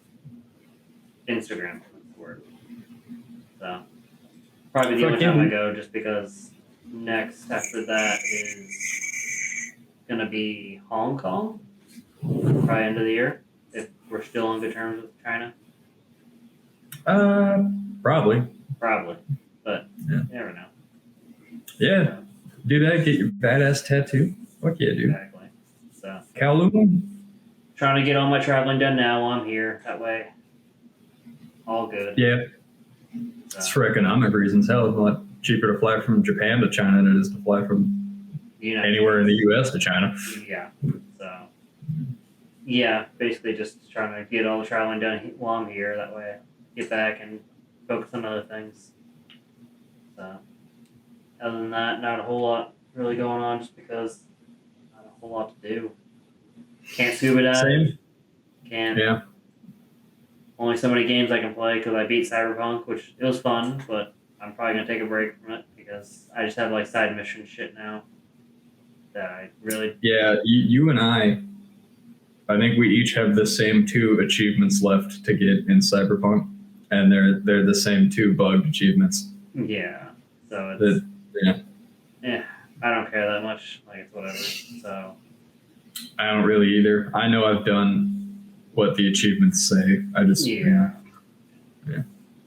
Instagram. So probably the only time I go, just because next after that is gonna be Hong Kong, probably end of the year, if we're still on good terms with China. Probably, but yeah. You never know. Yeah, do that. Get your badass tattoo. Fuck yeah, dude. Exactly. So Kowloon. Trying to get all my traveling done now while I'm here. That way, all good. Yeah. So. It's for economic reasons. Hell, it's a lot cheaper to fly from Japan to China than it is to fly from anywhere in the U.S. to China. Yeah. So, yeah, basically just trying to get all the traveling done while I'm here. That way, get back and focus on other things. So, other than that, not a whole lot really going on, just because not a whole lot to do. Can't scuba dive. Same. Can't. Yeah. Only so many games I can play because I beat Cyberpunk, which it was fun, but I'm probably going to take a break from it because I just have like side mission shit now that I really... Yeah, you and I think we each have the same 2 achievements left to get in Cyberpunk, and they're the same 2 bugged achievements. Yeah, so it's... Yeah, I don't care that much. Like, it's whatever, so... I don't really either. I know I've done what the achievements say. I just... Yeah. Yeah.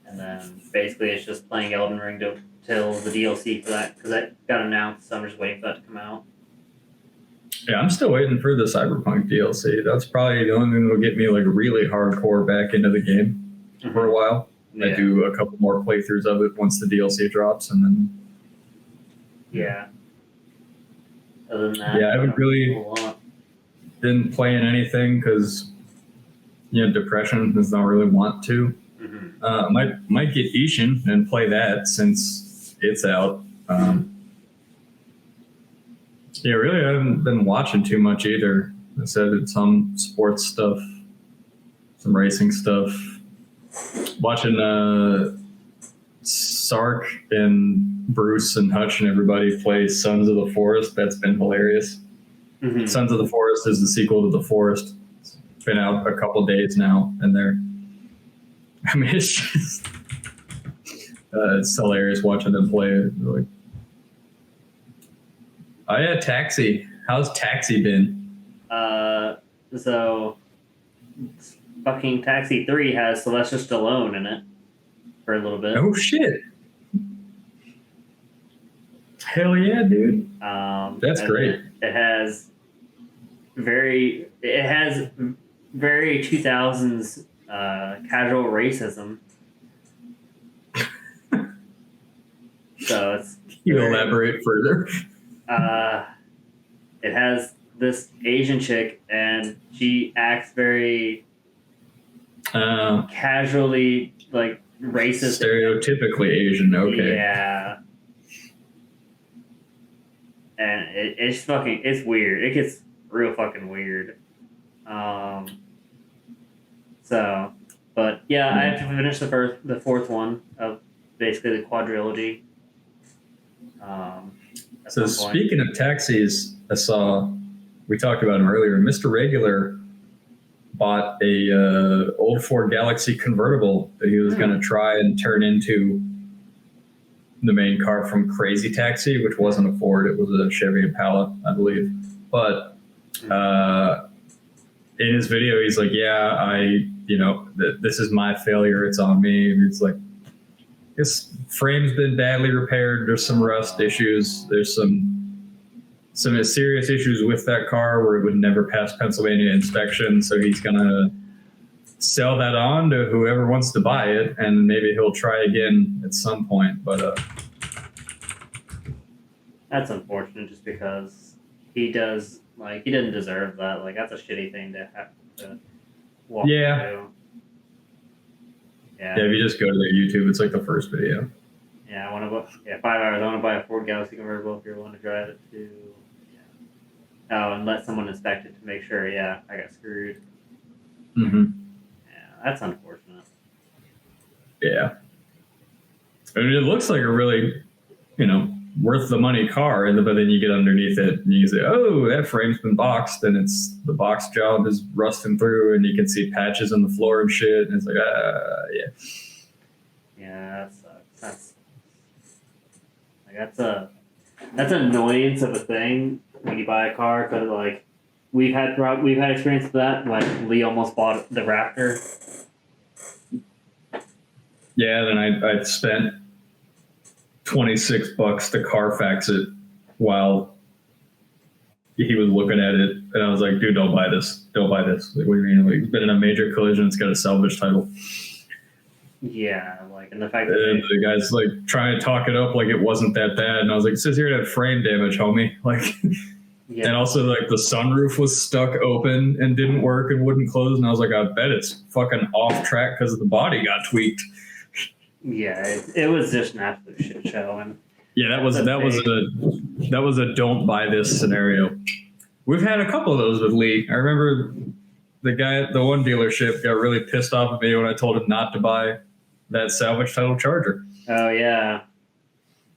And then basically it's just playing Elden Ring till the DLC for that, because that got announced, so I'm just waiting for that to come out. Yeah, I'm still waiting for the Cyberpunk DLC. That's probably the only thing that'll get me like really hardcore back into the game for a while. Yeah. I do a couple more playthroughs of it once the DLC drops, and then... Yeah. Other than that... Yeah, I haven't really been playing anything because... depression does not really want to. Might get Ishin and play that since it's out. Yeah, really, I haven't been watching too much either. I said it's some sports stuff, some racing stuff. Watching Sark and Bruce and Hutch and everybody play Sons of the Forest. That's been hilarious. Mm-hmm. Sons of the Forest is the sequel to The Forest. Been out a couple days now, and it's just it's hilarious watching them play it. Like, oh yeah, Taxi. How's Taxi been? So fucking Taxi 3 has Sylvester Stallone in it for a little bit. Oh shit! Hell yeah, dude. That's great. It has very 2000s casual racism. So it's... You elaborate further. It has this Asian chick, and she acts very casually, like, racist. Stereotypically Asian, okay. Yeah. and it's weird. It gets real fucking weird. So, but yeah, I have to finish the fourth one of basically the quadrilogy. So speaking of taxis, we talked about him earlier. Mr. Regular bought a old Ford Galaxy convertible that he was going to try and turn into the main car from Crazy Taxi, which wasn't a Ford. It was a Chevy Impala, I believe. But in his video, he's like, yeah, this is my failure. It's on me. It's like, this frame's been badly repaired. There's some rust issues. There's some serious issues with that car where it would never pass Pennsylvania inspection. So he's going to sell that on to whoever wants to buy it, and maybe he'll try again at some point. But that's unfortunate, just because he doesn't deserve that. Like, that's a shitty thing to have to walk through. Yeah, if you just go to their YouTube, it's like the first video. Yeah, 5 hours. I want to buy a Ford Galaxy convertible if you're willing to drive it to. Oh, and let someone inspect it to make sure. Yeah, I got screwed. Mm-hmm. Yeah, that's unfortunate. Yeah, I mean, it looks like a really, worth the money car, but then you get underneath it and you say, oh, that frame's been boxed, and the box job is rusting through, and you can see patches on the floor and shit, and it's like, yeah. Yeah, that sucks. That's an annoyance of a thing when you buy a car, because like we've had experience with that. When Lee almost bought the Raptor. Yeah, then I spent $26 to Carfax it while he was looking at it, and I was like, dude, don't buy this. Don't buy this. Like, what do you mean? Like, it's been in a major collision. It's got a salvage title. Yeah, like, and the fact that the guy's like trying to talk it up like it wasn't that bad, and I was like, it says here it had frame damage, homie. Like, yeah. And also like the sunroof was stuck open and didn't work and wouldn't close, and I was like, I bet it's fucking off track because the body got tweaked. Yeah, it was just an absolute shit show, and yeah, that was a don't buy this scenario. We've had a couple of those with Lee. I remember the guy at the one dealership got really pissed off at me when I told him not to buy that salvage title Charger. Oh, yeah.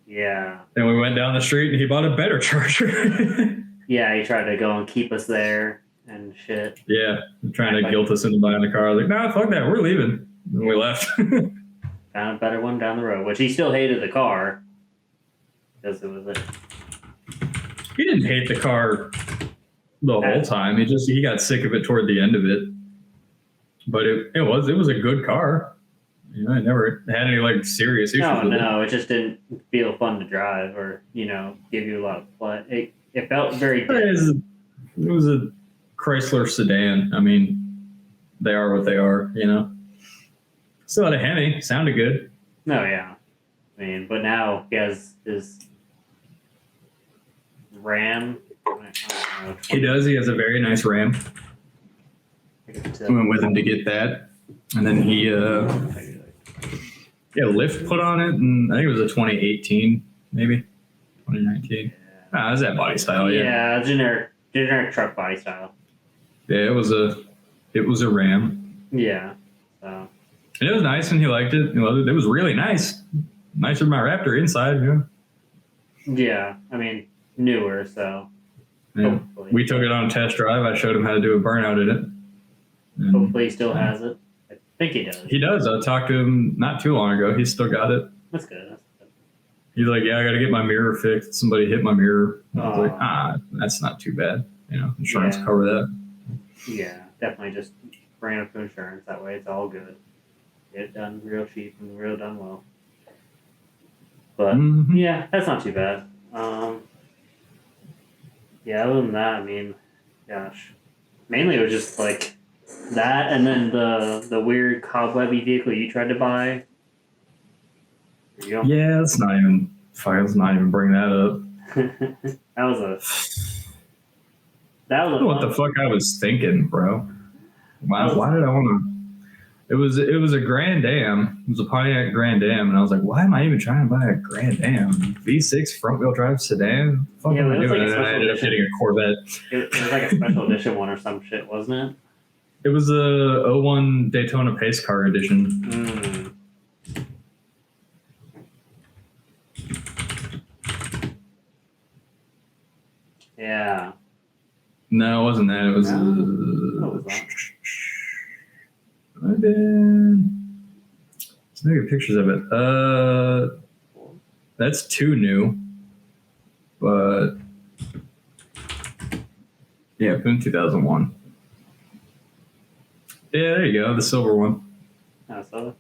Yeah. And we went down the street and he bought a better Charger. Yeah, he tried to go and keep us there and shit. Yeah, trying to guilt us into buying the car. I was like, nah, fuck that, we're leaving. And we left. Found a better one down the road, which he still hated the car. Because it was He didn't hate the car the whole time. He got sick of it toward the end of it. But it was a good car. I never had any like serious issues with it. No, it just didn't feel fun to drive or, give you a lot of play. It felt very It was a Chrysler sedan. I mean, they are what they are, Still had a Hemi. Sounded good. No, yeah. I mean, but now he has his Ram. He does. He has a very nice Ram. I went with him to get that. And then he lift put on it, and I think it was a 2018, maybe 2019. It was that body style, yeah. Yeah, generic truck body style. Yeah, it was a Ram. Yeah. So. And it was nice, and he liked it. He loved it. It was really nice. Nicer than my Raptor inside, Yeah, I mean, newer, so. Yeah. We took it on a test drive. I showed him how to do a burnout in it. And hopefully he still has it. I think he does. He does. I talked to him not too long ago. He's still got it. That's good. He's like, yeah, I got to get my mirror fixed. Somebody hit my mirror. I was like, that's not too bad. Insurance cover that. Yeah, definitely just bring it up to insurance. That way it's all good. Get it done real cheap and real done well. But, yeah, that's not too bad. Yeah, other than that, I mean, gosh. Mainly it was just like that, and then the weird cobwebby vehicle you tried to buy. Yeah, let's not even bring that up. That was I don't know what the fuck I was thinking, bro. Why did I want to? It was a Grand Am. It was a Pontiac Grand Am, and I was like, why am I even trying to buy a Grand Am? V6 front wheel drive sedan? What the fuck am I doing? And I ended up getting a Corvette. It was like a special edition one or some shit, wasn't it? It was a '01 Daytona Pace Car edition. Yeah. No, it wasn't that. It was. What was that? Let's look at pictures of it. That's too new, but yeah, from 2001. Yeah, there you go, the silver one. I saw that.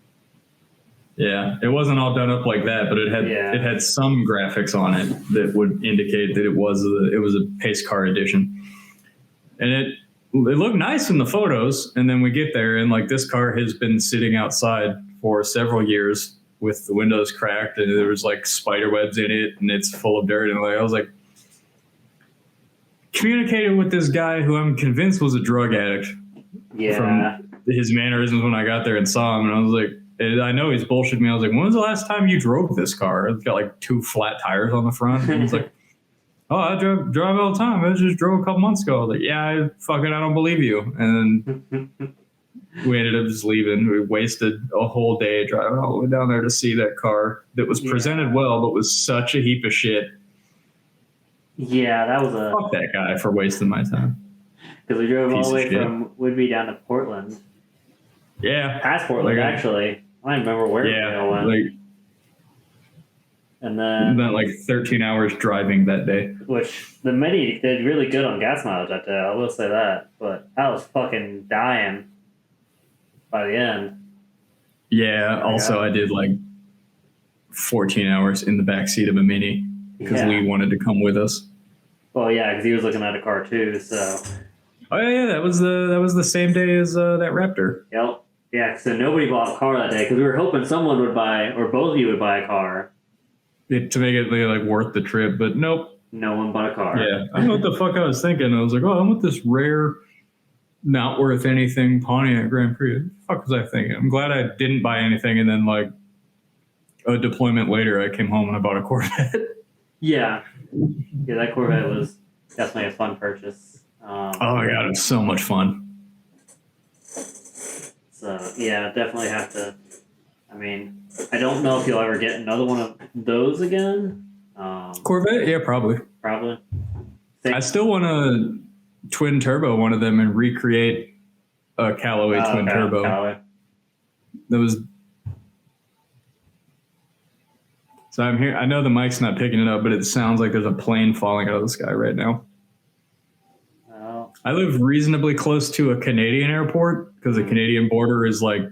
Yeah, it wasn't all done up like that, but it had some graphics on it that would indicate that it was a pace car edition, and it looked nice in the photos. And then we get there, and like this car has been sitting outside for several years with the windows cracked, and there was like spider webs in it, and it's full of dirt. And like I was like, communicated with this guy who I'm convinced was a drug addict. Yeah. From his mannerisms when I got there and saw him, and I was like, and I know he's bullshitting me. I was like, when was the last time you drove this car? It's got like 2 flat tires on the front. And he's like, oh, I drive all the time. I just drove a couple months ago. I was like, yeah, I don't believe you. And then we ended up just leaving. We wasted a whole day driving all the way down there to see that car that was presented well, but was such a heap of shit. Yeah, that was a... Fuck that guy for wasting my time. Because we drove all the way from Whidbey down to Portland. Yeah. Past Portland, actually. I don't remember where we went. Like, and then like 13 hours driving that day. Which the Mini did really good on gas mileage that day, I will say that. But I was fucking dying by the end. Yeah, also I did like 14 hours in the backseat of a Mini because Lee wanted to come with us. Well, yeah, because he was looking at a car too, so... Oh yeah, that was the same day as that Raptor. Yep. Yeah, so nobody bought a car that day because we were hoping someone would buy, or both of you would buy a car. To make it like worth the trip, but nope. No one bought a car. Yeah, I don't know what the fuck I was thinking. I was like, oh, I want this rare, not worth anything Pontiac Grand Prix. What the fuck was I thinking? I'm glad I didn't buy anything, and then like a deployment later, I came home and I bought a Corvette. Yeah, that Corvette was definitely a fun purchase. Oh my god, it was so much fun. So yeah, definitely have to. I mean, I don't know if you'll ever get another one of those again. Corvette, yeah, probably. Probably. I still want to twin turbo one of them and recreate a Callaway twin turbo. Callaway. That was. So I'm here. I know the mic's not picking it up, but it sounds like there's a plane falling out of the sky right now. I live reasonably close to a Canadian airport because the Canadian border is like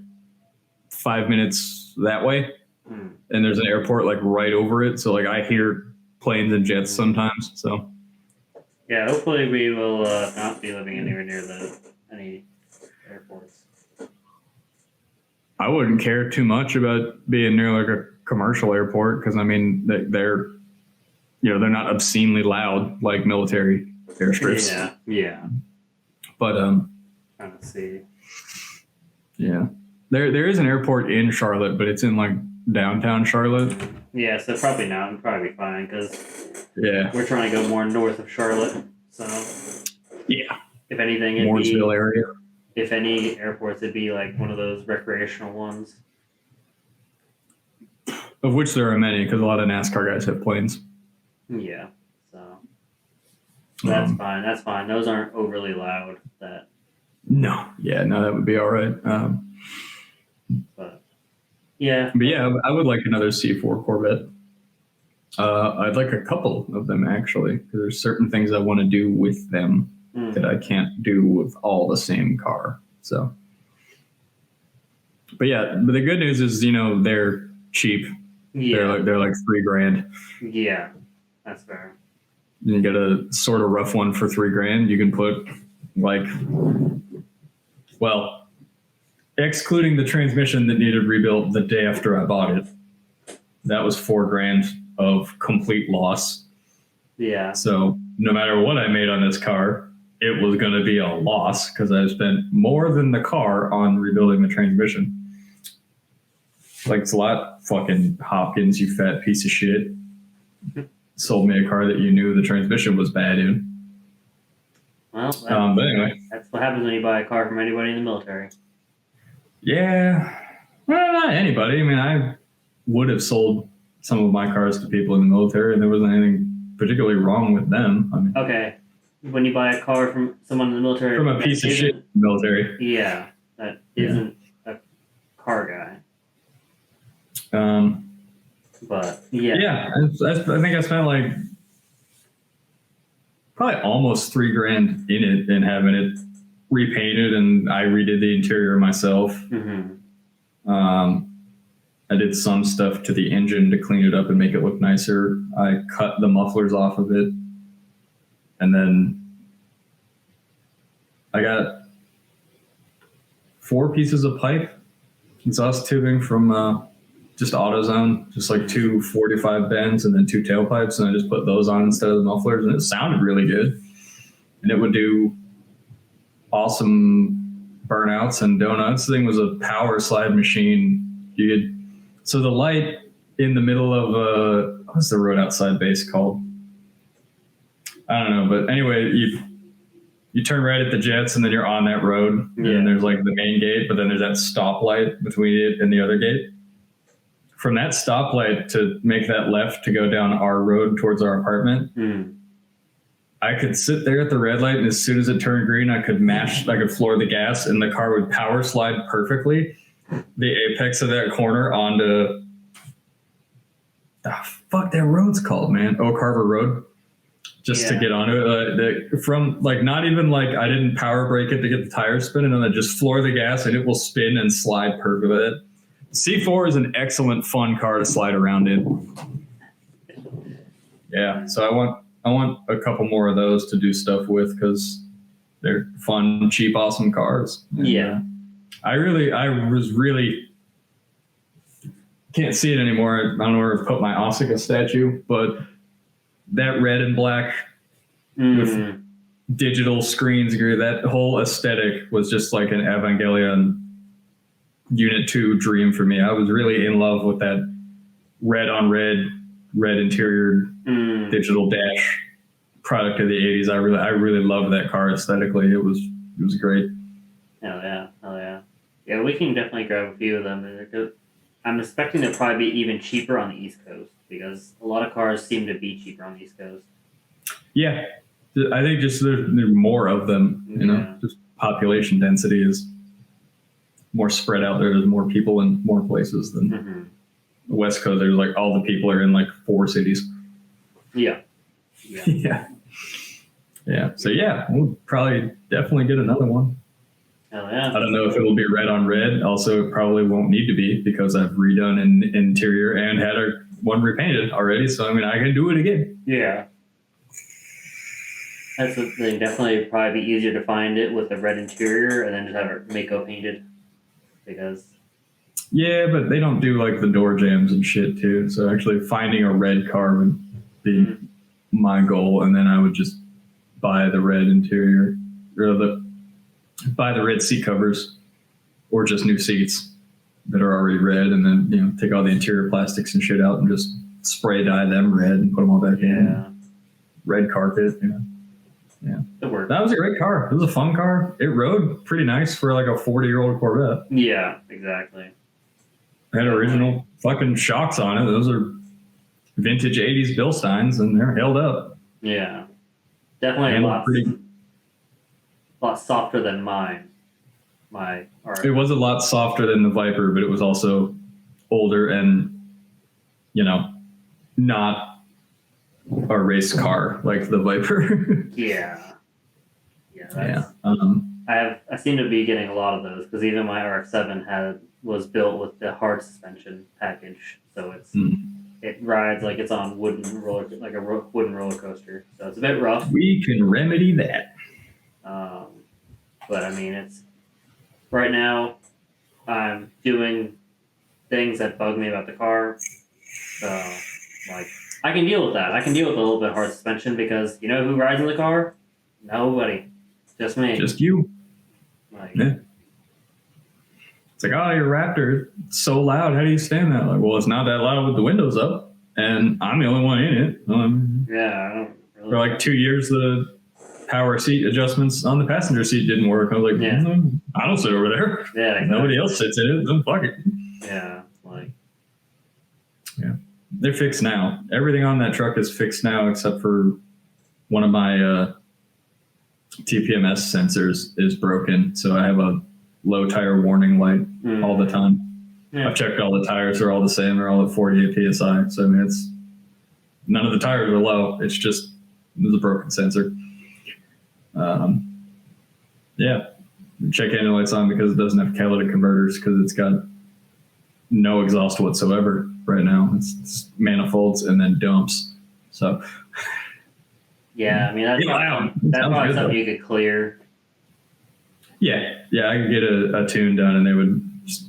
5 minutes that way. And there's an airport like right over it. So like I hear planes and jets sometimes. So yeah, hopefully we will not be living anywhere near any airports. I wouldn't care too much about being near like a commercial airport because I mean they're not obscenely loud like military airstrips. Yeah. But trying to see. Yeah. There is an airport in Charlotte, but it's in like downtown Charlotte. Yeah, so probably not. We'll probably be fine because we're trying to go more north of Charlotte. So yeah, if anything, Mooresville area. If any airports, it'd be like one of those recreational ones. Of which there are many, because a lot of NASCAR guys have planes. Yeah, so that's fine. That's fine. Those aren't overly loud. No, that would be all right. But yeah, I would like another C4 Corvette. I'd like a couple of them actually, because there's certain things I want to do with them that I can't do with all the same car. So, but the good news is they're cheap. Yeah, they're like $3,000. Yeah, that's fair. You get a sort of rough one for $3,000. You can put excluding the transmission that needed rebuilt the day after I bought it, that was $4,000 of complete loss. Yeah. So no matter what I made on this car, it was going to be a loss because I spent more than the car on rebuilding the transmission. Like, it's a lot. Fucking Hopkins, you fat piece of shit. Sold me a car that you knew the transmission was bad in. Well, but anyway. That's what happens when you buy a car from anybody in the military. Yeah. Well, not anybody. I mean, I would have sold some of my cars to people in the military, and there wasn't anything particularly wrong with them. I mean, okay. When you buy a car from someone in the military... From a piece of shit military. Yeah, that isn't a car guy. But, yeah. Yeah, I think I spent like probably almost $3,000 in it and having it repainted, and I redid the interior myself. I did some stuff to the engine to clean it up and make it look nicer. I cut the mufflers off of it, and then I got 4 pieces of pipe, exhaust tubing from just AutoZone, just like 2 45 bends and then 2 tailpipes, and I just put those on instead of the mufflers, and it sounded really good. And it would do awesome burnouts and donuts. The thing was a power slide machine. So the light in the middle of what's the road outside base called? I don't know, but anyway, you turn right at the Jets, and then you're on that road, and there's like the main gate, but then there's that stoplight between it and the other gate. From that stoplight to make that left to go down our road towards our apartment, I could sit there at the red light, and as soon as it turned green, I could floor the gas, and the car would power slide perfectly the apex of that corner onto fuck that road's called, man. Oak Harbor Road. Just to get onto it. From like, not even like I didn't power brake it to get the tires spinning, and then just floor the gas and it will spin and slide perfectly. C4 is an excellent fun car to slide around in. Yeah, so I want a couple more of those to do stuff with because they're fun, cheap, awesome cars. And, I was really can't see it anymore. I don't know where to put my Asuka statue, but that red and black with digital screens, that whole aesthetic was just like an Evangelion Unit 2 dream for me. I was really in love with that red on red interior digital dash product of the 80s. I really loved that car aesthetically. It was great. Hell yeah. Yeah, we can definitely grab a few of them. I'm expecting they'll probably be even cheaper on the East Coast because a lot of cars seem to be cheaper on the East Coast. Yeah. I think just there's more of them, you know, just population density is more spread out there. There's more people in more places than the West Coast. There's like all the people are in like 4 cities. Yeah. So we'll probably definitely get another one. Hell yeah. I don't know if it will be red on red. Also, it probably won't need to be because I've redone an interior and had one repainted already. So, I mean, I can do it again. Yeah. That's the thing. Definitely probably be easier to find it with a red interior and then just have it Mako painted. Because... Yeah, but they don't do like the door jambs and shit too. So actually finding a red car would be my goal. And then I would just buy the red interior or buy the red seat covers or just new seats that are already red, and then take all the interior plastics and shit out and just spray dye them red and put them all back in. Red carpet. Yeah. It worked. That was a great car. It was a fun car. It rode pretty nice for like a 40-year-old Corvette. Yeah, exactly. It had original fucking shocks on it. Those are vintage 80s Bilsteins, and they're held up. Yeah. Definitely a lot softer than mine. It was a lot softer than the Viper, but it was also older and, not a race car like the Viper. Yeah. I seem to be getting a lot of those because even my RX-7 was built with the hard suspension package, so it rides like it's on a wooden roller coaster. So it's a bit rough. We can remedy that. But I mean, it's right now I'm doing things that bug me about the car. So like I can deal with that. I can deal with a little bit of hard suspension because you know who rides in the car? Nobody. Just me. Just you. Like, Yeah. It's like, oh, your Raptor, it's so loud. How do you stand that? Like, well, it's not that loud with the windows up, and I'm the only one in it. yeah, I don't really. For like 2 years, the power seat adjustments on the passenger seat didn't work. I was like, Yeah. I don't sit over there. Yeah, exactly. Nobody else sits in it. Then fuck it. Yeah, like. Yeah, they're fixed now. Everything on that truck is fixed now, except for one of my TPMS sensors is broken, so I have a low tire warning light all the time. Yeah. I've checked all the tires; they're all the same. They're all at 48 psi. So I mean, it's none of the tires are low. It's just the broken sensor. Yeah, check engine lights on because it doesn't have catalytic converters because it's got no exhaust whatsoever right now. It's manifolds and then dumps. So yeah, I mean that's probably something you could clear. Yeah, I could get a tune done and they would just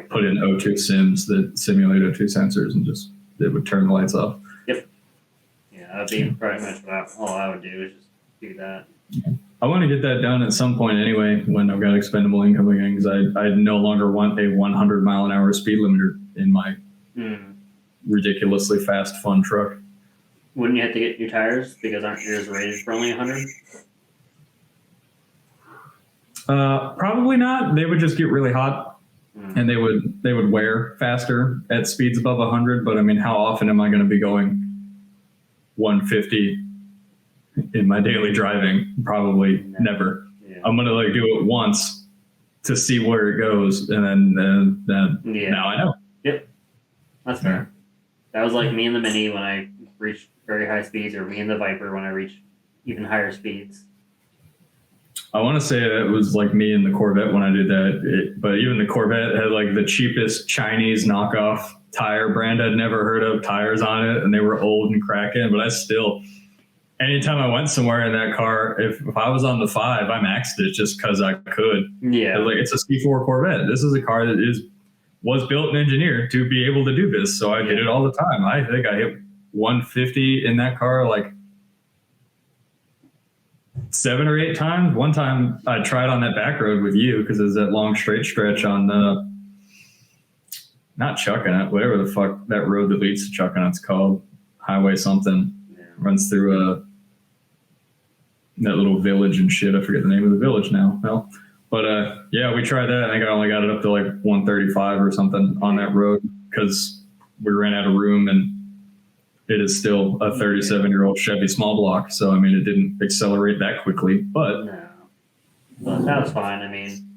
put in O2 sims that simulate O2 sensors and just it would turn the lights off. Yep. Yeah, that'd be pretty much all I would do is just do that. Yeah. I want to get that done at some point anyway when I've got expendable income again because I no longer want a 100 mile an hour speed limiter in my ridiculously fast fun truck. Wouldn't you have to get new tires because aren't yours rated for only 100? Probably not. They would just get really hot and they would wear faster at speeds above 100. But I mean, how often am I going to be going 150 in my daily driving? Probably never. Yeah. I'm going to like do it once to see where it goes. And then now I know. Yep. That's fair. That was like me and the Mini when I reached very high speeds, or me and the Viper when I reached even higher speeds. I want to say that was like me and the Corvette when I did that. But even the Corvette had like the cheapest Chinese knockoff tire brand I'd never heard of tires on it. And they were old and cracking. But I still, anytime I went somewhere in that car, if I was on the 5, I maxed it just because I could. Yeah. Like it's a C4 Corvette. This is a car that was built and engineered to be able to do this. So I did it all the time. I think I hit 150 in that car like 7 or 8 times. One time I tried on that back road with you because there's that long straight stretch on not Chuckanut, whatever the fuck that road that leads to Chuckanut's called. Highway something. Runs through that little village and shit. I forget the name of the village now. Well, but yeah, we tried that. I think I only got it up to like 135 or something on that road because we ran out of room and it is still a 37-year-old Chevy small block. So, I mean, it didn't accelerate that quickly, but. No. Well, that was fine. I mean,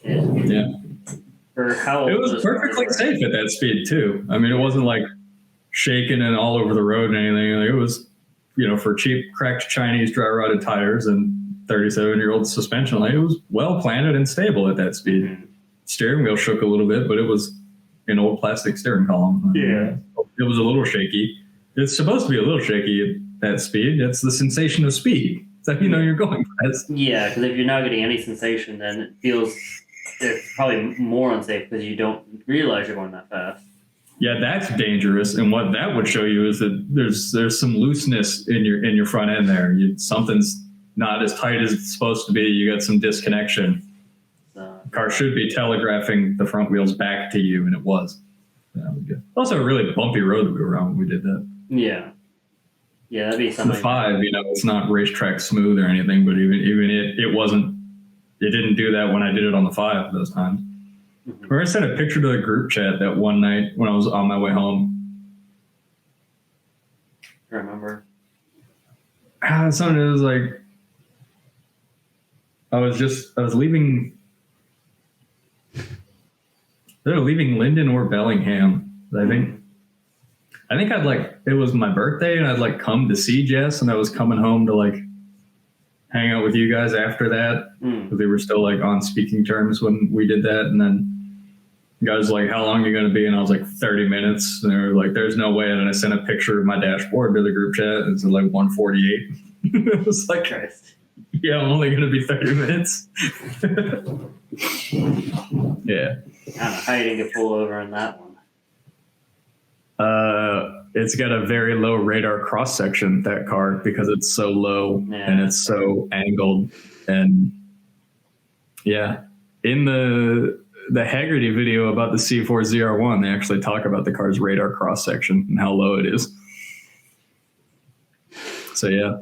yeah. For how it was perfectly safe at that speed, too. I mean, it wasn't like shaking and all over the road and anything. Like, it was, for cheap, cracked Chinese dry rotted tires and 37-year-old suspension. Like, it was well planted and stable at that speed. Mm-hmm. Steering wheel shook a little bit, but it was an old plastic steering column. Yeah. It was a little shaky. It's supposed to be a little shaky at that speed. It's the sensation of speed. It's like, you're going fast. Yeah, because if you're not getting any sensation, then it's probably more unsafe because you don't realize you're going that fast. Yeah, that's dangerous. And what that would show you is that there's some looseness in your front end there. Something's not as tight as it's supposed to be. You got some disconnection. The car should be telegraphing the front wheels back to you, and it was. That was good. Also, a really bumpy road that we were on when we did that. Yeah. Yeah, that'd be something. The 5, it's not racetrack smooth or anything, but even it wasn't. It didn't do that when I did it on the 5 those times. Mm-hmm. Where I sent a picture to the group chat that one night when I was on my way home. I remember. Something that was like, I was leaving. They're leaving Linden or Bellingham. I think it was my birthday and I'd come to see Jess and I was coming home to hang out with you guys after that. Because they were still on speaking terms when we did that. And then the guys was like, how long are you going to be? And I was like, 30 minutes. And they were like, there's no way. And then I sent a picture of my dashboard to the group chat. It's 1:48. It was like, Christ. Yeah, I'm only going to be 30 minutes. Yeah. I don't know how you didn't get pulled over on that one. it's got a very low radar cross section, that car, because it's so low and it's so angled. And yeah, in the Haggerty video about the C4ZR1, they actually talk about the car's radar cross section and how low it is. So yeah.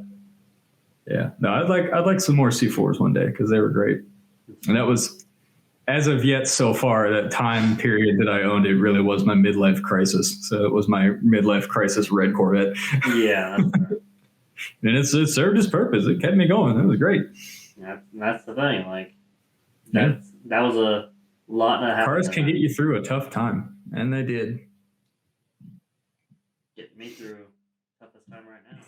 No, I'd like some more C4s one day because they were great. And that was, as of yet so far, that time period that I owned it really was my midlife crisis. So it was my midlife crisis red Corvette. Yeah. And it served its purpose. It kept me going. It was great. That's the thing. Like, that was a lot that happened. Cars can get you through a tough time, and they did. Get me through toughest time right now.